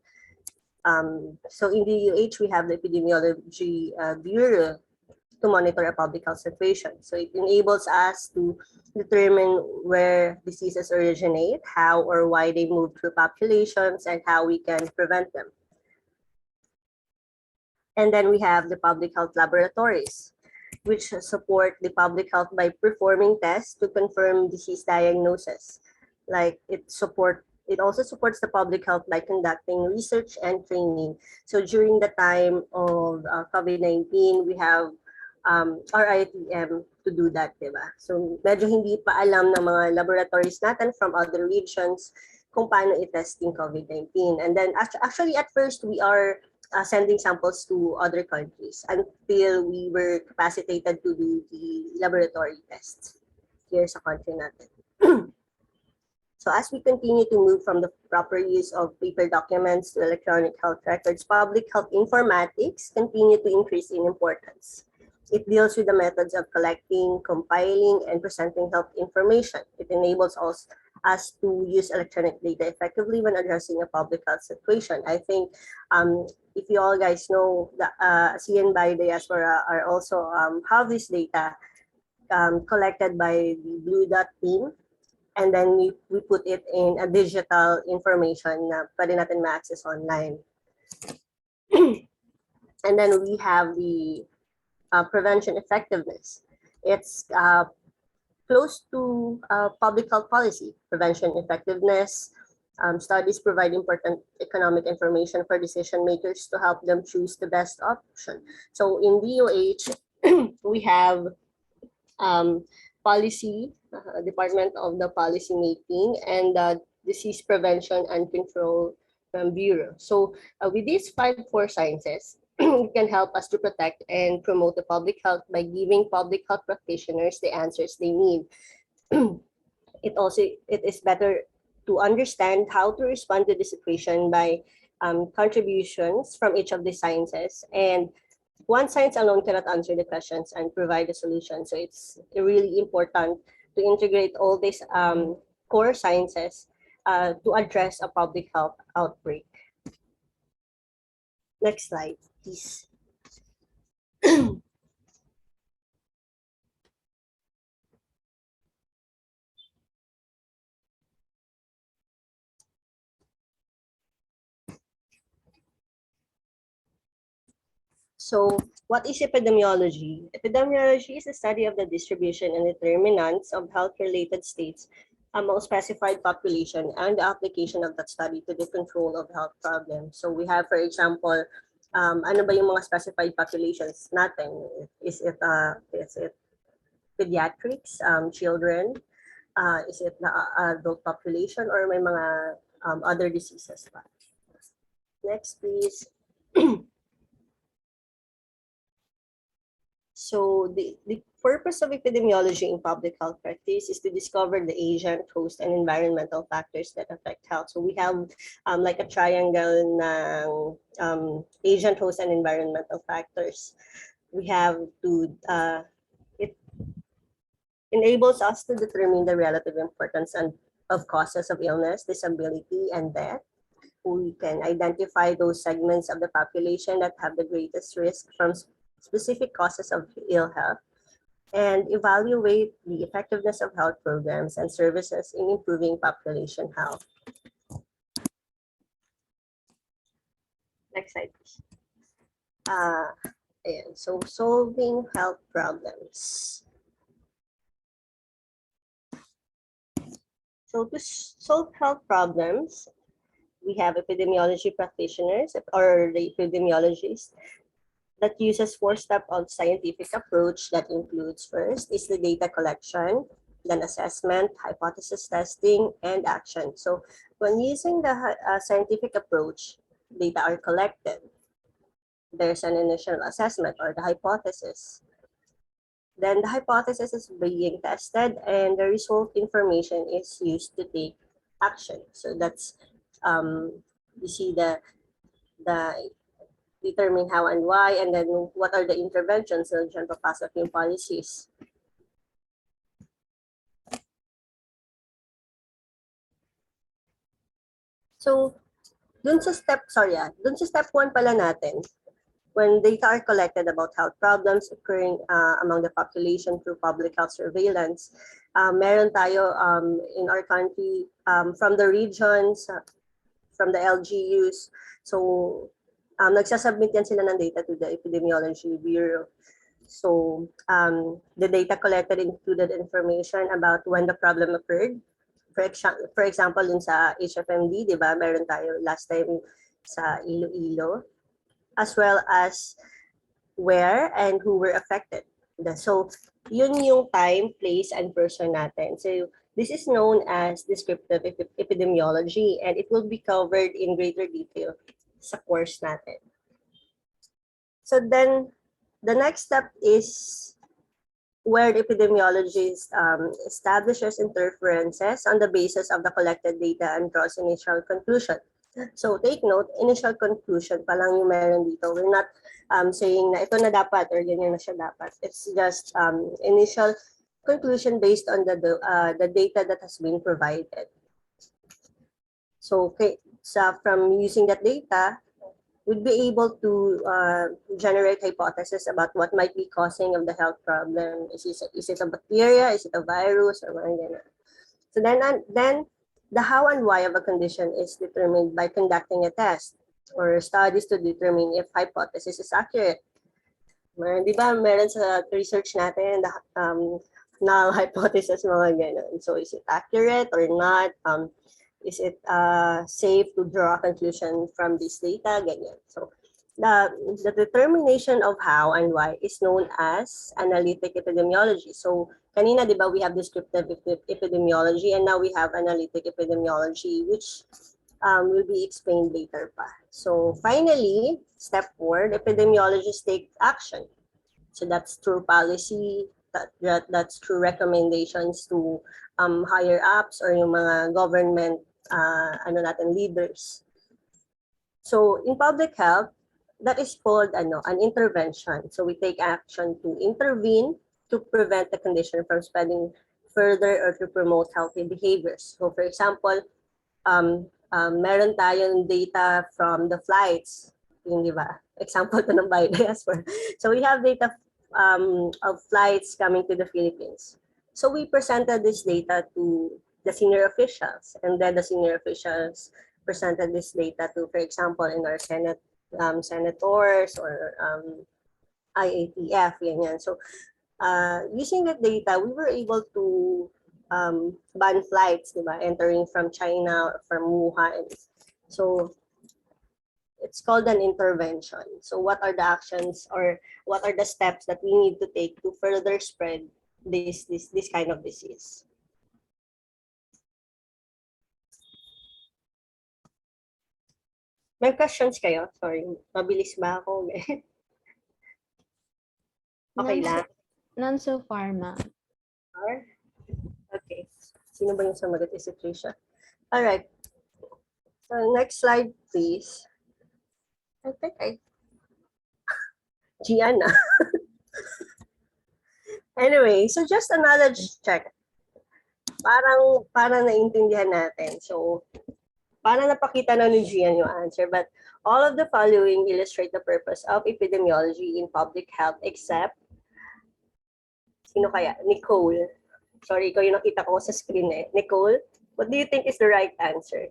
So in the UH, we have the Epidemiology Bureau to monitor a public health situation. So it enables us to determine where diseases originate, how or why they move through populations, and how we can prevent them. And then we have the public health laboratories, which support the public health by performing tests to confirm disease diagnosis. Like it also supports the public health by conducting research and training. So during the time of COVID-19, we have RITM to do that, diba? So medyo hindi pa alam ng mga laboratories natin from other regions kung paano i-testing COVID-19. And then actually at first we are sending samples to other countries until we were capacitated to do the laboratory tests here sa country natin. So as we continue to move from the proper use of paper documents to electronic health records, public health informatics continue to increase in importance. It deals with the methods of collecting, compiling, and presenting health information. It enables us to use electronic data effectively when addressing a public health situation. I think if you all guys know, the ASEAN Biodiaspora are also have this data collected by the Blue Dot team, and then we put it in a digital information na pwede natin ma-access online. And then we have the prevention effectiveness. It's close to public health policy. Prevention effectiveness studies provide important economic information for decision makers to help them choose the best option. So in DOH, we have policy, Department of the Policy Making, and the Disease Prevention and Control Bureau. So with these 5 core sciences, it can help us to protect and promote the public health by giving public health practitioners the answers they need. It is better to understand how to respond to the situation by contributions from each of the sciences, and one science alone cannot answer the questions and provide a solution. So it's really important to integrate all these core sciences to address a public health outbreak. Next slide, please. So what is epidemiology? Epidemiology is the study of the distribution and determinants of health-related states among specified population and the application of that study to the control of health problems. So we have, for example, ano ba yung mga specified populations natin? Is it pediatrics, children? Is it the adult population, or may mga other diseases pa? Next, please. So the purpose of epidemiology in public health practice is to discover the agent, host, and environmental factors that affect health. So we have like a triangle ng agent, host, and environmental factors. We have to, it enables us to determine the relative importance of causes of illness, disability, and death. We can identify those segments of the population that have the greatest risk from specific causes of ill health, and evaluate the effectiveness of health programs and services in improving population health. Next slide, please. So solving health problems. So to solve health problems, we have epidemiology practitioners or the epidemiologists that uses 4-step of scientific approach that includes first is the data collection, then assessment, hypothesis testing, and action. So when using the scientific approach, data are collected. There's an initial assessment or the hypothesis. Then the hypothesis is being tested and the result information is used to take action. So that's, you see the determine how and why, and then what are the interventions na dyan papasok yung policies. So, dun sa step 1 pala natin, when data are collected about health problems occurring among the population through public health surveillance, meron tayo in our country from the regions, from the LGUs. So, nagsasubmit yan sila ng data to the Epidemiology Bureau. So the data collected included information about when the problem occurred. For example, in sa HFMD, di ba, meron tayo last time sa Iloilo, as well as where and who were affected. So yun yung time, place, and person natin. So this is known as descriptive epidemiology, and it will be covered in greater detail sa course natin. So then, the next step is where the epidemiologist establishes inferences on the basis of the collected data and draws initial conclusion. So take note, initial conclusion pa lang yung meron dito. We're not saying na ito na dapat or ganyan na siya dapat. It's just initial conclusion based on the data that has been provided. So from using that data, we'd be able to generate hypotheses about what might be causing of the health problem. Is it a bacteria? Is it a virus? Or mga ganun. So then the how and why of a condition is determined by conducting a test or studies to determine if hypothesis is accurate. Di ba, meron sa research natin the null hypothesis, mga ganun. So is it accurate or not? Is it safe to draw a conclusion from this data? Ganyan. So the determination of how and why is known as analytic epidemiology. So kanina, di ba, we have descriptive epidemiology, and now we have analytic epidemiology, which will be explained later pa. So finally, step 4, epidemiologists take action. So that's through policy, that's through recommendations to higher ups or yung mga government leaders. So in public health, that is called an intervention. So we take action to intervene to prevent the condition from spreading further or to promote healthy behaviors. So for example, meron tayong data from the flights, yung, di ba? Example to ng biodiaspora. So we have data of flights coming to the Philippines. So we presented this data to the senior officials, and then the senior officials presented this data to, for example, in our senators or IATF, yan. So using that data, we were able to ban flights, diba, entering from China or from Wuhan. So it's called an intervention. So what are the actions or what are the steps that we need to take to further spread this kind of disease? May questions kayo? Sorry, mabilis ba ako? Okay lang? None so far, ma'am. Okay. Sino ba yung sumagot? Is it Tricia? All right. So next slide, please. I think Gianna. Anyway, so just a knowledge check. Parang naiintindihan natin. So, parang napakita na ni Gian yung answer, but all of the following illustrate the purpose of epidemiology in public health except, sino kaya? Nicole. Sorry, ikaw yung nakita ko sa screen eh. Nicole, what do you think is the right answer?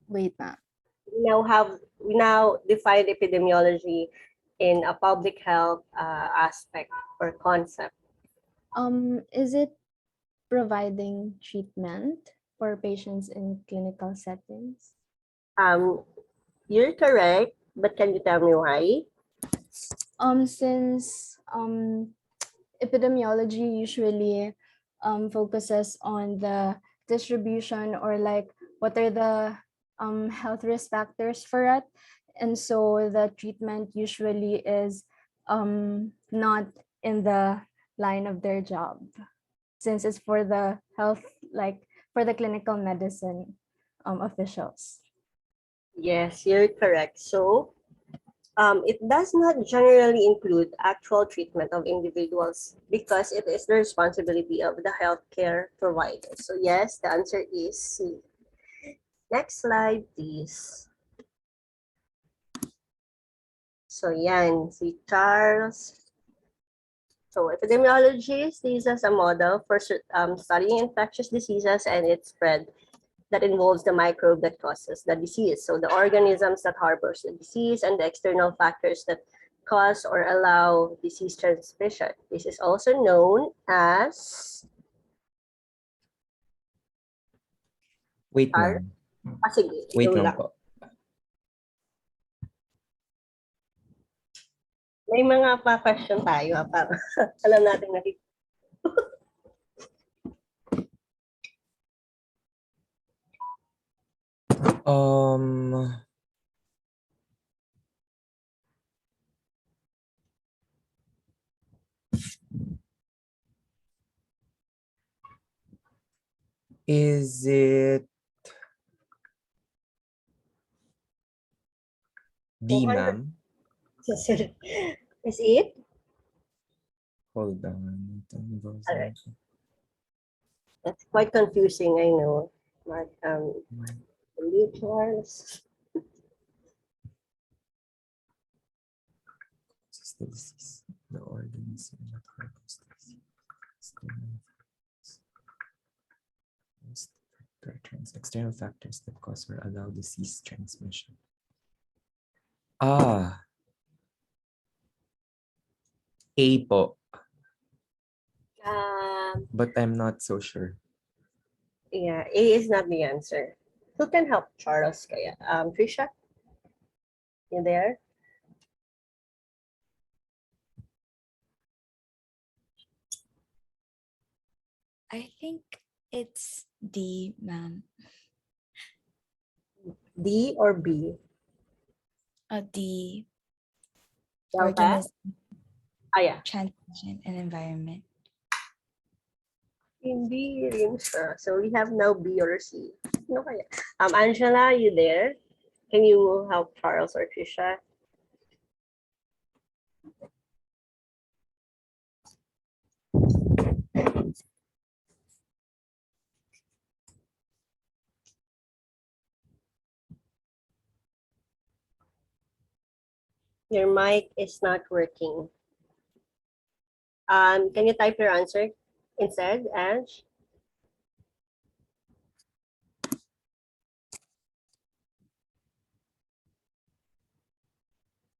Wait, ma'am. We now define epidemiology in a public health aspect or concept. Is it providing treatment for patients in clinical settings? You're correct, but can you tell me why? Since epidemiology usually focuses on the distribution or like what are the health risk factors for it, and so the treatment usually is not in the line of their job, since it's for the health, like for the clinical medicine officials. Yes, you're correct. So it does not generally include actual treatment of individuals because it is the responsibility of the healthcare provider. So yes, the answer is C. Next slide, please. So yan, si Charles. So epidemiology sees as a model for studying infectious diseases and its spread that involves the microbe that causes the disease. So the organisms that harbors the disease and the external factors that cause or allow disease transmission. This is also known as... Wait lang. Sige, Wait lang po. May mga pa-question tayo. Alam natin na Is it D, ma'am? Is it? Hold on. Alright. That's quite confusing, I know. But, Charles. The disease, the organs, and the harbors external factors that cause or allow disease transmission. A po. But I'm not so sure. Yeah, A is not the answer. Who can help Charles kaya? Trisha? You there? I think it's D, ma'am. D or B? D. Delta? Organism, Yeah. transmission, and environment. Hindi rin siya. So we have now B or C. No kaya? Angela, you there? Can you help Charles or Trisha? Your mic is not working. Can you type your answer instead, Ange?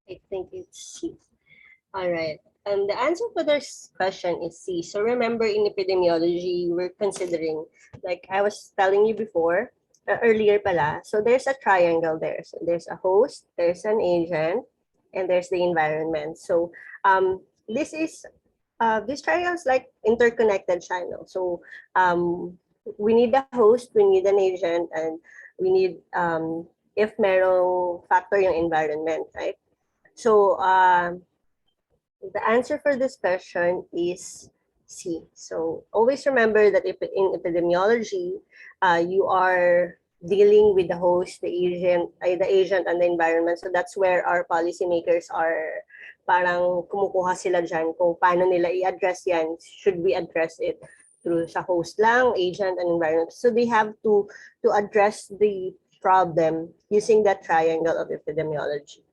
I think it's C. All right. The answer for this question is C. So remember in epidemiology, we're considering, like I was telling you before, earlier pala, so there's a triangle there. So there's a host, there's an agent, and there's the environment. So this triangle is like interconnected channel. So we need a host, we need an agent, and we need, if merong factor yung environment, right? So the answer for this question is C. So always remember that if in epidemiology, you are dealing with the host, the agent, and the environment. So that's where our policymakers are parang kumukuha sila dyan kung paano nila i-address yan. Should we address it through sa host lang, agent, and environment? So they have to address the problem using that triangle of epidemiology.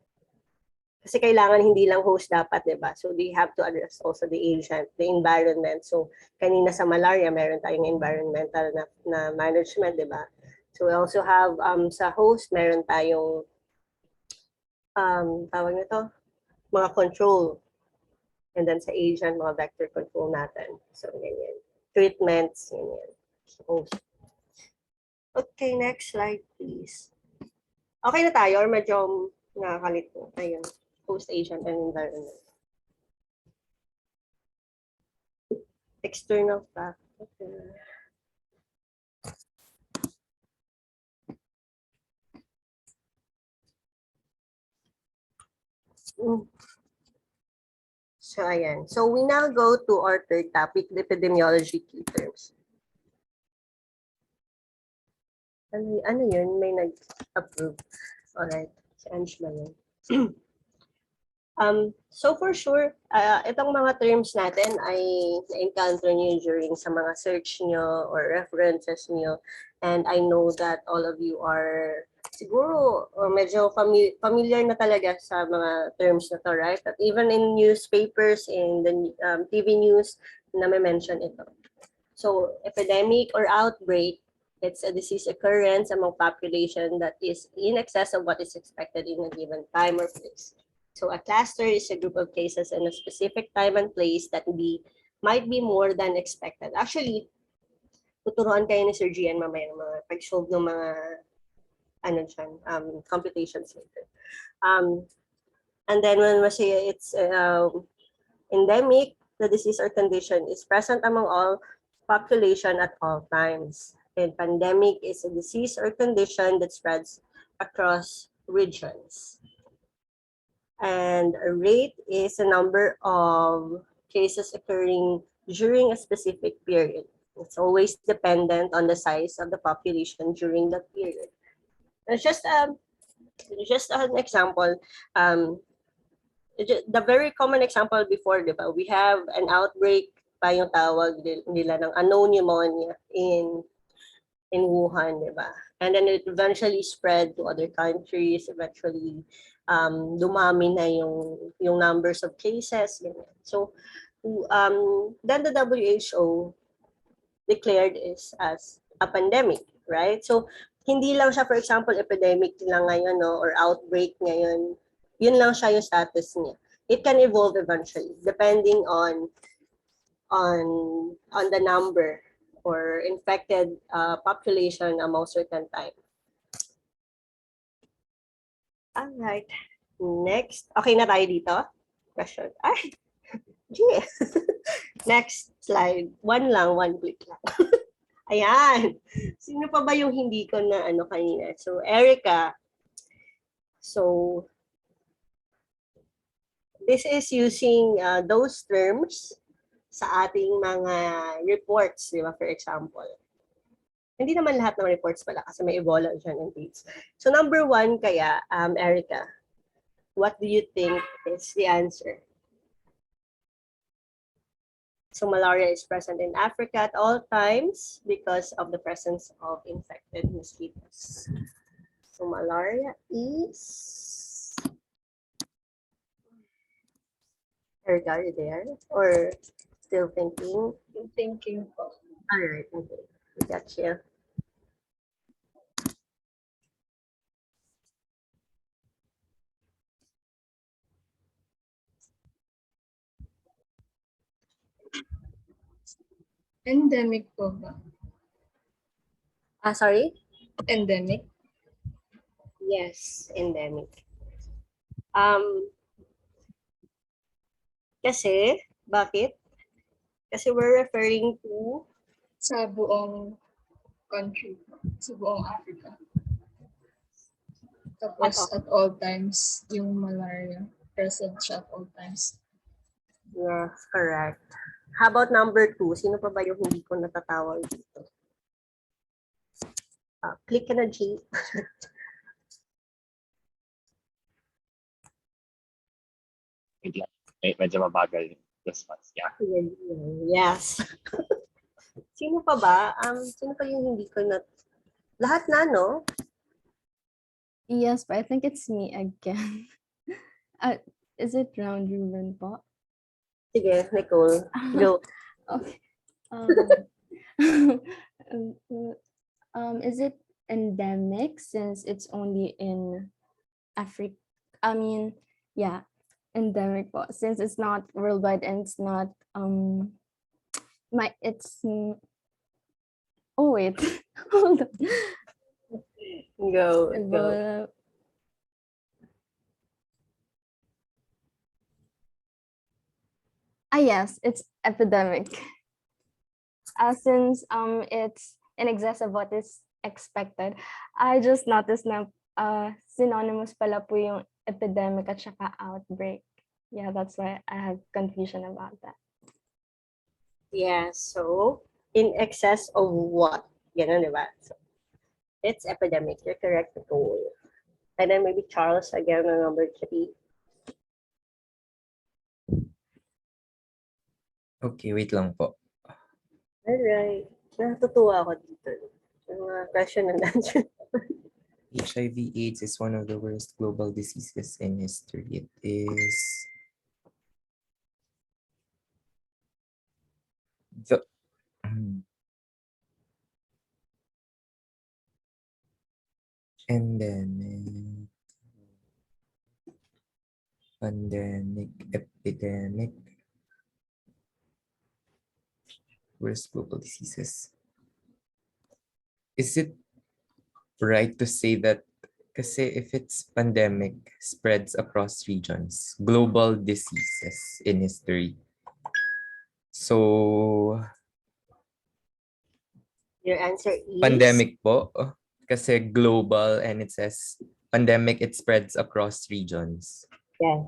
Kasi kailangan hindi lang host dapat, di ba? So they have to address also the agent, the environment. So kanina sa malaria, meron tayong environmental na management, di ba? So we also have sa host, meron tayong tawag nito, mga control. And then sa agent, mga vector control natin. So ganyan. Treatments, ganyan. Host. Okay, next slide, please. Okay na tayo or medyo nakakalito? Ayun. Host, agent, and environment. External factor. So, ayan. So, we now go to our third topic, the epidemiology key terms. Ano yun? May nag-approve. Alright. Si Angela yun. So for sure, itong mga terms natin ay na-encounter niyo during sa mga search niyo or references niyo. And I know that all of you are siguro or medyo familiar na talaga sa mga terms na to, right? That even in newspapers, in the TV news, na may mention ito. So epidemic or outbreak, it's a disease occurrence among population that is in excess of what is expected in a given time or place. So a cluster is a group of cases in a specific time and place that might be more than expected. Actually, tuturuan kayo ni Sir Gian mamaya ng mga pag-solve ng mga computations later. And then when we say it's endemic, the disease or condition is present among all population at all times. And pandemic is a disease or condition that spreads across regions. And a rate is a number of cases occurring during a specific period. It's always dependent on the size of the population during that period. It's just an example. The very common example before, di ba? We have an outbreak pa yung tawag nila ng unknown pneumonia in Wuhan, di ba? And then it eventually spread to other countries, eventually dumami na yung numbers of cases. Ganyan. So, then the WHO declared it as a pandemic, right? So, hindi lang siya, for example, epidemic lang ngayon, no, or outbreak ngayon. Yun lang siya yung status niya. It can evolve eventually, depending on the number or infected population among certain time. All right. Next. Okay na tayo dito? Question. Ay, Yeah. Next slide. One click lang. Ayan. Sino pa ba yung hindi ko na ano kanina? So, Erica. So, this is using those terms sa ating mga reports, di ba? For example. Hindi naman lahat ng reports pala kasi may Ebola dyan and AIDS. So, number 1 kaya, Erica, what do you think is the answer? So malaria is present in Africa at all times because of the presence of infected mosquitoes. So malaria is... Erica, are you there? Or still thinking? I'm thinking po. All right, okay. We got you. Endemic po ba? Sorry? Endemic? Yes, endemic. Kasi, bakit? Kasi we're referring to Sa buong country po. Sa buong Africa. Tapos at all times, yung malaria present siya at all times. yes, correct. How about number 2? Sino pa ba yung hindi ko natatawag dito? Click ka na, G. Medyo mabagal yung response niya. Yes. Sino pa ba? Sino pa yung hindi ko na... Lahat na, no? Yes, but I think it's me again. Is it round Ruben po? Sige, Nicole. Go. Okay. Is it endemic since it's only in Africa? I mean, yeah, endemic po, since it's not worldwide and it's not oh wait, hold on. Go. Yes, it's epidemic. Since it's in excess of what is expected. I just noticed na synonymous pala po yung epidemic at saka outbreak. Yeah, that's why I have confusion about that. Yeah, so in excess of what? Ganun, di ba? So, it's epidemic. You're correct, Nicole. And then maybe Charles again on number 3. Okay, wait lang po. Alright. Natutuwa ako dito. Yung mga question and answer. HIV/AIDS is one of the worst global diseases in history. It is the endemic, pandemic, epidemic, worst global diseases. Is it right to say that kasi if it's pandemic, spreads across regions, global diseases in history? So, Your answer is? pandemic po. Kasi global and it says pandemic, it spreads across regions. Yeah.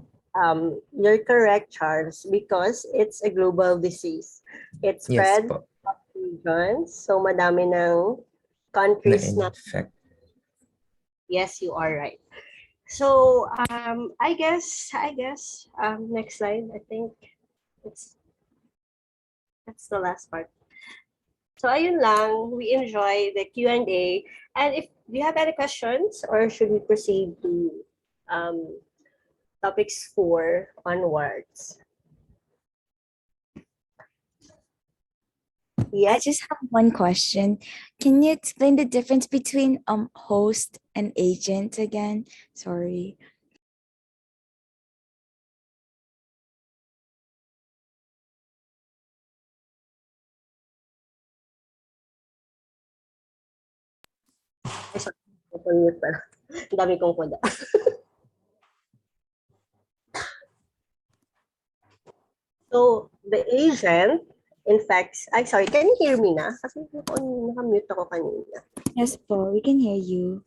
You're correct, Charles, because it's a global disease. It Yes spreads po. across regions. So madami ng countries na. Yes, you are right. So I guess next slide. I think that's the last part. So ayun lang, we enjoy the Q&A. And if do you have any questions or should we proceed to topics 4 onwards? Yeah, I just have one question. Can you explain the difference between host and agent again? Sorry. Ang dami kong kuda. So the agent infects, sorry, can you hear me na? Kasi nakamute ako kanina. Yes po, we can hear you.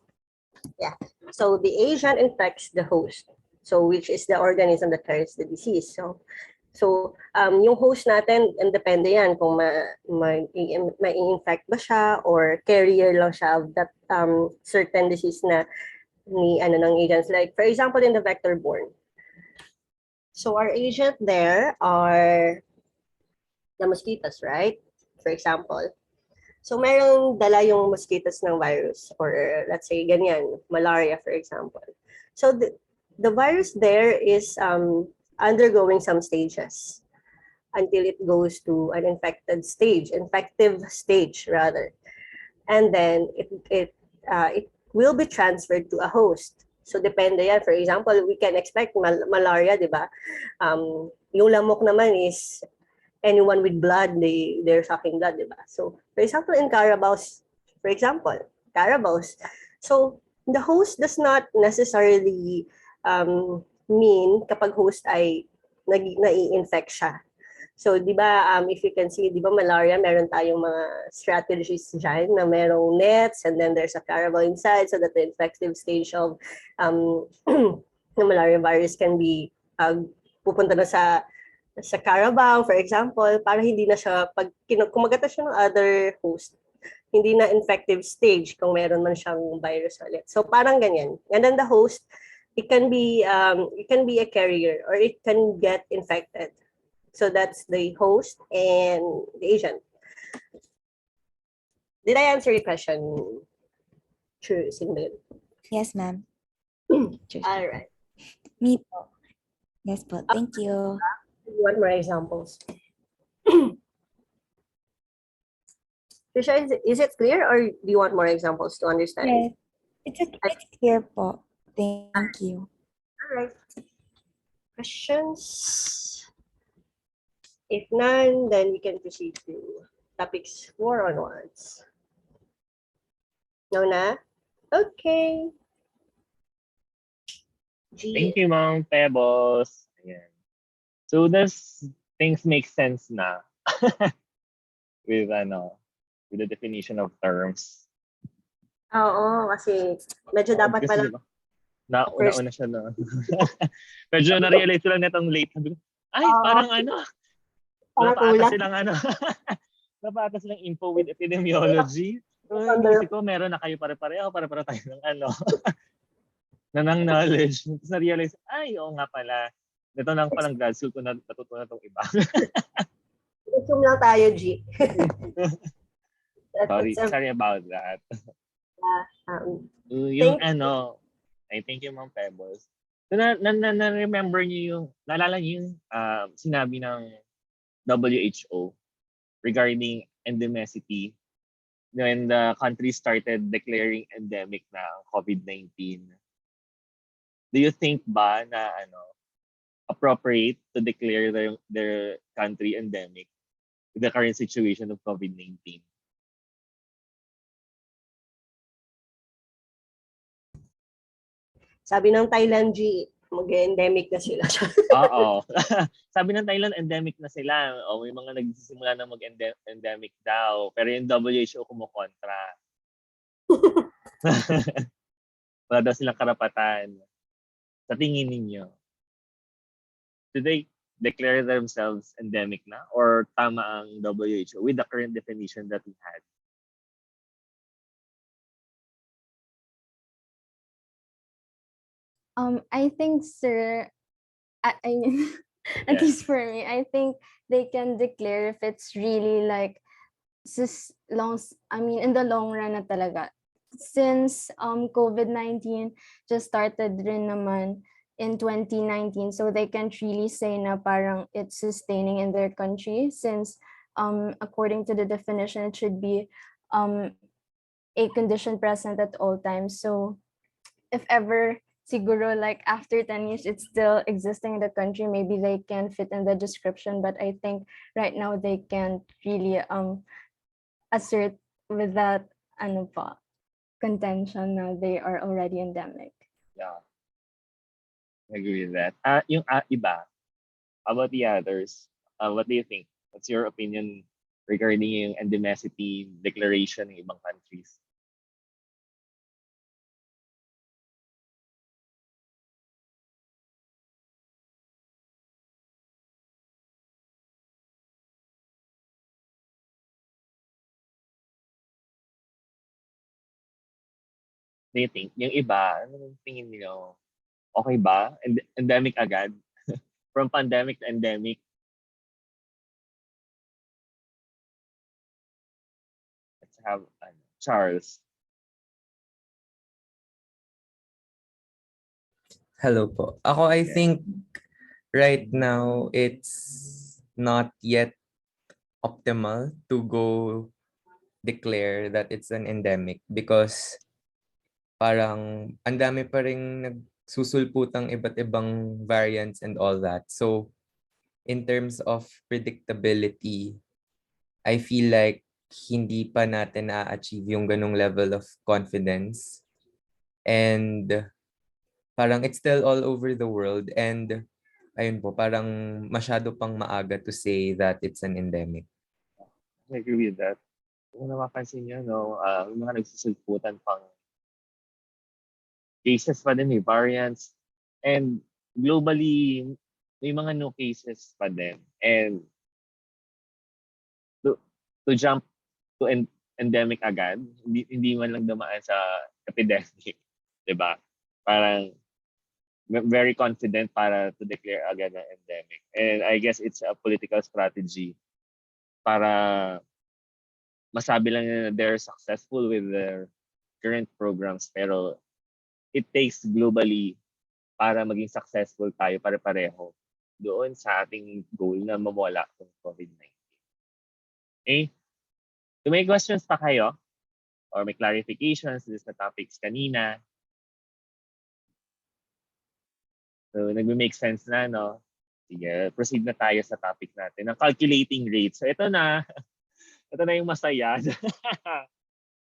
Yeah. So the agent infects the host. So which is the organism that carries the disease. Yung host natin, depende yan kung ma-infect ba siya or carrier lang siya of that certain disease na ng agents. Like for example, in the vector-borne. So our agent there are the mosquitoes, right? For example. So merong dala yung mosquitoes ng virus or let's say ganyan, malaria for example. So the virus there is undergoing some stages until it goes to an infective stage rather. And then it will be transferred to a host. So depende yan. For example, we can expect malaria, di ba? Yung lamok naman is anyone with blood, they're sucking blood, di ba? So, for example, in carabaos, so the host does not necessarily mean kapag host ay nai-infect siya. So, di ba, if you can see, di ba, malaria, meron tayong mga strategies dyan na merong nets and then there's a carabao inside so that the infective stage of the malaria virus can be pupunta na sa carabao, for example, para hindi na siya, pag kumagata siya ng other host, hindi na infective stage kung meron man siyang virus ulit. So, parang ganyan. And then the host, it can be a carrier or it can get infected. So that's the host and the agent. Did I answer your question? True, Cindy. Yes, ma'am. All right. Me po. Yes po, thank you. You want more examples? Trisha, is it clear or do you want more examples to understand? Yes, it's clear po. Thank you. All right. Questions? If none, then we can proceed to topics 4 onwards. No na? Okay. Thank you, Ma'am Pebbles. Ayan. So does things make sense na with the definition of terms? Oo, kasi medyo dapat pala. Diba, nauna siya na. Medyo na-realize ko lang netong late. Ay, parang napata silang info with epidemiology. So, inisip ko, meron na kayo pare-pareho tayo ng ng knowledge. Tapos na-realize, ay, oo nga pala. Ito lang palang grad school ko natutunan itong iba. Assume lang tayo, G. Sorry about that. Thank you, Ma'am Pebbles. So, na-remember niyo naalala niyo yung sinabi ng WHO regarding endemicity when the country started declaring endemic na COVID-19. Do you think ba na appropriate to declare their country endemic with the current situation of COVID-19? Sabi ng Thailand, G, mag-endemic na sila. Oo. Sabi ng Thailand, endemic na sila. O, may mga nagsisimula na mag-endemic daw. Pero yung WHO kumukontra. Wala daw silang karapatan. Sa tingin ninyo, do they declare themselves endemic na? Or tama ang WHO with the current definition that we had? I think, sir, I mean, at least for me, I think they can declare if it's really like in the long run na talaga. Since COVID-19 just started rin naman in 2019, so they can't really say na parang it's sustaining in their country since according to the definition, it should be a condition present at all times. So if ever siguro like after 10 years it's still existing in the country, maybe they can fit in the description, but I think right now they can't really assert with that contention na they are already endemic. Yeah, I agree with that. Yung iba, how about the others? what do you think? What's your opinion regarding yung endemicity declaration ng ibang countries? Do you think? Yung iba, ano yung tingin niyo? Okay ba? Endemic agad? From pandemic to endemic? Let's have Charles. Hello po. Ako, I Yeah. think right now it's not yet optimal to go declare that it's an endemic because parang ang dami pa ring nagsusulputang iba't ibang variants and all that. So in terms of predictability, I feel like hindi pa natin na-achieve yung ganong level of confidence. And parang it's still all over the world. And ayun po, parang masyado pang maaga to say that it's an endemic. I agree with that. Kung napapansin nyo, no, yung mga nagsusulputan pang cases pa din, may variants. And globally, may mga new cases pa din. And to jump to endemic agad, hindi man lang dumaan sa epidemic. Diba? Parang very confident para to declare agad ng endemic. And I guess it's a political strategy para masabi lang na they're successful with their current programs, pero it takes globally para maging successful tayo pare-pareho doon sa ating goal na mawala ng COVID-19. Okay? So may questions pa kayo? Or may clarifications sa topics kanina? So nagme-make sense na, no? Sige, proceed na tayo sa topic natin. Ang calculating rates. So ito na. Ito na yung masaya.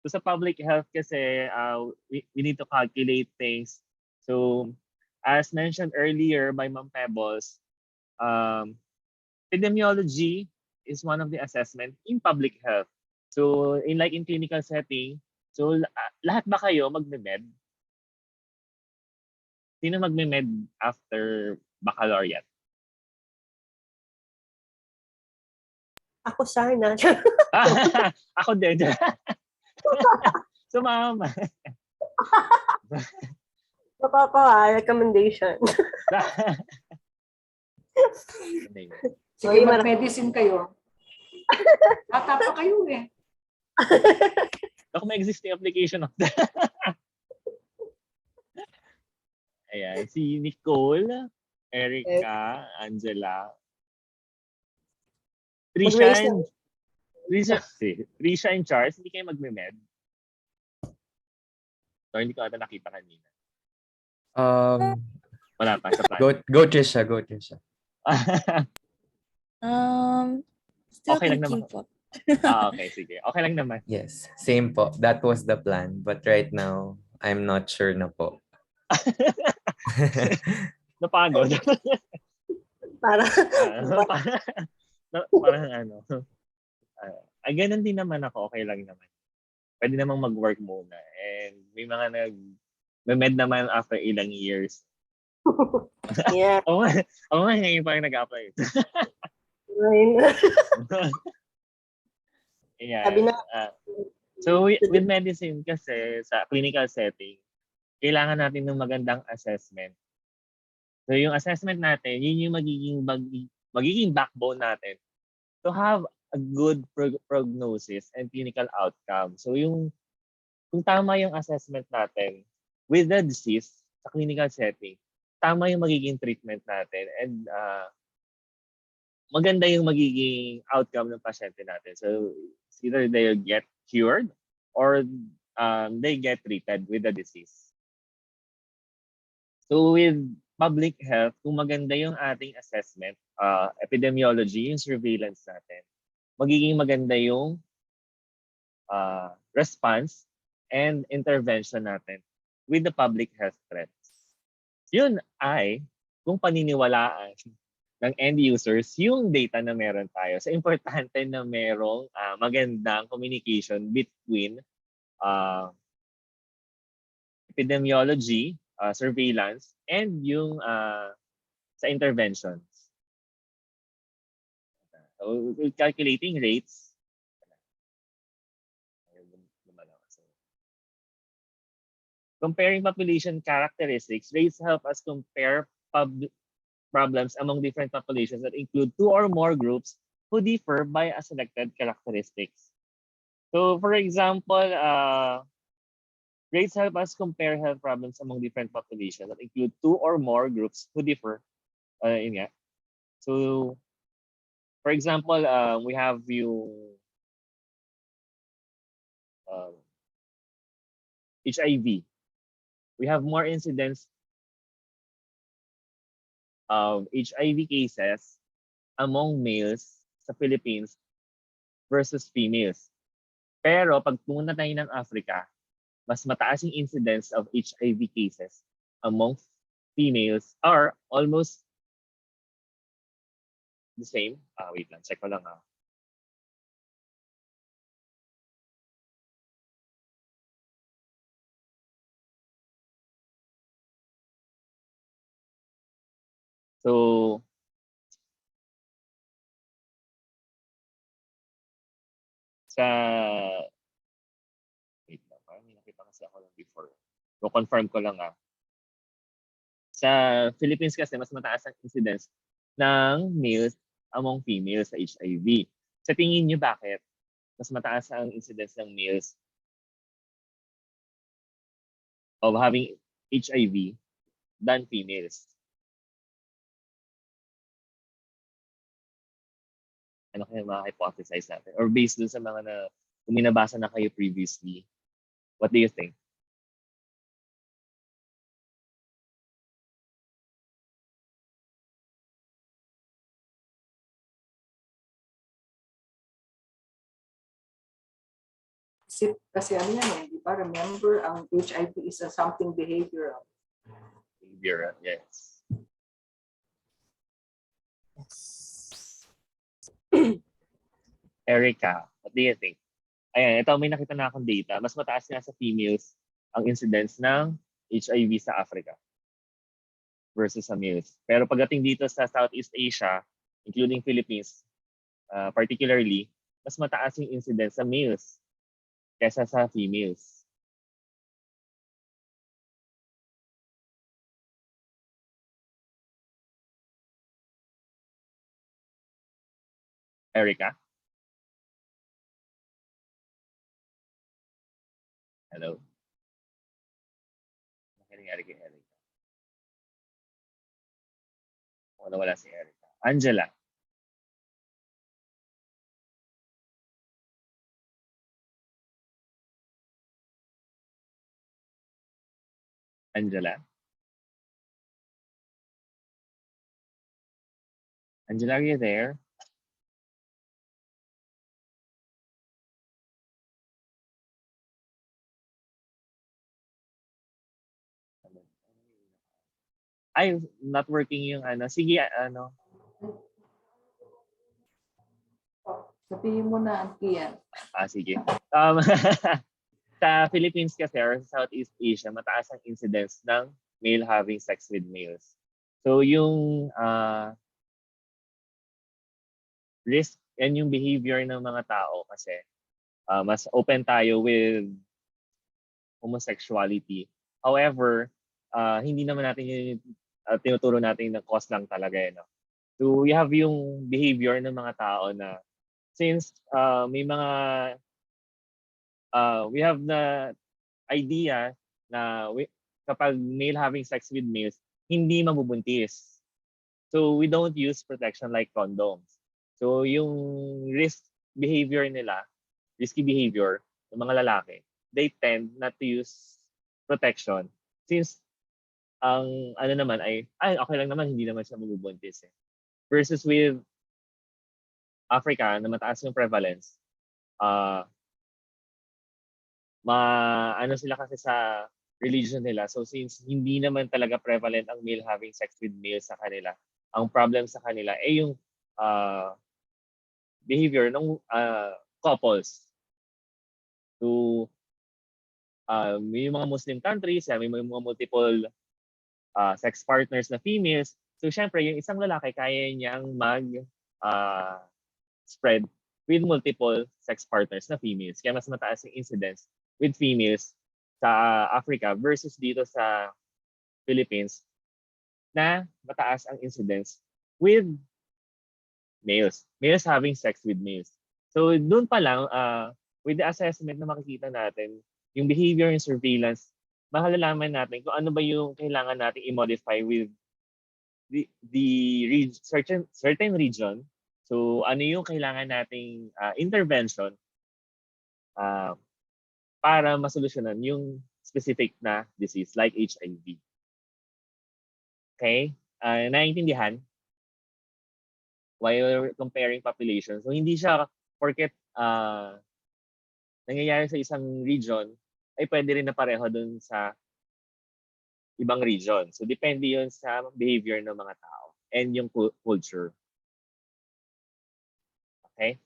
So sa public health kasi, we need to calculate things. So as mentioned earlier by Ma'am Pebbles, epidemiology is one of the assessment in public health. So in clinical setting, so lahat ba kayo magme-med? Sino magme-med after baccalaureate? Ako sana. Ako din. Sumama. Recommendation. Sige, mag-medicine kayo. Bata pa kayo eh. Ako may existing application of that. Ayan, si Nicole, Erica, Angela. Trisha and Charles, hindi kayo magme-med? So, hindi ko ata nakita kanina. Wala pa sa plan. Go Trisha, go Trisha. Still Okay lang thinking naman. po. Okay, sige. Okay lang naman. Yes, same po. That was the plan. But right now, I'm not sure na po. Napagod. Parang ano. Ay, ganun din naman ako. Okay lang naman. Pwede namang mag-work muna. And may mga med naman after ilang years. Yeah. Oo nga, ngayon pa yung nag-apply. Yeah. So with medicine kasi sa clinical setting, kailangan natin ng magandang assessment. So yung assessment natin, yun yung magiging backbone natin to have a good prognosis and clinical outcome. So kung tama yung assessment natin with the disease sa clinical setting, tama yung magiging treatment natin and maganda yung magiging outcome ng pasyente natin. So either they get cured or they get treated with the disease. So with public health, kung maganda yung ating assessment, epidemiology, yung surveillance natin, magiging maganda yung response and intervention natin with the public health threats. Yun ay kung paniniwalaan ng end users yung data na meron tayo. So importante na merong magandang communication between epidemiology, surveillance, and yung sa interventions. So calculating rates. Comparing population characteristics, rates help us compare problems among different populations that include 2 or more groups who differ by a selected characteristics. So for example, rates help us compare health problems among different populations that include 2 or more groups who differ. Yun nga. So for example, we have yung HIV. We have more incidents of HIV cases among males sa Philippines versus females. Pero pag pumunta tayo ng Africa, mas mataas yung incidence of HIV cases among females are almost the same. Wait lang, check ko lang. So, sa wait lang, parang may nakita kasi ako lang before. So, confirm ko lang Sa Philippines kasi mas mataas ang incidence ng males among females sa HIV. Sa tingin niyo bakit mas mataas ang incidence ng males of having HIV than females? Ano kaya ma-hypothesize natin? Or based dun sa mga kung minabasa na kayo previously, what do you think? Kasi ano yan di ba? Remember, ang HIV is something behavioral. Behavioral, yes. Erica, what do you think? Ayan, ito may nakita na akong data. Mas mataas nga sa females ang incidence ng HIV sa Africa versus sa males. Pero pagdating dito sa Southeast Asia, including Philippines, particularly, mas mataas yung incidence sa males kaysa sa females. Erica? Hello? Ano nangyari kay Erica? Wala si Erica. Angela? Angela? Angela, are you there? Ay, not working yung ano. Sige, ano. Sabihin mo na, Kian. Sige. Sa Philippines kasi or sa Southeast Asia, mataas ang incidence ng male having sex with males. So yung risk and yung behavior ng mga tao kasi mas open tayo with homosexuality. However, hindi naman natin yung tinuturo natin na cause lang talaga. So you have yung behavior ng mga tao na since may mga we have the idea na kapag male having sex with males, hindi mabubuntis. So we don't use protection like condoms. So yung risky behavior ng mga lalaki, they tend not to use protection since ang ano naman ay okay lang naman, hindi naman siya mabubuntis. Versus with Africa na mataas yung prevalence, ano sila kasi sa religion nila. So since hindi naman talaga prevalent ang male having sex with male sa kanila, ang problem sa kanila ay yung behavior ng couples. So, may mga Muslim countries, may mga multiple sex partners na females. So, syempre, yung isang lalaki, kaya niyang spread with multiple sex partners na females. Kaya mas mataas yung incidence with females sa Africa versus dito sa Philippines na mataas ang incidence with males. Males having sex with males. So, doon pa lang, with the assessment na makikita natin, yung behavior and surveillance, mahalalaman natin kung ano ba yung kailangan natin i-modify with the certain region. So, ano yung kailangan nating intervention para masolusyonan yung specific na disease like HIV. Okay? Naiintindihan? Why we're comparing population. So, hindi siya porket nangyayari sa isang region, ay pwede rin na pareho dun sa ibang region. So, depende yun sa behavior ng mga tao and yung culture. Okay?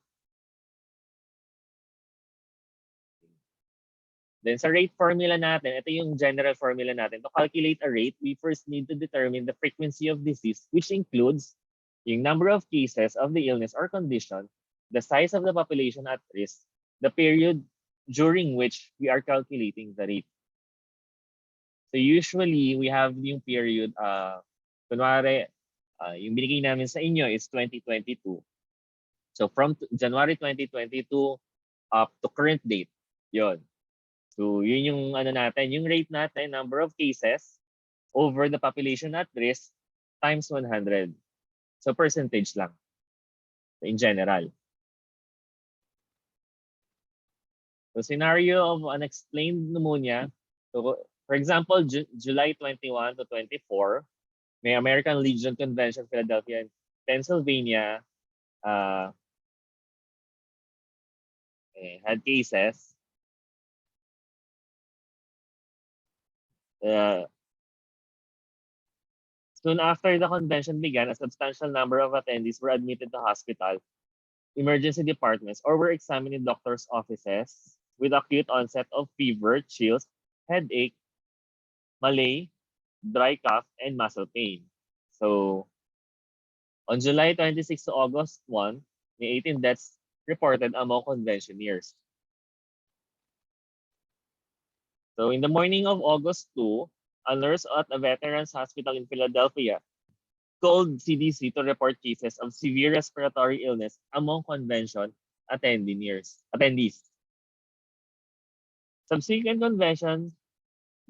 Then sa rate formula natin, ito yung general formula natin. To calculate a rate, we first need to determine the frequency of disease, which includes yung number of cases of the illness or condition, the size of the population at risk, the period during which we are calculating the rate. So usually, we have yung period, kunwari, yung binigay namin sa inyo is 2022. So from January 2022 up to current date, yon. So yun yung ano natin, yung rate natin, number of cases over the population at risk times 100. So percentage lang in general. So scenario of unexplained pneumonia. So for example, July 21 to 24, may American Legion Convention, Philadelphia, and Pennsylvania had cases. Soon after the convention began, a substantial number of attendees were admitted to hospital, emergency departments, or were examined in doctors' offices with acute onset of fever, chills, headache, malaise, dry cough, and muscle pain. So, on July 26 to August 1, may 18 deaths reported among conventioneers. So, in the morning of August 2, a nurse at a veterans hospital in Philadelphia called CDC to report cases of severe respiratory illness among convention attendees. Subsequent convention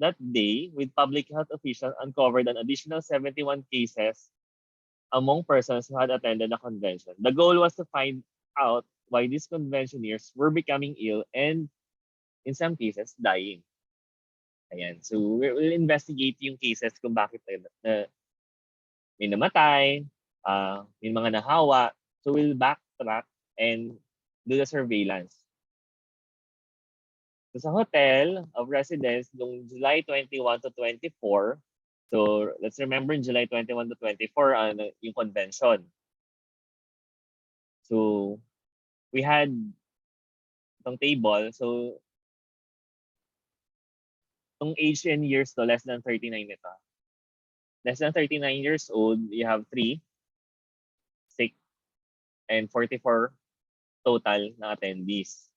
that day with public health officials uncovered an additional 71 cases among persons who had attended the convention. The goal was to find out why these conventioneers were becoming ill and in some cases dying. Ayan. So we'll investigate yung cases kung bakit may namatay, may mga nahawa. So we'll backtrack and do the surveillance. So sa hotel of residence noong July 21 to 24, so let's remember in July 21 to 24, yung convention. So we had itong table. So itong age and years to less than 39 nito. Less than 39 years old, you have 3, 6, and 44 total na attendees.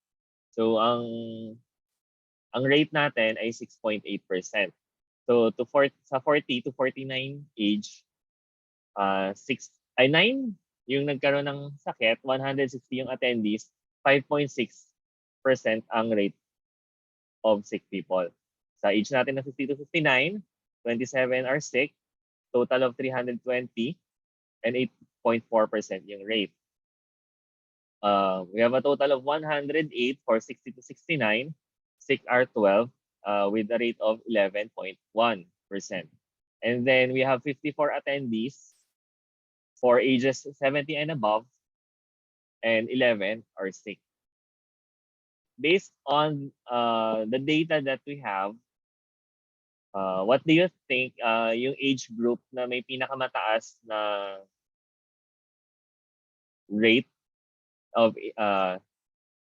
So ang rate natin ay 6.8%. So sa 40 to 49 age, 9 yung nagkaroon ng sakit, 160 yung attendees, 5.6% ang rate of sick people. Sa age natin na 50 to 59, 27 are sick, total of 320, and 8.4% yung rate. We have a total of 108 for 60 to 69, sick are 12, with a rate of 11.1%. And then we have 54 attendees for ages 70 and above, and 11 are sick. Based on the data that we have, What do you think yung age group na may pinakamataas na rate of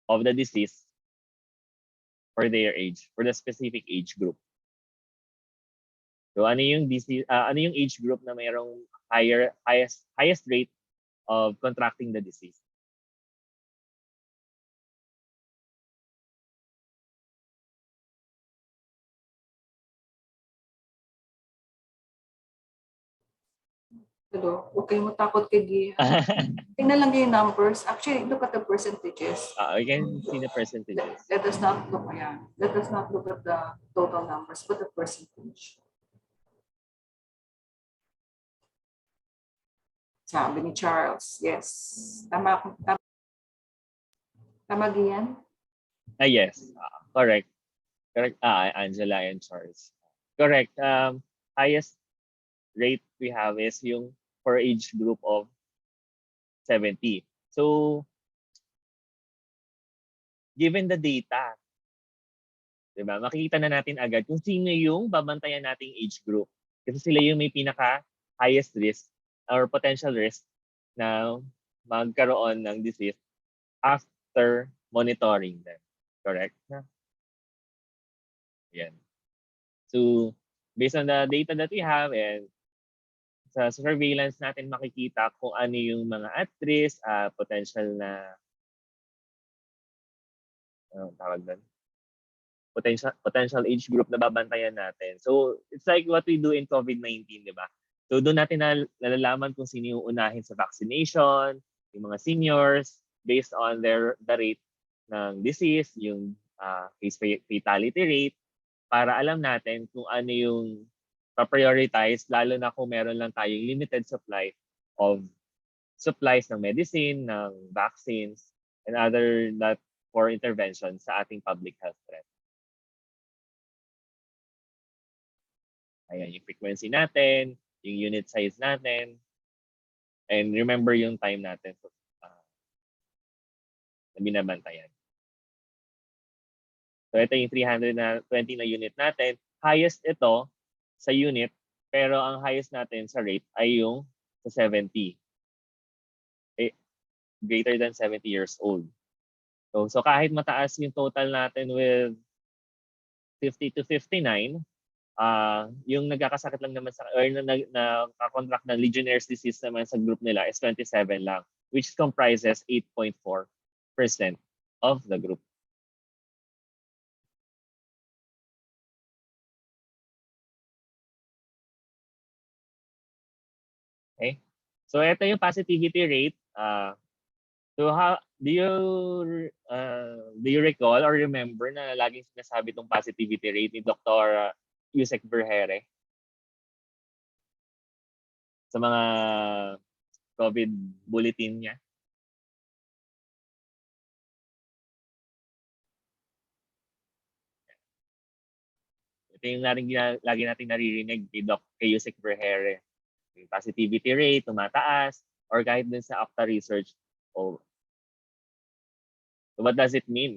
the disease for their age, for the specific age group? So ano yung disease, ano yung age group na mayroong highest rate of contracting the disease? Hello, huwag kayong matakot kay Gia. Tingnan lang yung numbers. Actually, look at the percentages. We can see the percentages. Let us not look at the total numbers, but the percentage. Sabi ni Charles, yes. Tama Gian? Yes, correct. Angela and Charles. Correct. Highest rate we have is yung for age group of 70. So, given the data, diba, makikita na natin agad kung sino yung babantayan nating age group. Kasi sila yung may pinaka-highest risk or potential risk na magkaroon ng disease after monitoring them. Correct? Yan. So, based on the data that we have and sa surveillance natin makikita kung ano yung mga at risk, potential na tawag doon, potential age group na babantayan natin. So, it's like what we do in COVID-19, di ba? So, doon natin nalalaman kung sino yung unahin sa vaccination, yung mga seniors, based on the rate ng disease, yung case fatality rate, para alam natin kung ano yung pa-prioritize, lalo na kung meron lang tayong limited supply of supplies ng medicine, ng vaccines, and other that for intervention sa ating public health threat. Ayan, yung frequency natin, yung unit size natin, and remember yung time natin na binabantayan. So ito yung 320 na unit natin. Highest ito sa unit, pero ang highest natin sa rate ay yung sa 70. Greater than 70 years old. So kahit mataas yung total natin with 50 to 59, yung nagkakasakit lang naman sa or nakakontract ng Legionnaire's disease naman sa group nila is 27 lang, which comprises 8.4% of the group. Okay? So ito yung positivity rate. So how do you recall or remember na laging sinasabi itong positivity rate ni Dr. Yusek Berhere sa mga COVID bulletin niya? Ito yung lagi nating naririnig kay Yusek Berhere. Yung positivity rate tumataas, or kahit din sa ACTA research. So what does it mean?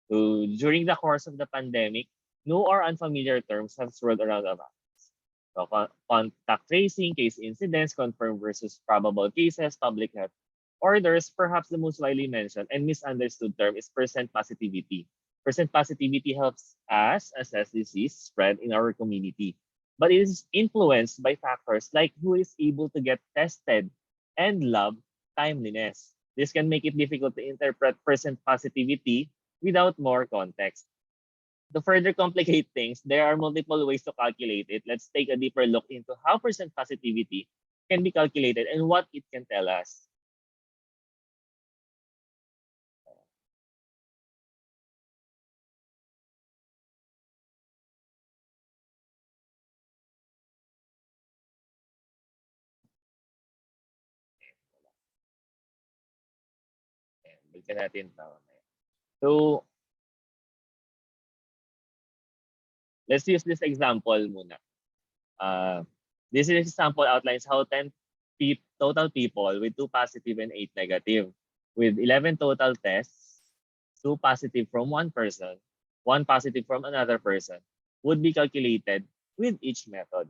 So during the course of the pandemic, new or unfamiliar terms have swirled around about us. So contact tracing, case incidents, confirmed versus probable cases, public health orders. Perhaps the most widely mentioned and misunderstood term is percent positivity. Percent positivity helps us assess disease spread in our community, but it is influenced by factors like who is able to get tested and lab timeliness. This can make it difficult to interpret percent positivity without more context. To further complicate things, there are multiple ways to calculate it. Let's take a deeper look into how percent positivity can be calculated and what it can tell us. Balikan natin. So, let's use this example muna. This example outlines how 10 total people with 2 positive and 8 negative, with 11 total tests, 2 positive from one person, 1 positive from another person, would be calculated with each method.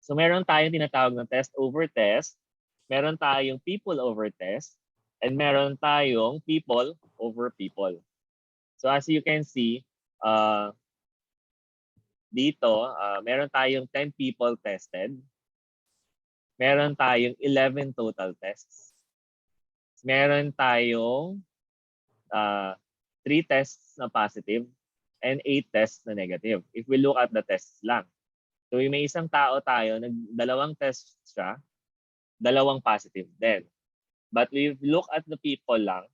So meron tayong tinatawag na test over test, meron tayong people over test, and meron tayong people over people. So as you can see, dito, meron tayong 10 people tested, meron tayong 11 total tests, meron tayong 3 tests na positive, and 8 tests na negative. If we look at the tests lang. So may isang tao tayo, dalawang tests siya, dalawang positive din. But we look at the people lang,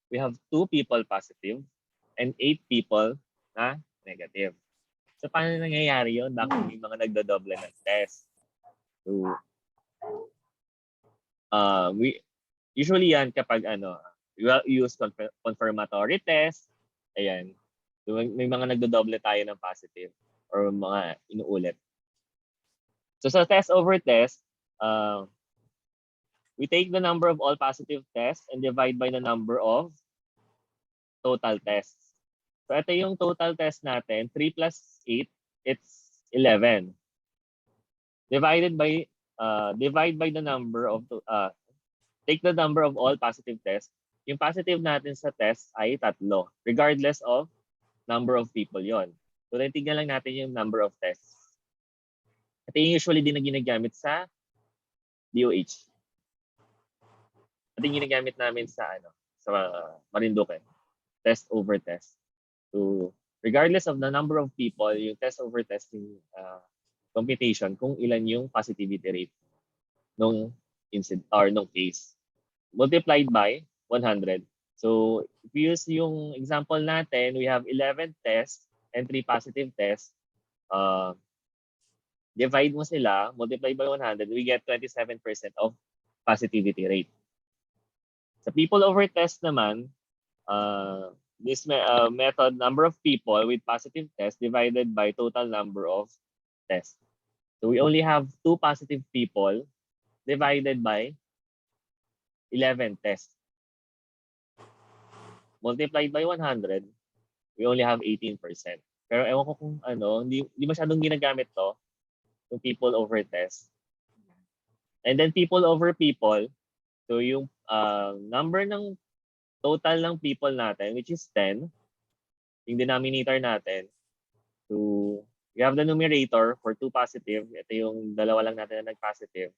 we have 2 people positive and 8 people na negative. So paano nangyayari yun? Bakit may mga nagdodoble ng test? So, we usually yan kapag we use confirmatory test, ayan. So, may mga nagdodoble tayo ng positive or mga inuulit. So sa test over test, we take the number of all positive tests and divide by the number of total tests. So ito yung total test natin, 3 plus 8, it's 11. Divide by the number of, take the number of all positive tests. Yung positive natin sa test ay 3, regardless of number of people yon. So tignan lang natin yung number of tests. Ito yung usually din na ginagamit sa DOH. Ito yung ginagamit namin sa Marinduque. Test over test. So regardless of the number of people, yung test over testing computation, kung ilan yung positivity rate nung incident or nung case. Multiplied by 100. So if we use yung example natin, we have 11 tests and 3 positive tests. Divide mo sila, multiply by 100, we get 27% of positivity rate. Sa people over test naman, this method, number of people with positive test divided by total number of tests. So we only have 2 positive people divided by 11 tests. Multiplied by 100, we only have 18%. Pero ewan ko kung hindi masyadong ginagamit to, yung people over test. And then people over people, so yung number ng total ng people natin, which is 10, yung denominator natin, so we have the numerator for 2 positive, ito yung dalawa lang natin na nag-positive,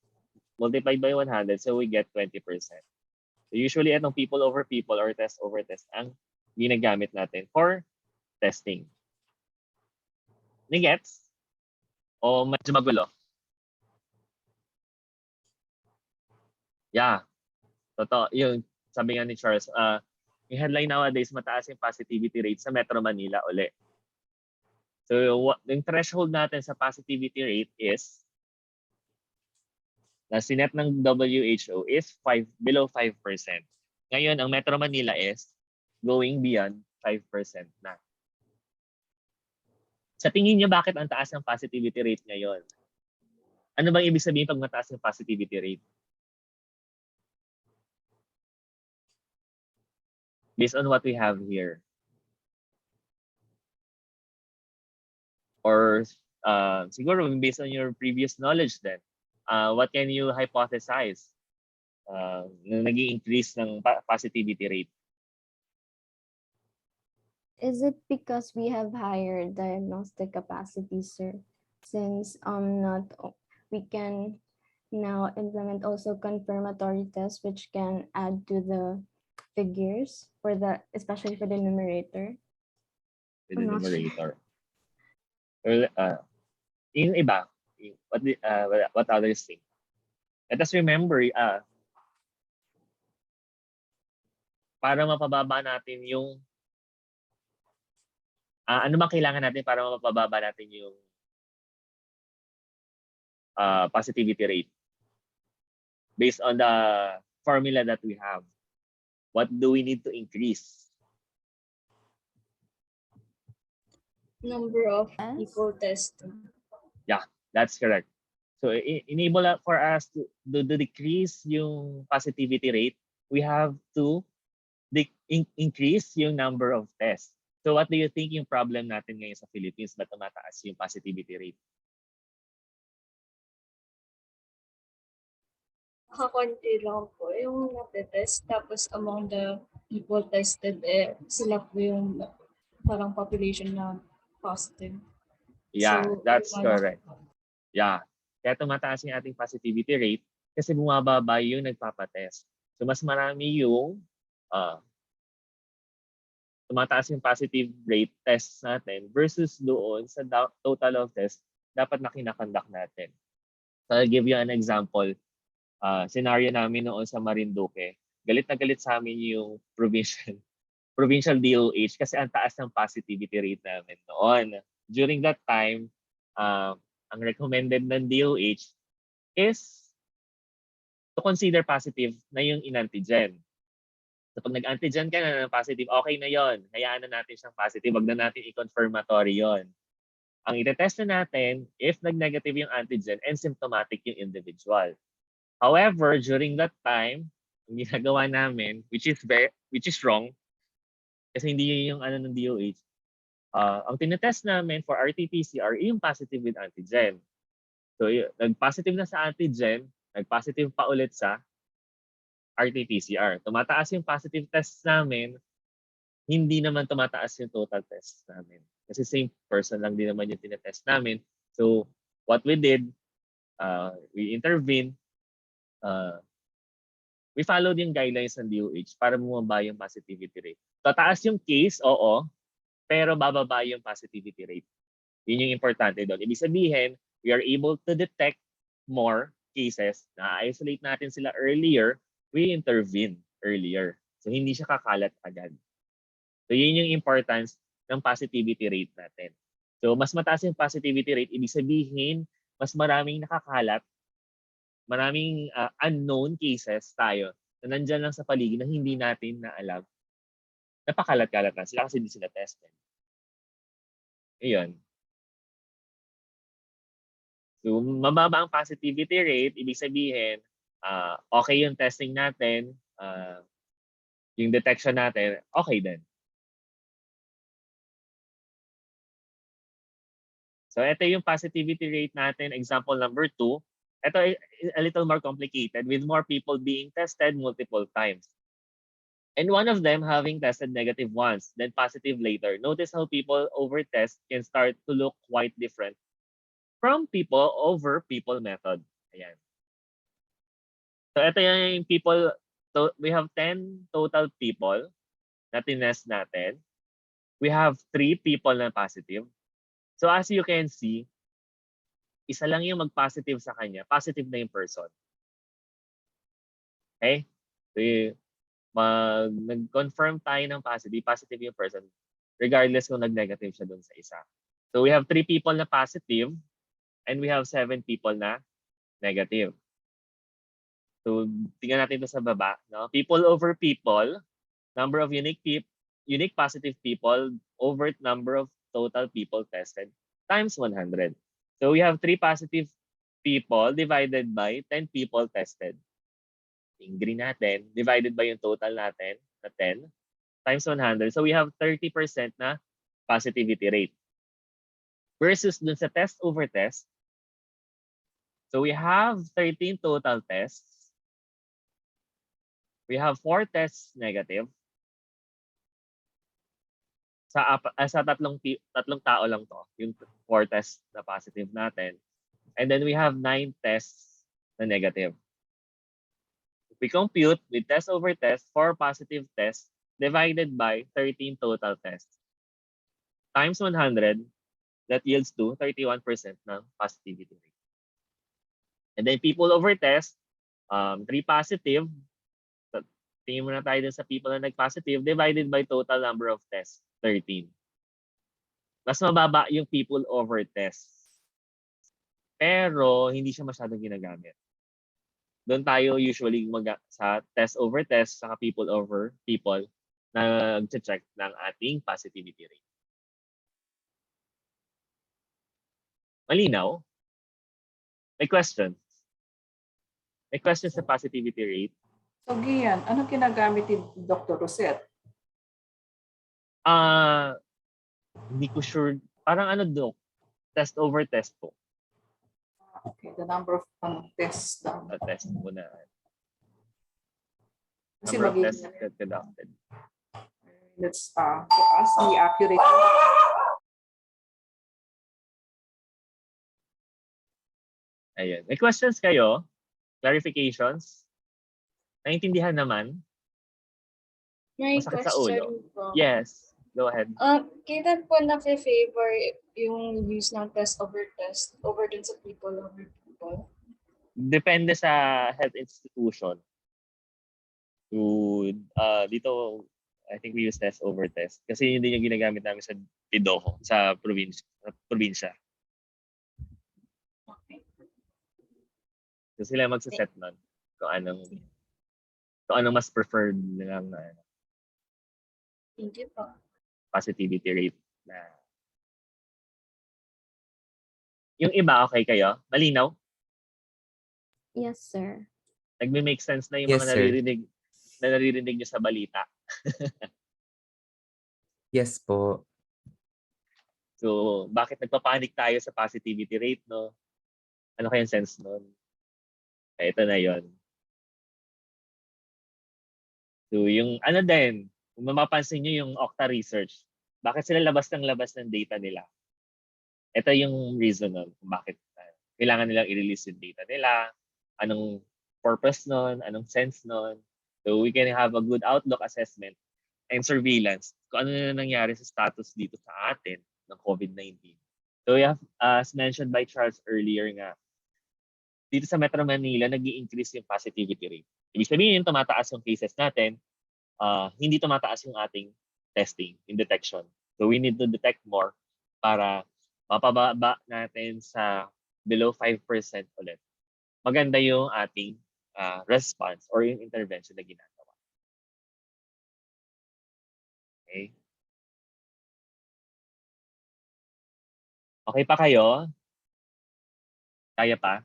multiplied by 100, so we get 20%. So usually, itong people over people or test over test ang ginagamit natin for testing. Ni-gets? O medyo magulo? Yeah. Totoo. Yung sabi nga ni Charles, yung headline nowadays, mataas yung positivity rate sa Metro Manila uli. So yung threshold natin sa positivity rate is, na sinet ng WHO is below 5%. Ngayon, ang Metro Manila is going beyond 5% na. Sa tingin niyo, bakit ang taas ng positivity rate ngayon? Ano bang ibig sabihin pag mataas yung positivity rate? Based on what we have here. Or siguro based on your previous knowledge then, what can you hypothesize na naging increase ng positivity rate? Is it because we have higher diagnostic capacity, sir? Since we can now implement also confirmatory tests, which can add to the figures for especially for the numerator. With the numerator. Well, yung iba, what others think? Let us remember, para mapababa natin yung ano bang kailangan natin para mapababa natin yung positivity rate based on the formula that we have? What do we need to increase? Number of people tested. Yeah, that's correct. So enable for us to decrease yung positivity rate, we have to increase yung number of tests. So what do you think yung problem natin ngayon sa Philippines? Ba't tumataas yung positivity rate? Kakunti lang po yung natetest. Tapos among the people tested, sila po yung parang population na positive. Yeah, So, that's malaki correct. po. Yeah. Kaya tumataas yung ating positivity rate kasi bumababa yung nagpapatest. So mas marami yung tumataas yung positive rate tests natin versus doon sa total of tests dapat na kinakonduct natin. So I'll give you an example. Scenario namin noon sa Marinduque. Galit na galit sa amin yung provincial DOH kasi ang taas ng positivity rate namin noon. During that time, ang recommended ng DOH is to consider positive na yung inantigen. So pag nag-antigen ka na ng positive, okay na yon. Hayaan na natin siyang positive. Wag na natin i-confirmatory yon. Ang itetest na natin if nag-negative yung antigen and symptomatic yung individual. However, during that time, ang ginagawa namin, which is wrong, kasi hindi yun yung ano ng DOH, ang tinetest namin for RT-PCR yung positive with antigen. So nag-positive na sa antigen, nag-positive pa ulit sa RT-PCR. Tumataas yung positive test namin, hindi naman tumataas yung total test namin. Kasi same person lang din naman yung tinetest namin. So what we did, we intervened, we followed yung guidelines ng DOH para bumaba yung positivity rate. Tataas yung case, oo, pero bababa yung positivity rate. Yun yung importante doon. Ibig sabihin, we are able to detect more cases, na-isolate natin sila earlier, we intervene earlier. So hindi siya kakalat agad. So yun yung importance ng positivity rate natin. So mas mataas yung positivity rate, ibig sabihin, mas maraming nakakalat, maraming unknown cases tayo na nandyan lang sa paligid na hindi natin na alam. Napakalat-kalat na sila kasi hindi sila tested. Ayun. So, mababa ang positivity rate, ibig sabihin, okay yung testing natin, yung detection natin, okay din. So, ito yung positivity rate natin, example number 2. Ito a little more complicated with more people being tested multiple times. And one of them having tested negative once, then positive later. Notice how people over test can start to look quite different from people over people method. Ayan. So ito yung people, so we have 10 total people na tinest natin. We have 3 people na positive. So as you can see, isa lang yung mag-positive sa kanya, positive na yung person. Okay? So nag-confirm tayo ng positive yung person, regardless kung nag-negative siya dun sa isa. So we have 3 people na positive, and we have 7 people na negative. So, tingnan natin ito sa baba. No? People over people, number of unique positive people over number of total people tested times 100. So, we have 3 positive people divided by 10 people tested. Yung green natin, divided by yung total natin na 10 times 100. So, we have 30% na positivity rate. Versus dun sa test over test, so we have 13 total tests. We have 4 tests negative. Sa tatlong tao lang to, yung 4 tests na positive natin. And then we have 9 tests na negative. If we compute with test over test, 4 positive tests divided by 13 total tests times 100, that yields to 31% ng positivity rate. And then people over test, 3 positive. So, tingin muna tayo dun sa people na nag-positive divided by total number of tests, 13. Mas mababa yung people over test. Pero hindi siya masyadong ginagamit. Doon tayo usually sa test over test, saka people over people na nag-check ng ating positivity rate. Malinaw? May questions? May questions sa positivity rate? So, Gian, ano ginagamit ni Dr. Rosette? Hindi ko sure. Parang ano do, test over test po. Okay, the number of tests done. Test po na. Kasi Number of tests magiging, conducted. let's for us, be accurate. Ayun. May questions kayo? Clarifications? Naintindihan naman? May Masakit sa question ulo? po. Yes. Go ahead. Kailan po na-favor yung use ng test over dun sa people over people? Depende sa health institution. Dito, I think we use test over test. Kasi yun din yung ginagamit namin sa PIDOHO, sa probinsya. Okay. So sila magsaset nun kung anong mas preferred nilang Thank you po. positivity rate na. Yung iba, okay kayo? Malinaw? Yes, sir. Nagme-make sense na yung Yes, mga sir. naririnig nyo sa balita. Yes po. So, bakit nagpapanik tayo sa positivity rate, no? Ano kayang sense nun? Ito na yon. So, yung ano din, kung mapapansin nyo yung Okta research, bakit sila labas ng data nila? Ito yung reason nun kung bakit kailangan nilang i-release yung data nila, anong purpose nun, anong sense nun. So, we can have a good outlook assessment and surveillance kung ano na nangyari sa status dito sa atin ng COVID-19. So, we have, as mentioned by Charles earlier nga, dito sa Metro Manila, nag-i-increase yung positivity rate. Ibig sabihin, tumataas yung cases natin, hindi tumataas yung ating testing, in detection. So, we need to detect more para mapababa natin sa below 5% ulit. Maganda yung ating response or yung intervention na ginagawa. Okay? Okay pa kayo? Kaya pa?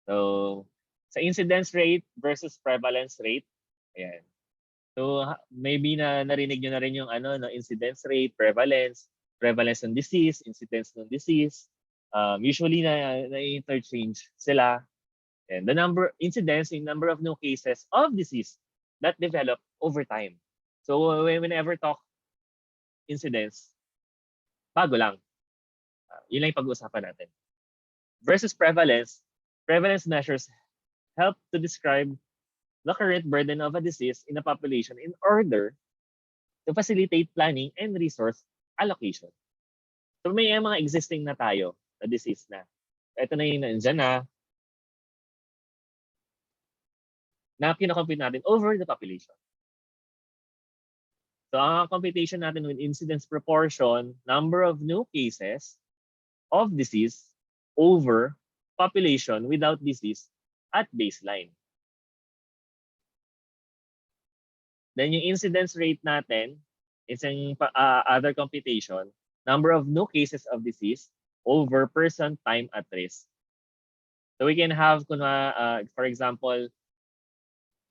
So, sa incidence rate versus prevalence rate, ayan. So, maybe narinig nyo na rin yung incidence rate, prevalence ng disease, incidence ng disease. Usually na-interchange sila. And the incidence, yung number of new cases of disease that develop over time. So, whenever talk incidence, bago lang. Yun lang yung pag-uusapan natin. Versus prevalence measures help to describe the current burden of a disease in a population in order to facilitate planning and resource allocation. So may mga existing na tayo na disease na. Ito na yung nandyan na kinakompute natin over the population. So ang computation natin with incidence proportion, number of new cases of disease over population without disease at baseline. Then yung incidence rate natin is an other computation, number of new cases of disease over person time at risk. So we can have, for example,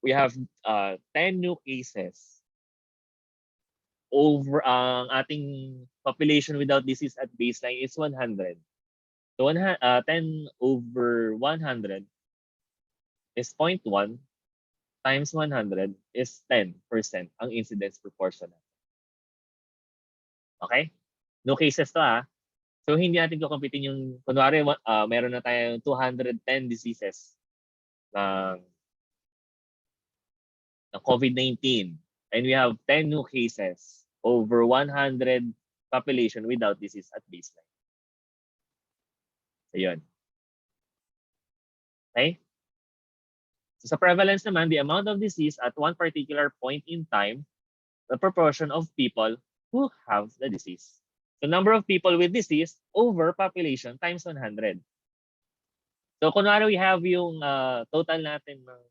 we have 10 new cases over ang ating population without disease at baseline is 100. So 10 over 100 is 0.1 times 100 is 10% ang incidence proportion. Okay? No cases to So hindi natin kukumpitin yung, kunwari meron na tayong 210 diseases ng COVID-19 and we have 10 new cases over 100 population without disease at baseline. So yun. Okay? So sa prevalence naman, the amount of disease at one particular point in time, the proportion of people who have the disease. So number of people with disease over population times 100. So kunwari we have yung total natin ng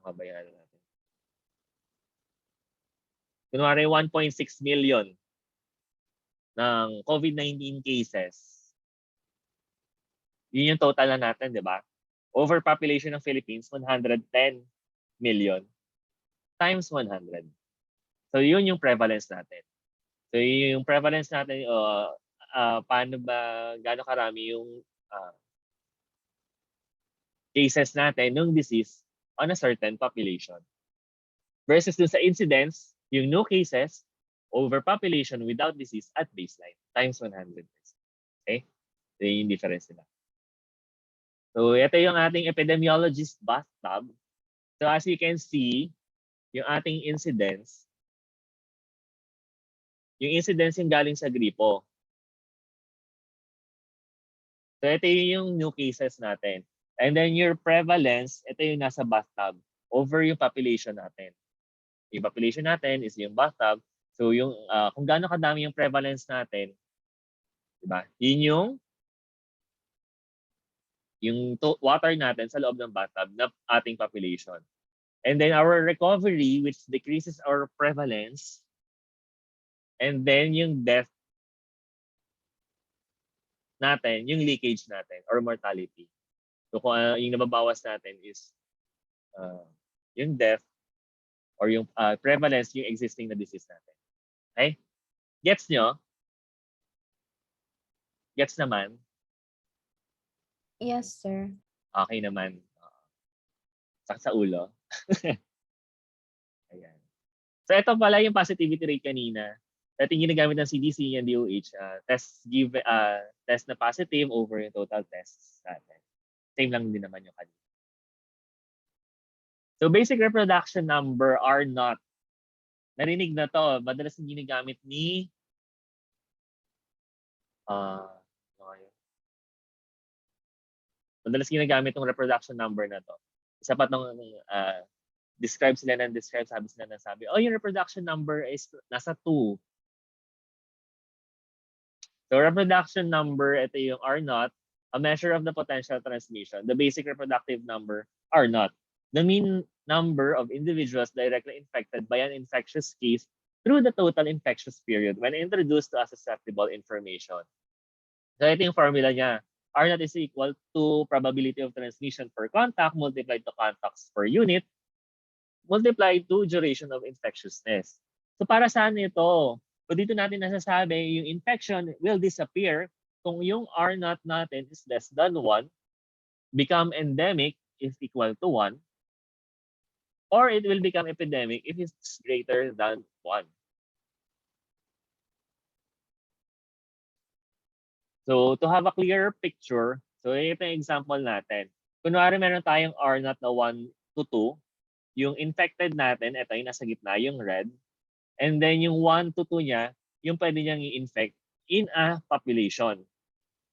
ano ba yan natin? Kunwari 1.6 million ng COVID-19 cases. Yun yung total na natin, di ba? Overpopulation ng Philippines, 110 million times 100. So yun yung prevalence natin. So yun yung prevalence natin, paano ba, gaano karami yung cases natin ng disease on a certain population. Versus dun sa incidence, yung no cases over population without disease at baseline times 100. Okay? So yun yung difference nila. So ito yung ating epidemiologist bathtub. So as you can see, yung ating incidence, yung galing sa gripo. So ito yung new cases natin. And then your prevalence, ito yung nasa bathtub over yung population natin. Yung population natin is yung bathtub. So yung kung gaano kadami yung prevalence natin, di ba? Yun yung water natin sa loob ng bathtub na ating population. And then our recovery, which decreases our prevalence. And then yung death natin, yung leakage natin or mortality. So kung yung nababawas natin is yung death or yung prevalence yung existing na disease natin. Okay? Gets nyo? Gets naman? Yes, sir. Okay naman. Sakit sa ulo. Ayan. So ito pala yung positivity rate kanina. Ito yung ginagamit ng CDC and DOH. Test na positive over yung total tests natin. Same lang din naman yung kanina. So basic reproduction number are not. Narinig na to. Madalas yung ginagamit ni madalas ginagamit yung reproduction number na to. Isa pa itong describe sila ng describe, sabi sila ng sabi, oh, yung reproduction number is nasa 2. So reproduction number, ito yung R naught, a measure of the potential transmission. The basic reproductive number, R naught. The mean number of individuals directly infected by an infectious case through the total infectious period when introduced to a susceptible information. So ito yung formula niya. R naught is equal to probability of transmission per contact multiplied to contacts per unit multiplied to duration of infectiousness. So para saan ito? So dito natin nasasabi yung infection will disappear kung yung R naught natin is less than 1, become endemic if equal to 1, or it will become epidemic if it's greater than 1. So to have a clearer picture, so ito yung example natin. Kunwari meron tayong R naught na 1 to 2, yung infected natin, ito yung nasa gitna, yung red. And then yung 1 to 2 niya, yung pwede niyang i-infect in a population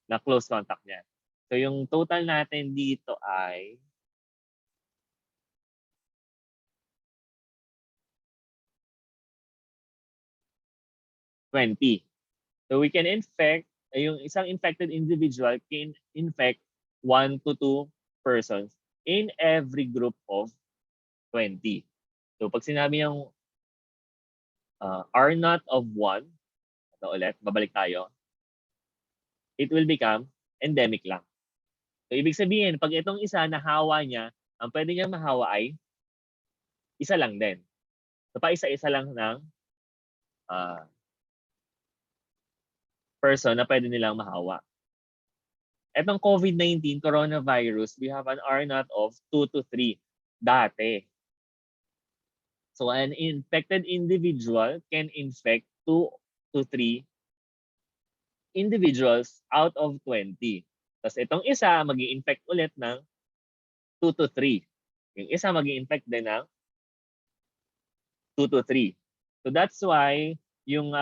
na close contact niya. So yung total natin dito ay $20. So we can infect, yung isang infected individual can infect 1 to 2 persons in every group of 20. So pag sinabi yung R naught of 1, ito ulit, babalik tayo, it will become endemic lang. So ibig sabihin, pag itong isa nahawa niya, ang pwede niyang mahawa ay isa lang din. So pa isa-isa lang ng person na pwede nilang mahawa. Etong COVID-19 coronavirus, we have an R naught of 2 to 3 dati. So an infected individual can infect 2 to 3 individuals out of 20. Tapos itong isa magi-infect ulit ng 2 to 3. Yung isa magi-infect din ng 2 to 3. So that's why yung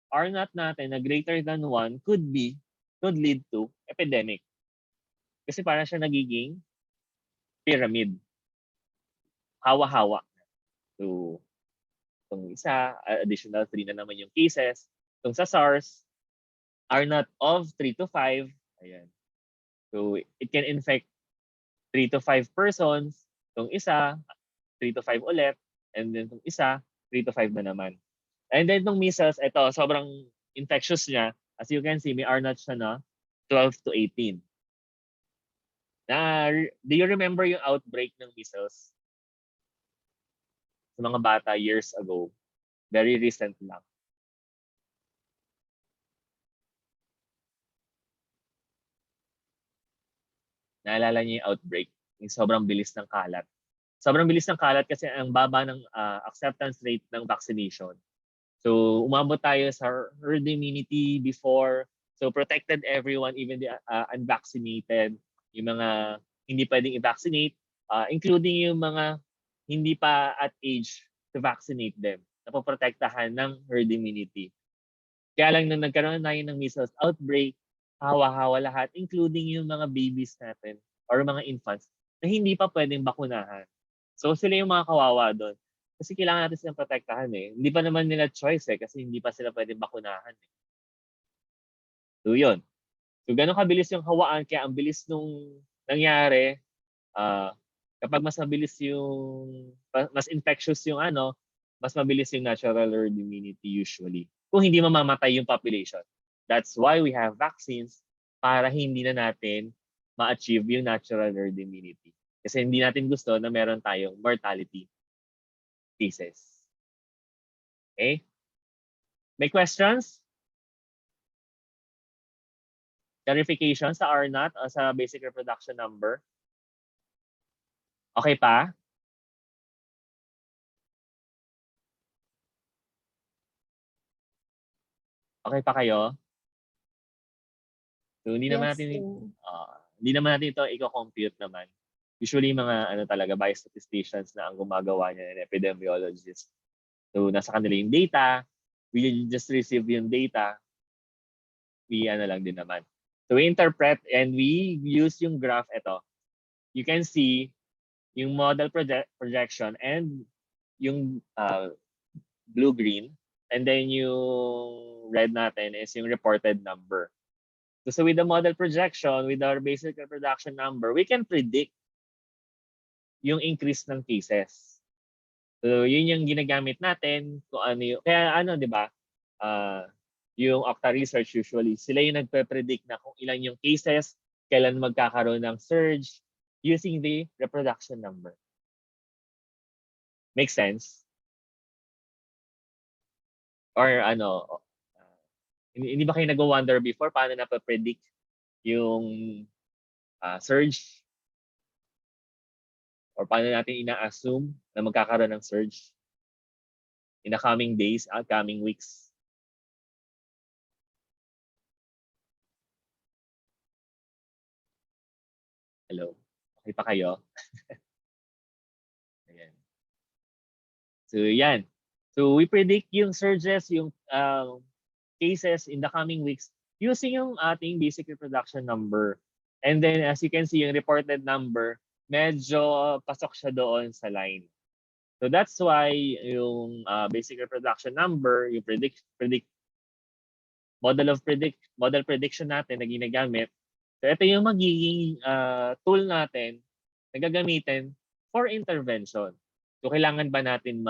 R naught natin na greater than 1 could lead to epidemic. Kasi parang siya nagiging pyramid. Hawa-hawa. So, itong isa, additional 3 na naman yung cases. Itong sa SARS, R naught of 3 to 5. Ayan. So, it can infect 3 to 5 persons. Itong isa, 3 to 5 ulit. And then itong isa, 3 to 5 na naman. And then itong measles, ito, sobrang infectious niya. As you can see, may R naught siya na 12 to 18. Do you remember yung outbreak ng measles? sa mga bata years ago. Very recent lang. Naalala niyo yung outbreak, yung sobrang bilis ng kalat. Sobrang bilis ng kalat kasi ang baba ng acceptance rate ng vaccination. So umabot tayo sa herd immunity before. So protected everyone, even the unvaccinated, yung mga hindi pwedeng i-vaccinate, including yung mga hindi pa at age to vaccinate them. Napoprotektahan ng herd immunity. Kaya lang nung nagkaroon na ng measles outbreak, hawa-hawa lahat, including yung mga babies natin or mga infants na hindi pa pwedeng bakunahan. So sila yung mga kawawa doon. Kasi kailangan natin silang protektahan eh. Hindi pa naman nila choice eh kasi hindi pa sila pwedeng bakunahan eh. So yun. So ganun kabilis yung hawaan kaya ang bilis nung nangyari kapag mas mabilis yung mas infectious yung mas mabilis yung natural herd immunity usually. Kung hindi mamamatay yung population. That's why we have vaccines para hindi na natin ma-achieve yung natural herd immunity. Kasi hindi natin gusto na meron tayong mortality cases. Okay? May questions? Clarification sa R0 o sa basic reproduction number? Okay pa? Okay pa kayo? So hindi naman Yes, natin sir. hindi naman natin ito i-compute naman. Usually mga talaga biostatisticians na ang gumagawa niya ng epidemiologists. So nasa kanila yung data, we just receive yung data, we lang din naman. So we interpret and we use yung graph ito. You can see yung model projection and yung blue-green, and then yung red natin is yung reported number. So with the model projection, with our basic reproduction number, we can predict yung increase ng cases. So yun yung ginagamit natin kung ano yung, kaya di ba? Yung Octa Research usually, sila yung nagpe-predict na kung ilan yung cases, kailan magkakaroon ng surge using the reproduction number. Make sense? Or hindi ba kayo nag-wonder before paano napapredict yung surge? Or paano natin ina-assume na magkakaroon ng surge in the coming days, coming weeks? Hello? Okay pa kayo? Ayan. So yan. So we predict yung surges, yung cases in the coming weeks using yung ating basic reproduction number. And then as you can see, yung reported number, medyo pasok siya doon sa line. So that's why yung basic reproduction number, yung model prediction natin na ginagamit. So ito yung magiging tool natin na gagamitin for intervention. So kailangan ba natin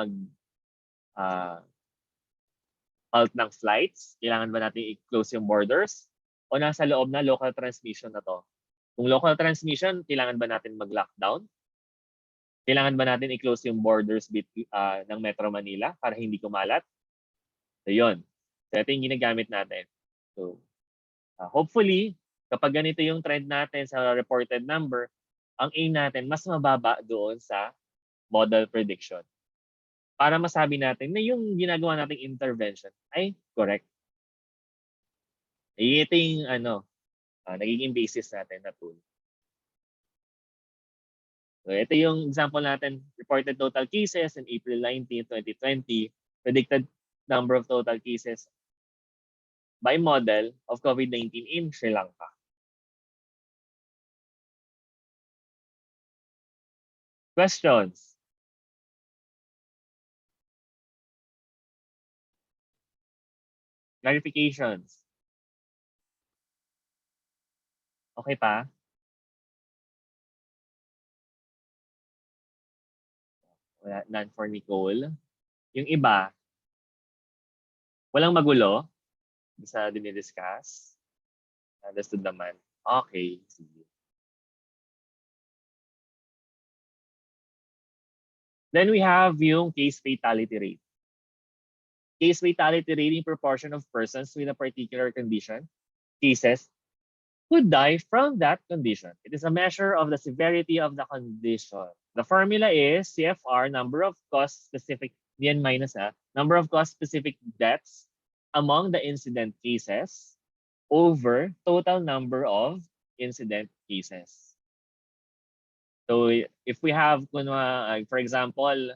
halt ng flights? Kailangan ba natin i-close yung borders? O nasa loob na local transmission na to? Kung local transmission, kailangan ba natin mag-lockdown? Kailangan ba natin i-close yung borders ng Metro Manila para hindi kumalat? So yun. So ito yung ginagamit natin. So hopefully, kapag ganito yung trend natin sa reported number, ang aim natin mas mababa doon sa model prediction. Para masabi natin na yung ginagawa nating intervention ay correct. Ito yung nagiging basis natin na tool. So ito yung example natin, reported total cases in April 19, 2020, predicted number of total cases by model of COVID-19 in Sri Lanka. Questions? Clarifications? Okay pa? Wala, none for Nicole. Yung iba, walang magulo sa dinidiscuss. Understood naman. Okay, sige. Then we have yung case fatality rate. Case fatality rate in proportion of persons with a particular condition, cases, who die from that condition. It is a measure of the severity of the condition. The formula is CFR, number of cause-specific, number of cause-specific deaths among the incident cases over total number of incident cases. So if we have, for example,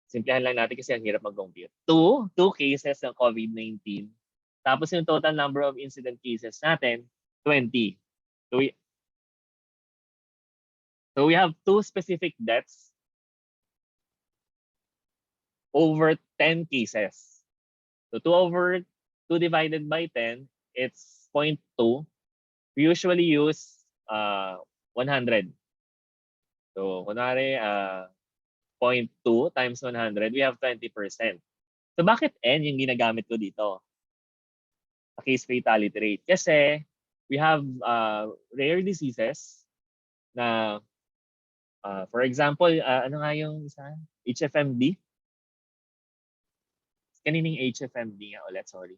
simplihan lang natin kasi ang hirap mag-compute. Two cases ng COVID-19. Tapos yung total number of incident cases natin, 20. So we have 2 specific deaths over 10 cases. So 2 divided by 10, it's 0.2. We usually use 100. So kunwari 0.2 times 100, we have 20%. So bakit N yung ginagamit ko dito? A case fatality rate. Kasi we have rare diseases na for example, ano nga yung isa? HFMD? Kanining HFMD nga ulit, sorry.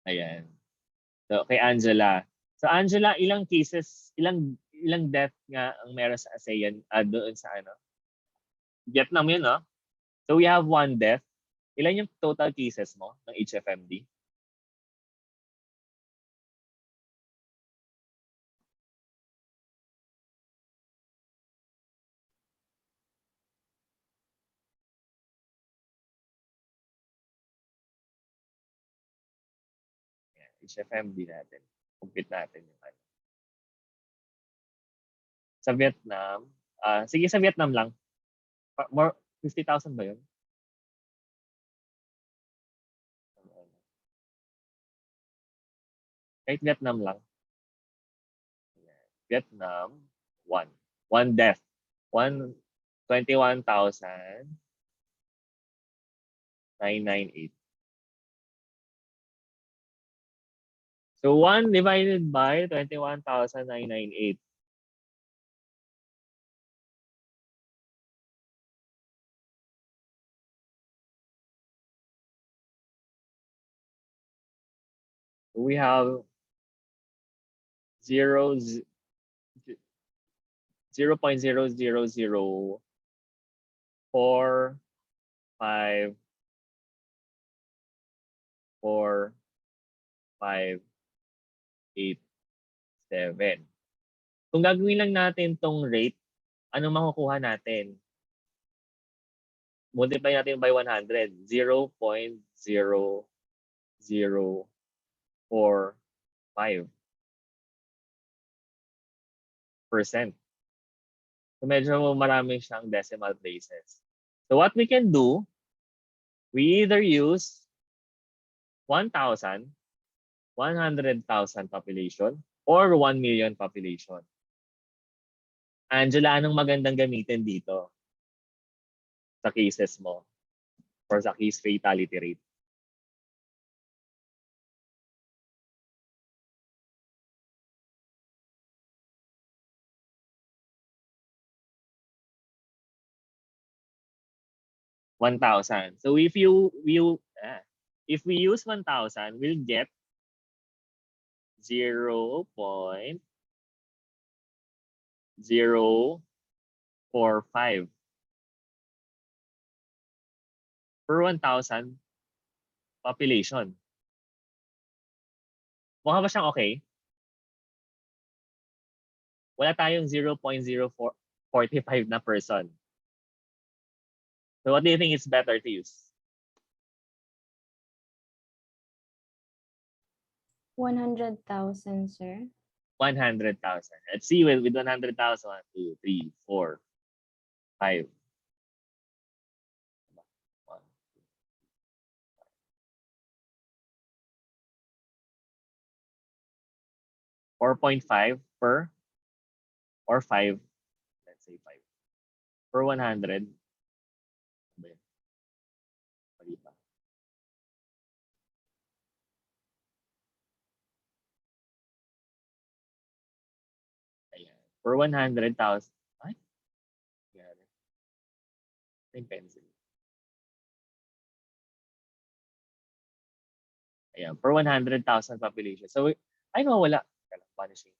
Ayan. So kay Angela. So Angela, ilang cases, ilang death nga ang meron sa ASEAN doon sa ano? Vietnam yun, no? So we have 1 death. Ilan yung total cases mo ng HFMD? HFMD natin. Compute natin yung ano. Sa Vietnam, sige sa Vietnam lang. More 50,000 ba yun? Kahit Vietnam lang. Vietnam, 1. 1 death. 21,998. So 1 divided by 21,998. We have 0.0004587. Kung gagawin lang natin tong rate, ano makukuha natin? Multiply natin by 100. 0.0045%. So medyo marami siyang decimal places. So what we can do, we either use 1,000, 100,000 population, or 1 million population. Angela, anong magandang gamitin dito sa cases mo or sa case fatality rate? $1,000. So if we use 1,000, we'll get 0.045 per 1,000 population. Mukha ba siyang okay? Wala tayong 0.045 na person. So what do you think is better to use? 100,000, sir. 100,000. Let's see with 100,000. 1, 2, 3, 4, 5. 4.5 per or 5. Let's say 5 per 100. per 100,000. Ay, nangyari. May pencil. Ayan, per 100,000 population. So, ay, mawala. Punishing.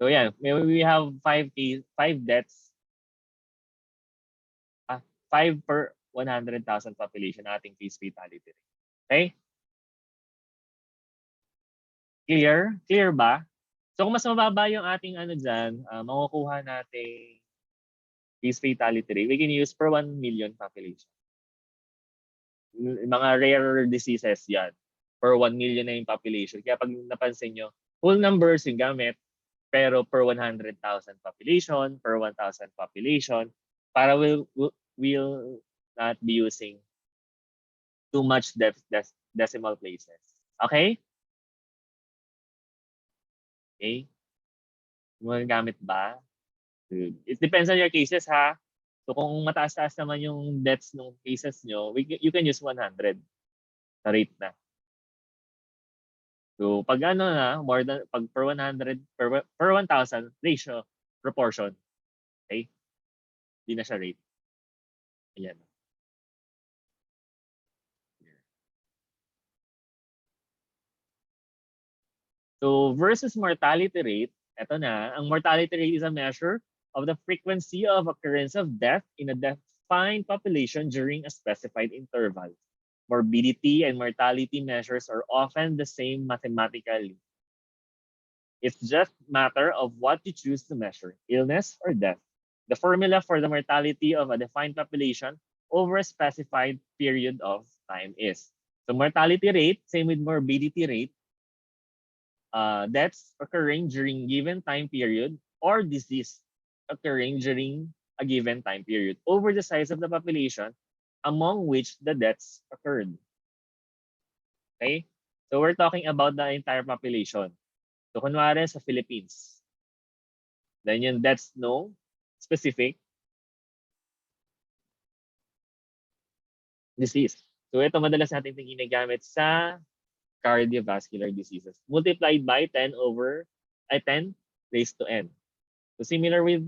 So yeah, we have 5 deaths. 5 per 100,000 population ating case fatality rate. Okay? Clear? Clear ba? So kung mas mababa yung ating ano dyan, makukuha natin case fatality rate, we can use per 1 million population. Mga rare diseases yan. Per 1 million na yung population. Kaya pag napansin nyo, full numbers yung gamit, pero per 100,000 population, per 1,000 population, para we'll not be using too much decimal places. Okay? Okay? Magagamit ba? Good. It depends on your cases, ha? So kung mataas-taas naman yung deaths ng cases nyo, you can use 100 na rate na. So pag ano na, more than pag per 100 per 1,000 ratio proportion. Okay? Hindi na siya rate. Ayan. So versus mortality rate, eto na, ang mortality rate is a measure of the frequency of occurrence of death in a defined population during a specified interval. Morbidity and mortality measures are often the same mathematically. It's just a matter of what you choose to measure, illness or death. The formula for the mortality of a defined population over a specified period of time is. So mortality rate, same with morbidity rate, deaths occurring during given time period or disease occurring during a given time period over the size of the population among which the deaths occurred. Okay? So we're talking about the entire population. So kunwari sa Philippines. Then yung deaths no specific disease. So ito madalas natin ginagamit sa cardiovascular diseases multiplied by 10 raised to n. So similar with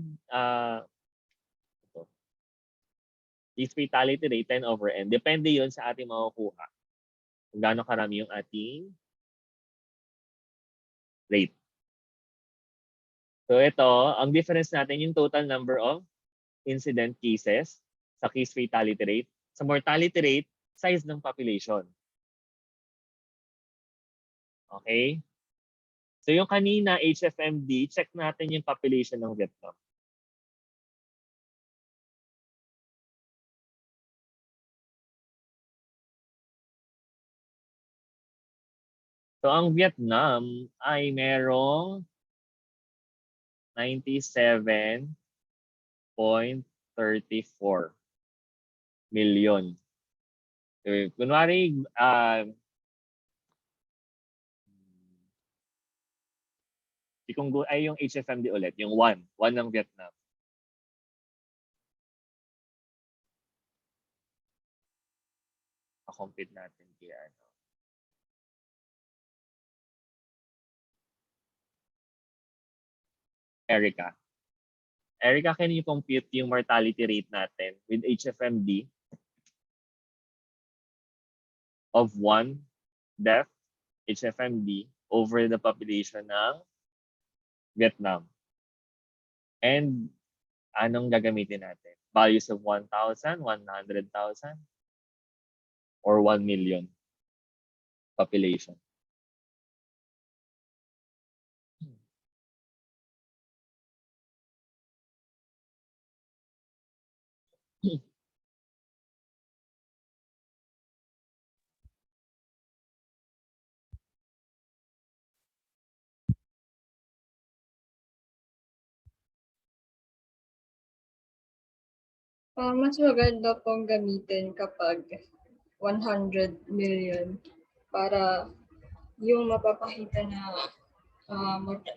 case fatality rate 10 over n. Depende yun sa ating makukuha. Kung gaano karami yung ating rate. So ito, ang difference natin yung total number of incident cases sa case fatality rate. Sa mortality rate, size ng population. Okay? So yung kanina, HFMD, check natin yung population ng Vietnam. So ang Vietnam ay merong 97.34 million. So, kunwari, ay yung HFMD ulit, yung 1 ng Vietnam. Pa-compute natin kaya ano. Erica, can you compute yung mortality rate natin with HFMD of 1 death, HFMD, over the population ng Vietnam? And anong gagamitin natin? Values of 1,000, 100,000, or 1 million population? Mas maganda pong gamitin kapag 100 million para yung mapapakita na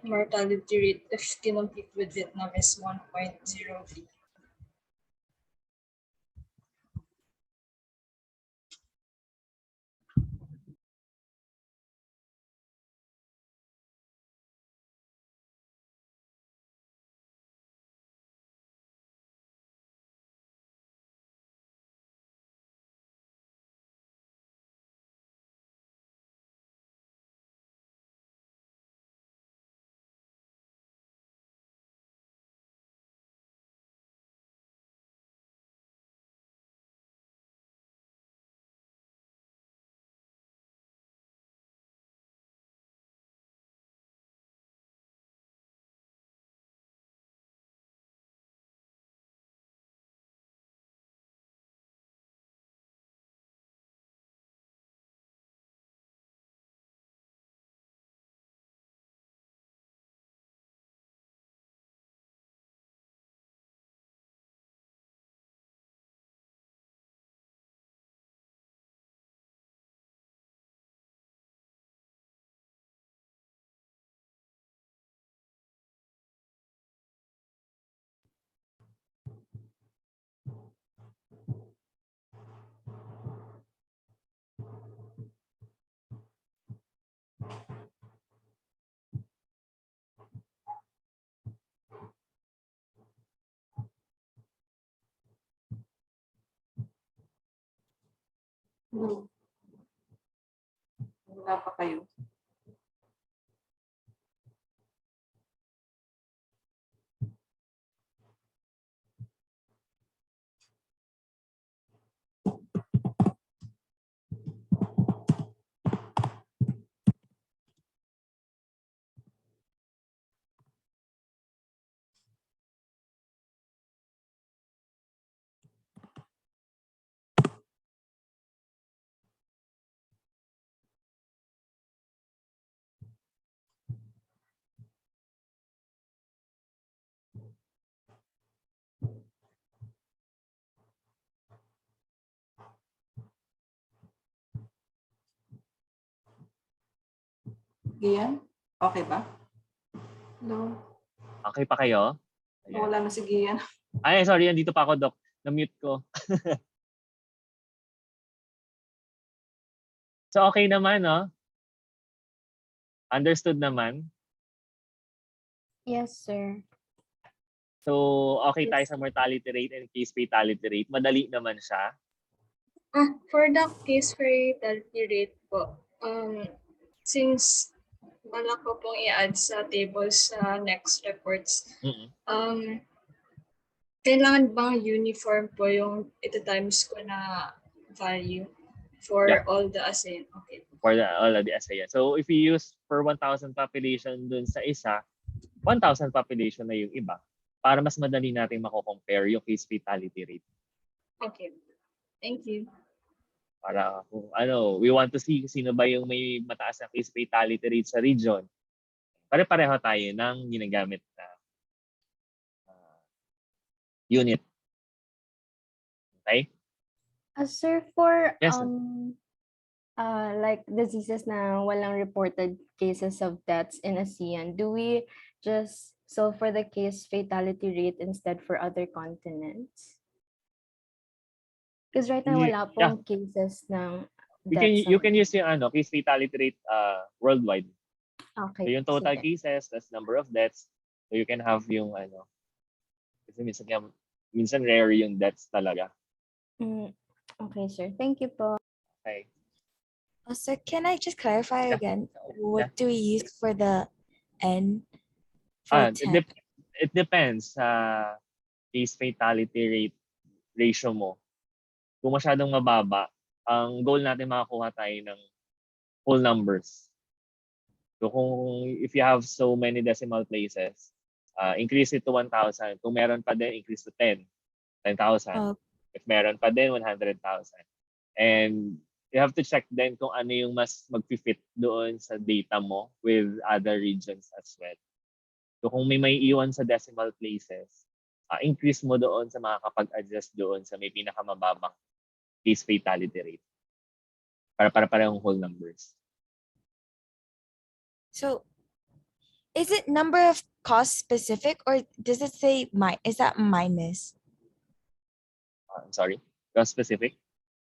mortality rate if kinompute with Vietnam is 1.03. Wala pa kayo. Gian? Okay ba? Hello? Okay pa kayo? Ayan. Wala na si Gian. Ay, sorry, andito pa ako, Doc. Na-mute ko. So, okay naman, no? Understood naman. Yes, sir. So, okay tayo Yes. sa mortality rate and case fatality rate. Madali naman siya. For the case fatality rate po, since balak ko pong i-add sa tables sa next reports, kailangan bang uniform po yung ito times ko na value for all the assay? Okay. For all of the assay. So, if you use per 1,000 population dun sa isa, 1,000 population na yung iba para mas madali natin mako-compare yung case fatality rate. Okay. Thank you. Para kung we want to see sino ba yung may mataas na case fatality rate sa region. Pare-pareho tayo ng ginagamit na unit. Okay? Sir, for Yes. like diseases na walang reported cases of deaths in ASEAN, do we just solve for the case fatality rate instead for other continents? Because right now wala pong cases ng deaths. You can use yung case fatality rate worldwide. Okay. So yung total sige. cases, that's number of deaths. So you can have yung kasi minsan rare yung deaths talaga. Okay, sir. Thank you po. Okay. So can I just clarify again? What do we use for the N? For It depends sa case fatality rate ratio mo. Kung masyadong mababa, ang goal natin makakuha tayo ng whole numbers. So if you have so many decimal places, increase it to 1,000. Kung meron pa din, increase to 10,000. If meron pa din, 100,000. And you have to check then kung ano yung mas mag-fit doon sa data mo with other regions as well. So kung may iwan sa decimal places, increase mo doon sa makakapag-adjust doon sa may pinakamababang case fatality rate. Para parehong whole numbers. So is it number of cost specific or does it say is that minus? I'm sorry, cost specific?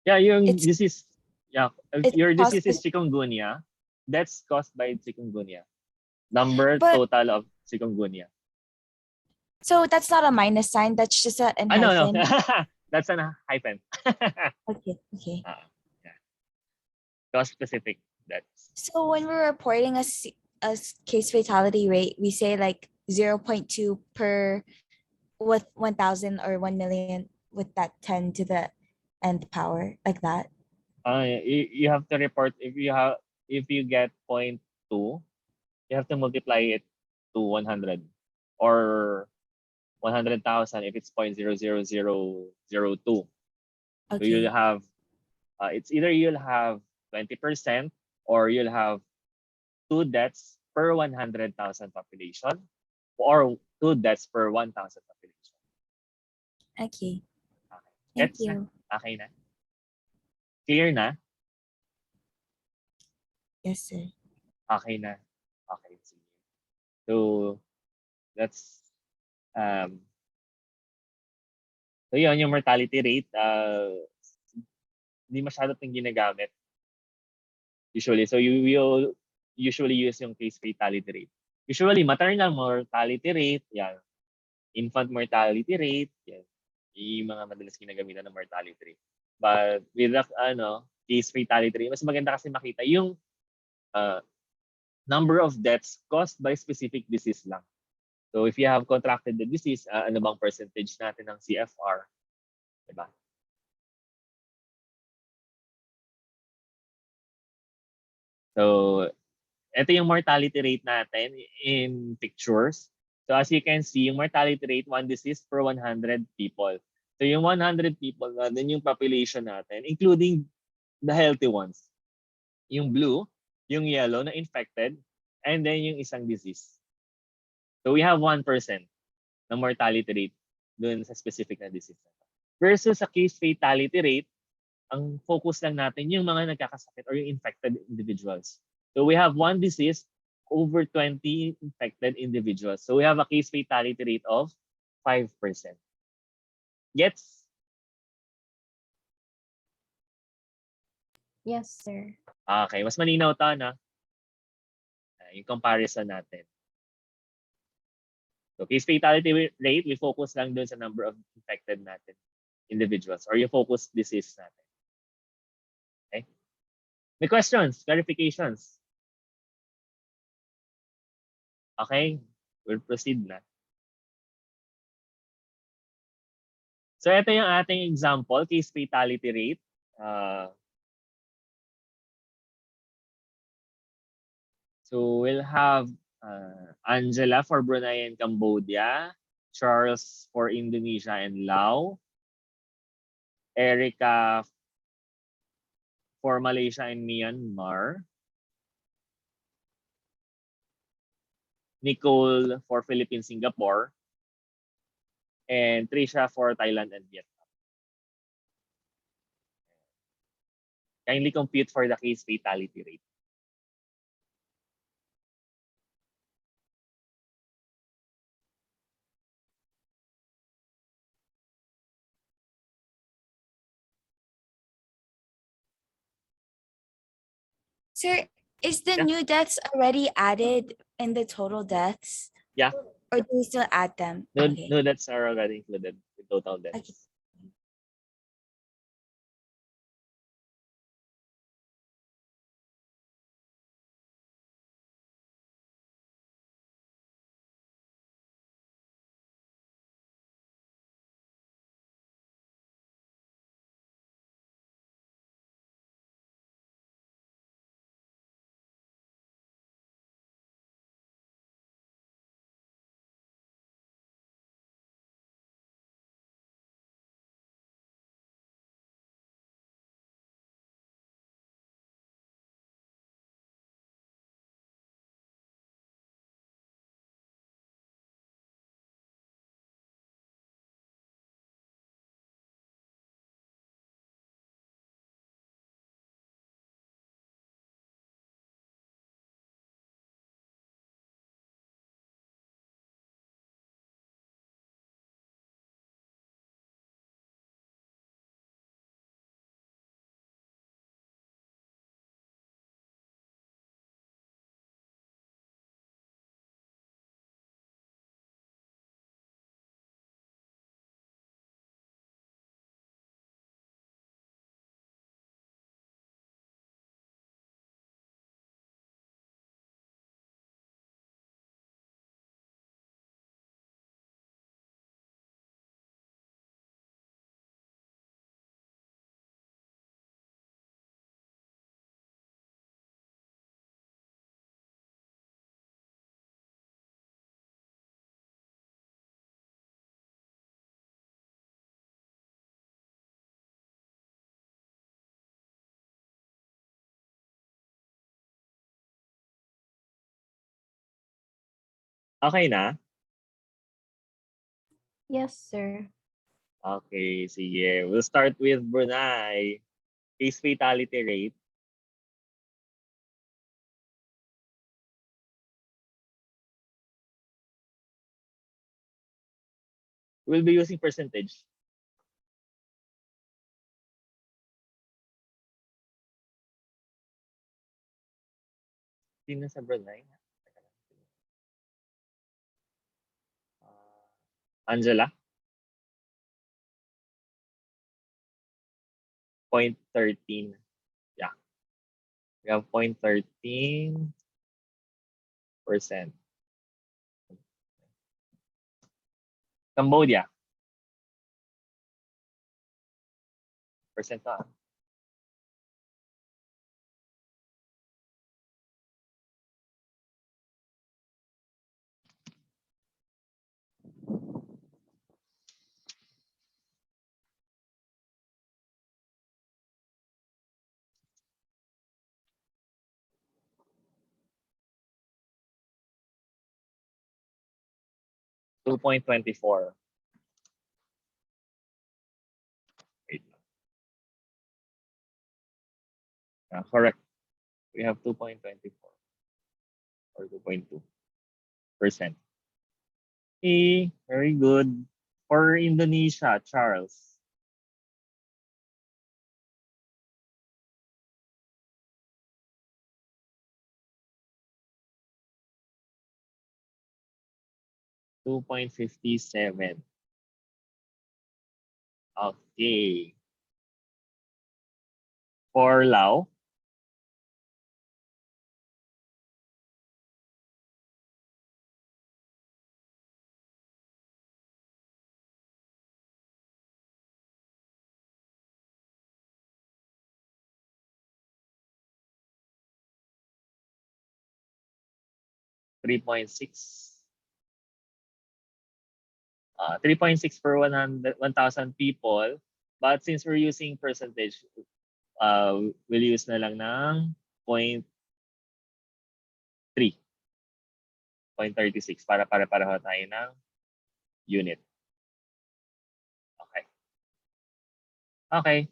Yeah, yung disease. Yeah, if your disease is chikungunya, that's caused by chikungunya. Total of chikungunya. So that's not a minus sign. That's just an hyphen. No. That's a hyphen. Okay. Yeah. Cost specific. That's. So when we're reporting a case fatality rate, we say like 0.2 per with 1,000 or 1 million with that 10 to the nth power, like that. You have to report if you get 0.2, you have to multiply it to 100 or 100,000 if it's 0.00002. Okay. So you'll have it's either you'll have 20% or you'll have 2 deaths per 100,000 population or 2 deaths per 1,000 population. Okay. Thank you. Okay na? Clear na? Yes, sir. Okay na. Okay. So that's so yun yung mortality rate. Hindi masyado itong ginagamit usually. So you will usually use yung case fatality rate. Usually maternal mortality rate, yan. Infant mortality rate, yan. Yung mga madalas ginagamitan ng mortality rate. But with the case fatality rate, mas maganda kasi makita yung number of deaths caused by specific disease lang. So if you have contracted the disease, ano bang percentage natin ng CFR? Diba? So ito yung mortality rate natin in pictures. So as you can see, yung mortality rate, 1 disease per 100 people. So yung 100 people natin, yung population natin, including the healthy ones. Yung blue, yung yellow na infected, and then yung isang disease. So we have 1% na mortality rate dun sa specific na disease. Versus sa case fatality rate, ang focus lang natin yung mga nagkakasakit or yung infected individuals. So we have 1 disease over 20 infected individuals. So we have a case fatality rate of 5%. Gets? Yes, sir. Okay, mas malinaw to, na yung comparison natin. So case fatality rate, we focus lang dun sa number of infected natin individuals or yung focus disease natin. Okay? May questions, clarifications? Okay, we'll proceed na. So ito yung ating example, case fatality rate. So we'll have Angela for Brunei and Cambodia, Charles for Indonesia and Laos, Erica for Malaysia and Myanmar, Nicole for Philippines, Singapore, and Trisha for Thailand and Vietnam. Kindly compute for the case fatality rate. Sir, is the Yeah. new deaths already added in the total deaths? Yeah. Or do we still add them? No, Okay. no deaths are already included in total deaths. Okay. Okay na? Yes, sir. Okay, sige. We'll start with Brunei. Case fatality rate. We'll be using percentage. Sino sa Brunei? Angela? 0.13. We have 0.13%. Cambodia. Percent na. Two 2.24. Wait. Yeah, correct. We have 2.24 or 2.2%. Okay, very good. For Indonesia, Charles. $2.57. Okay. For Lao, $3.6. 3.6 per 1,000 people. But since we're using percentage, we'll use na lang ng 0.3. 0.36 para pareho tayo ng unit. Okay. Okay.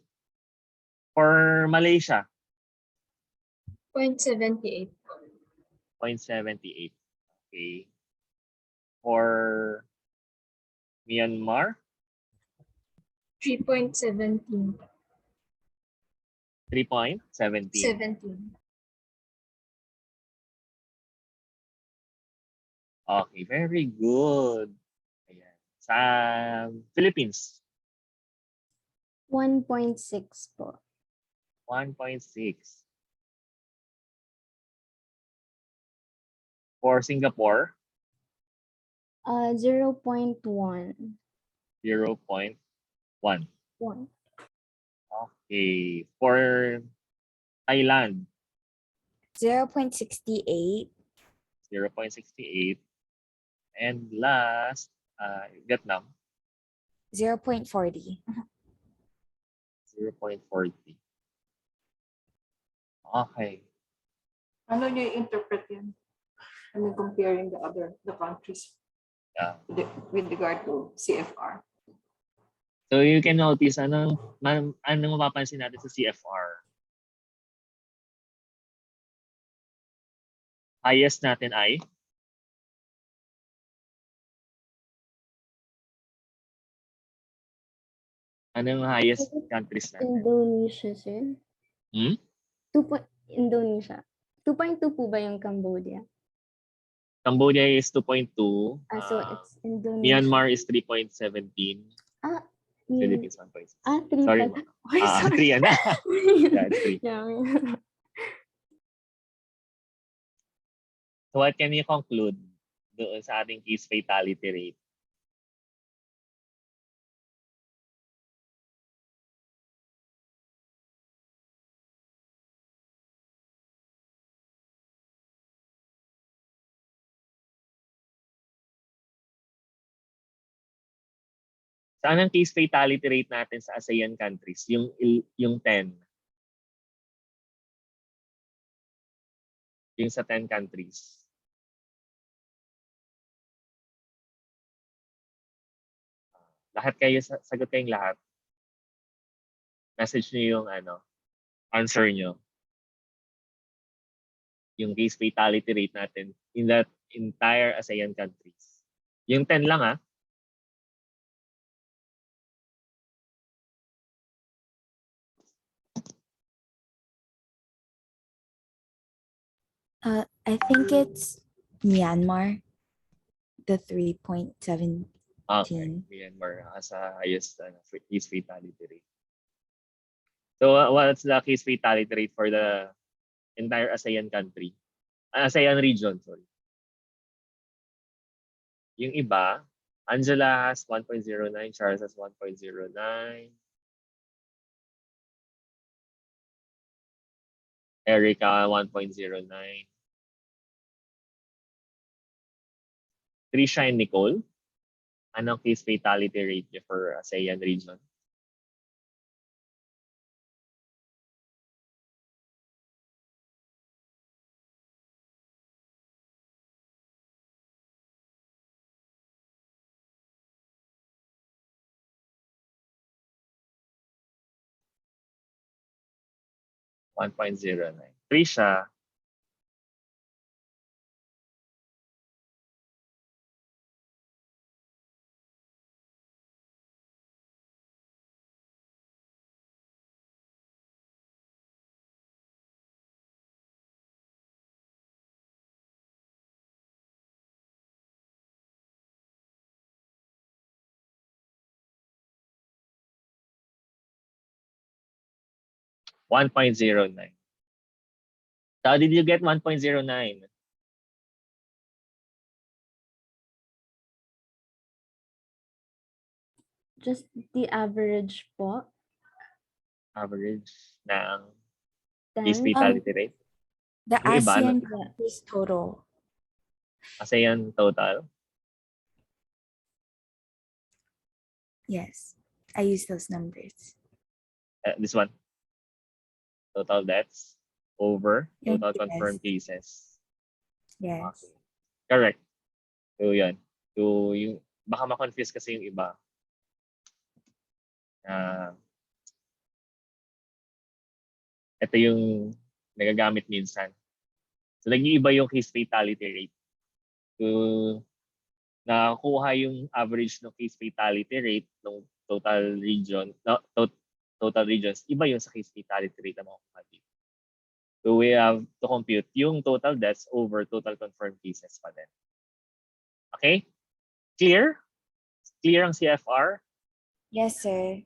For Malaysia, 0.78. 0.78. Okay. For Myanmar, 3.17. 3.17. 17. Okay, very good. Ayan. Sa Philippines, 1.6 po. 1.6. For Singapore, 0.1. 0.1. 1. Okay. For Thailand, 0.68. 0.68. And last, Vietnam, 0.40. 0.40. Okay. Ano niyo i-interpret yan? I mean, comparing the countries Yeah. with regard to CFR. So you can notice anong mapapansin natin sa CFR. Highest natin ay anong highest countries natin? Indonesia, sir. Hmm? Indonesia. 2.2 po ba yung Cambodia? Cambodia is 2.2. So it's Indonesia. Myanmar is 3.17. Philippines 1.6. 3 Sorry. sorry. 3 na. Yeah, it's 3. Yeah. So what can you conclude doon sa ating case fatality rate? Saan ang case fatality rate natin sa ASEAN countries? Yung 10. Yung sa 10 countries. Lahat kayo, sagot kayong lahat. Message niyo yung answer niyo. Yung case fatality rate natin in that entire ASEAN countries. Yung 10 lang ha. I think it's Myanmar, the 3.17. Okay, Myanmar as a highest case fatality rate. So what's the case fatality rate for the entire ASEAN country. ASEAN region, sorry. Yung iba, Angela has 1.09, Charles has 1.09. Erica 1.09. Trisha and Nicole, anong case fatality rate niyo for ASEAN region? .09. Trisha, .09. How did you get 1.09? Just the average po. Average ng case 10. fatality rate? The Yung iba, ASEAN ano? is total. ASEAN total? Yes, I use those numbers. This one? Total deaths over Yes. total confirmed cases. Yes. Okay. Correct. So, yun. So, yung, baka ma-confuse kasi yung iba. Ito yung nagagamit minsan. So, nag-iiba yung case fatality rate. So, nakuha yung average ng case fatality rate ng total region, total regions, iba yung sa case fatality rate na makukuha dito. So, we have to compute yung total deaths over total confirmed cases pa din. Okay? Clear? Clear ang CFR? Yes, sir.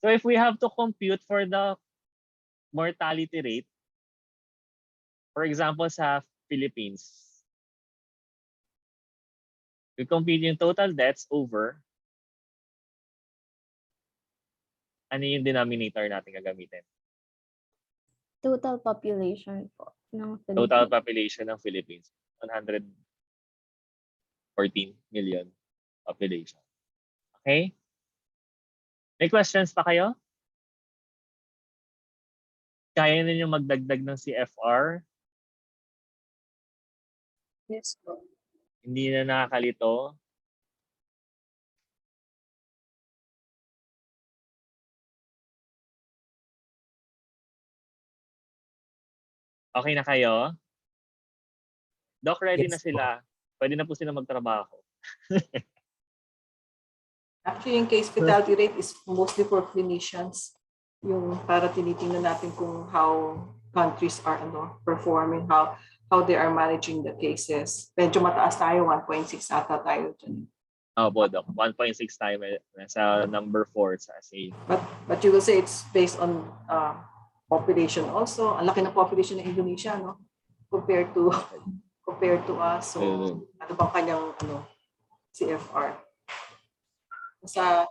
So if we have to compute for the mortality rate, for example, sa Philippines, we compute yung total deaths over ano yung denominator natin gagamitin? Total population po ng Philippines. Total population ng Philippines, 114 million population. Okay? May questions pa kayo? Kaya ninyo magdagdag ng CFR? Yes po. Hindi na nakakalito? Okay na kayo? Doc, ready Yes na sila. Pwede na po sila magtrabaho. Actually, yung case fatality rate is mostly for clinicians. Yung para tinitingnan natin kung how countries are performing, how they are managing the cases. Medyo mataas tayo, 1.6 ata tayo dyan. Opo, Doc. 1.6 tayo sa number 4 sa ASEAN. But you will say it's based on population also. Ang laki ng population ng Indonesia, no? Compared to us. So, ano bang kanyang CFR? Sa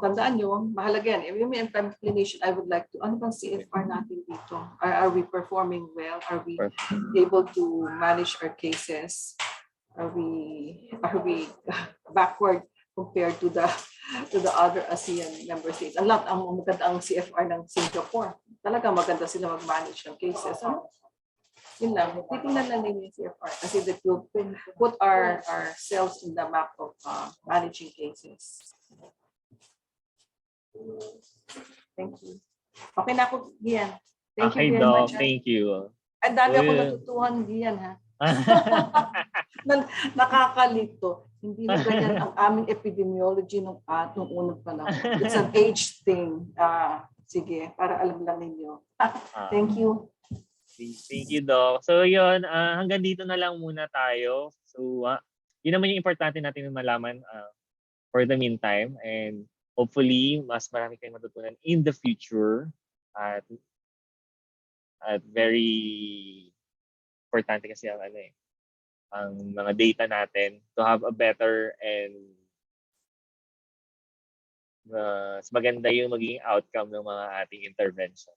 tandaan nyo, mahalaga yan. If I'm clinician, I would like to, ano bang CFR natin dito? Are we performing well? Are we able to manage our cases? Are we backward compared to the other ASEAN member states? Ang maganda ang CFR ng Singapore. Talaga maganda sila mag-manage ng cases. Yun lang. Titingnan lang din yung CFR kasi that will put ourselves in the map of managing cases. Thank you. Okay na ako, Gian. Thank you very much. Thank you. Ang dami ako natutuhan, Gian, ha? Nakakalito. Hindi na ganyan ang aming epidemiology nung unang panahon. It's an age thing. Sige, para alam lang ninyo. Thank you. Thank you, Doc. So yun, hanggang dito na lang muna tayo. So yun naman yung importante natin malaman for the meantime. And hopefully, mas marami kayong matutunan in the future. At At very importante kasi ang ang mga data natin to have a better and mas maganda yung magiging outcome ng mga ating intervention.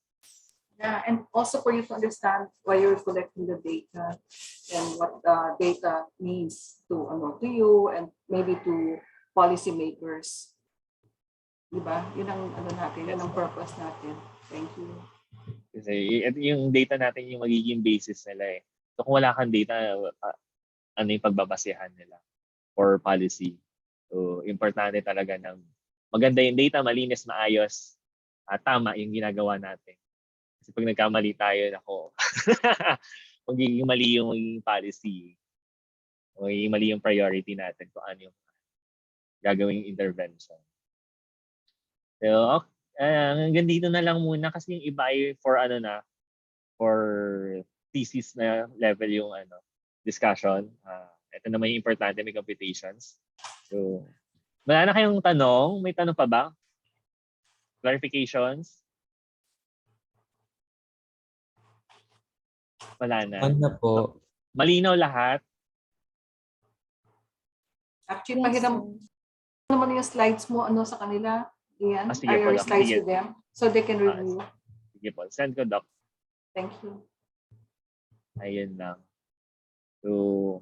Yeah, and also for you to understand why you're collecting the data and what the data means to you and maybe to policymakers. Diba? Yun ang natin, yun ang purpose natin. Thank you. Kasi yung data natin yung magiging basis nila eh. So kung wala kang data, ano yung pagbabasehan nila for policy. So importante talaga ng maganda yung data, malinis, maayos, tama yung ginagawa natin. Kasi pag nagkamali tayo, nako, magiging mali yung policy. Magiging mali yung priority natin kung ano yung gagawing intervention. So, hanggang dito na lang muna kasi yung iba ay for for thesis na level yung discussion. Ito naman yung importante, may computations. So, wala na kayong tanong? May tanong pa ba? Clarifications? Wala na. Ano po? Malinaw lahat? Actually, pahiram naman yung slides mo sa kanila. Ian, sige are po, your Doc. slides Sige. with them so they can review? Sige po. Send ko, Doc. Thank you. Ayun lang. So,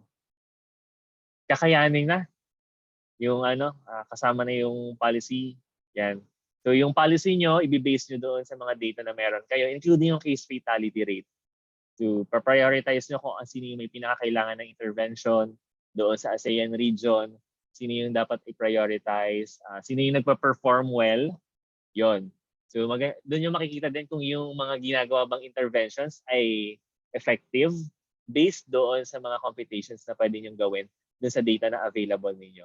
kakayanin na. Yung kasama na yung policy. Yan. So, yung policy nyo, i-base nyo doon sa mga data na meron kayo, including yung case fatality rate. To prioritize nyo kung sino yung may pinakakailangan ng intervention doon sa ASEAN region, sino yung dapat i-prioritize, sino yung nagpa-perform well, yon. So doon yung makikita din kung yung mga ginagawa bang interventions ay effective based doon sa mga computations na pwede nyo gawin doon sa data na available ninyo.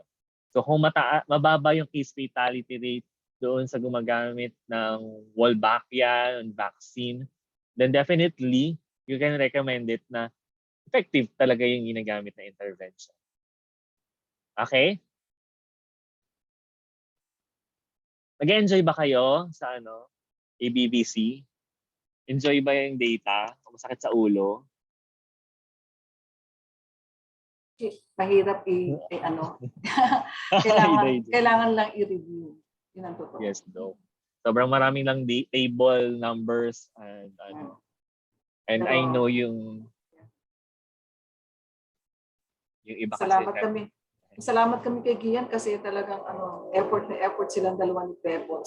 So kung mababa yung case fatality rate doon sa gumagamit ng Wolbachia and vaccine, then definitely you can recommend it na effective talaga yung ginagamit na intervention. Okay? Nag-enjoy ba kayo sa ABVC? Enjoy ba yung data? O masakit sa ulo? Mahirap kailangan lang i-review. Yun ang totoo. Yes, no. Sobrang maraming lang table, numbers, and and I know yung iba kasi. Salamat kami kay Gian kasi talagang effort silang dalawa ni Pebbles.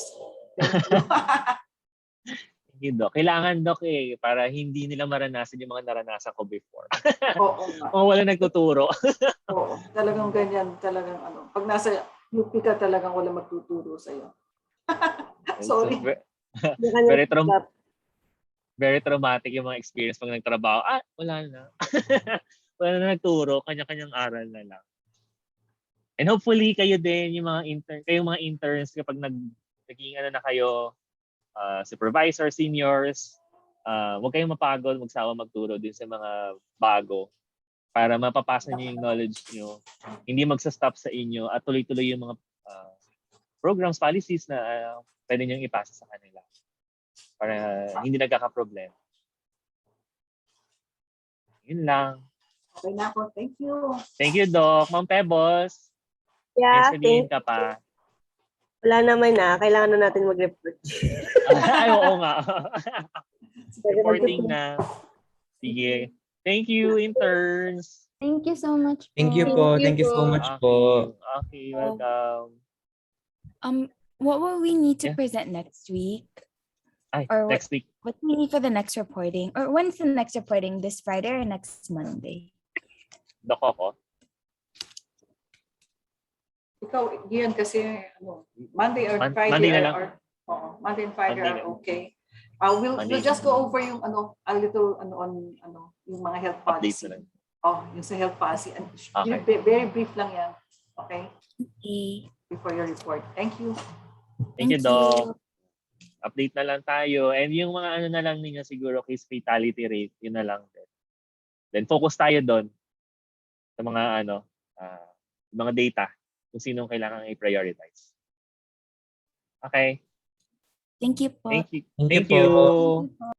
Thank you, Doc. Kailangan, Doc, para hindi nila maranasan yung mga naranasan ko before. Oo. O wala nagtuturo. Oo, talagang ganyan, talagang pag nasa UP ka talagang wala magtuturo sa iyo. Sorry. Very traumatic yung mga experience pag nagtrabaho. Wala na. Wala na nagturo, kanya-kanyang aral na lang. And hopefully kayo din yung mga interns kapag naging na kayo, supervisor, seniors, huwag kayong mapagod, magsawa magturo din sa mga bago para mapapasa niyo yung knowledge niyo. Hindi magsa-stop sa inyo at tuloy-tuloy yung mga programs, policies na pwede niyong ipasa sa kanila para hindi nagkaka-problem. Yun lang. Okay na po. Thank you. Thank you, Doc. Ma'am Pebbles. Yeah, sabihin ka pa. Wala naman na. Kailangan na natin mag-report. Ay, oo nga. Reporting na. Sige. Thank you, interns. Thank you so much. Thank you po. Thank you so much po. Okay, welcome. What will we need to present next week? Next week. What do we need for the next reporting? Or when's the next reporting? This Friday or next Monday? Doc ako. Ikaw, Gian, kasi Monday or Friday Monday na lang. Monday and Friday Monday are okay. We'll just go over yung a little on yung mga health policy. Yung sa health policy. Okay. Very brief lang yan. Okay? Okay. Before your report. Thank you. Thank you, Doc. Update na lang tayo. And yung mga na lang ninyo siguro case fatality rate, yun na lang. Then focus tayo doon sa mga mga data kung sinong kailangan i-prioritize. Okay. Thank you po. Thank you. Thank you Thank you.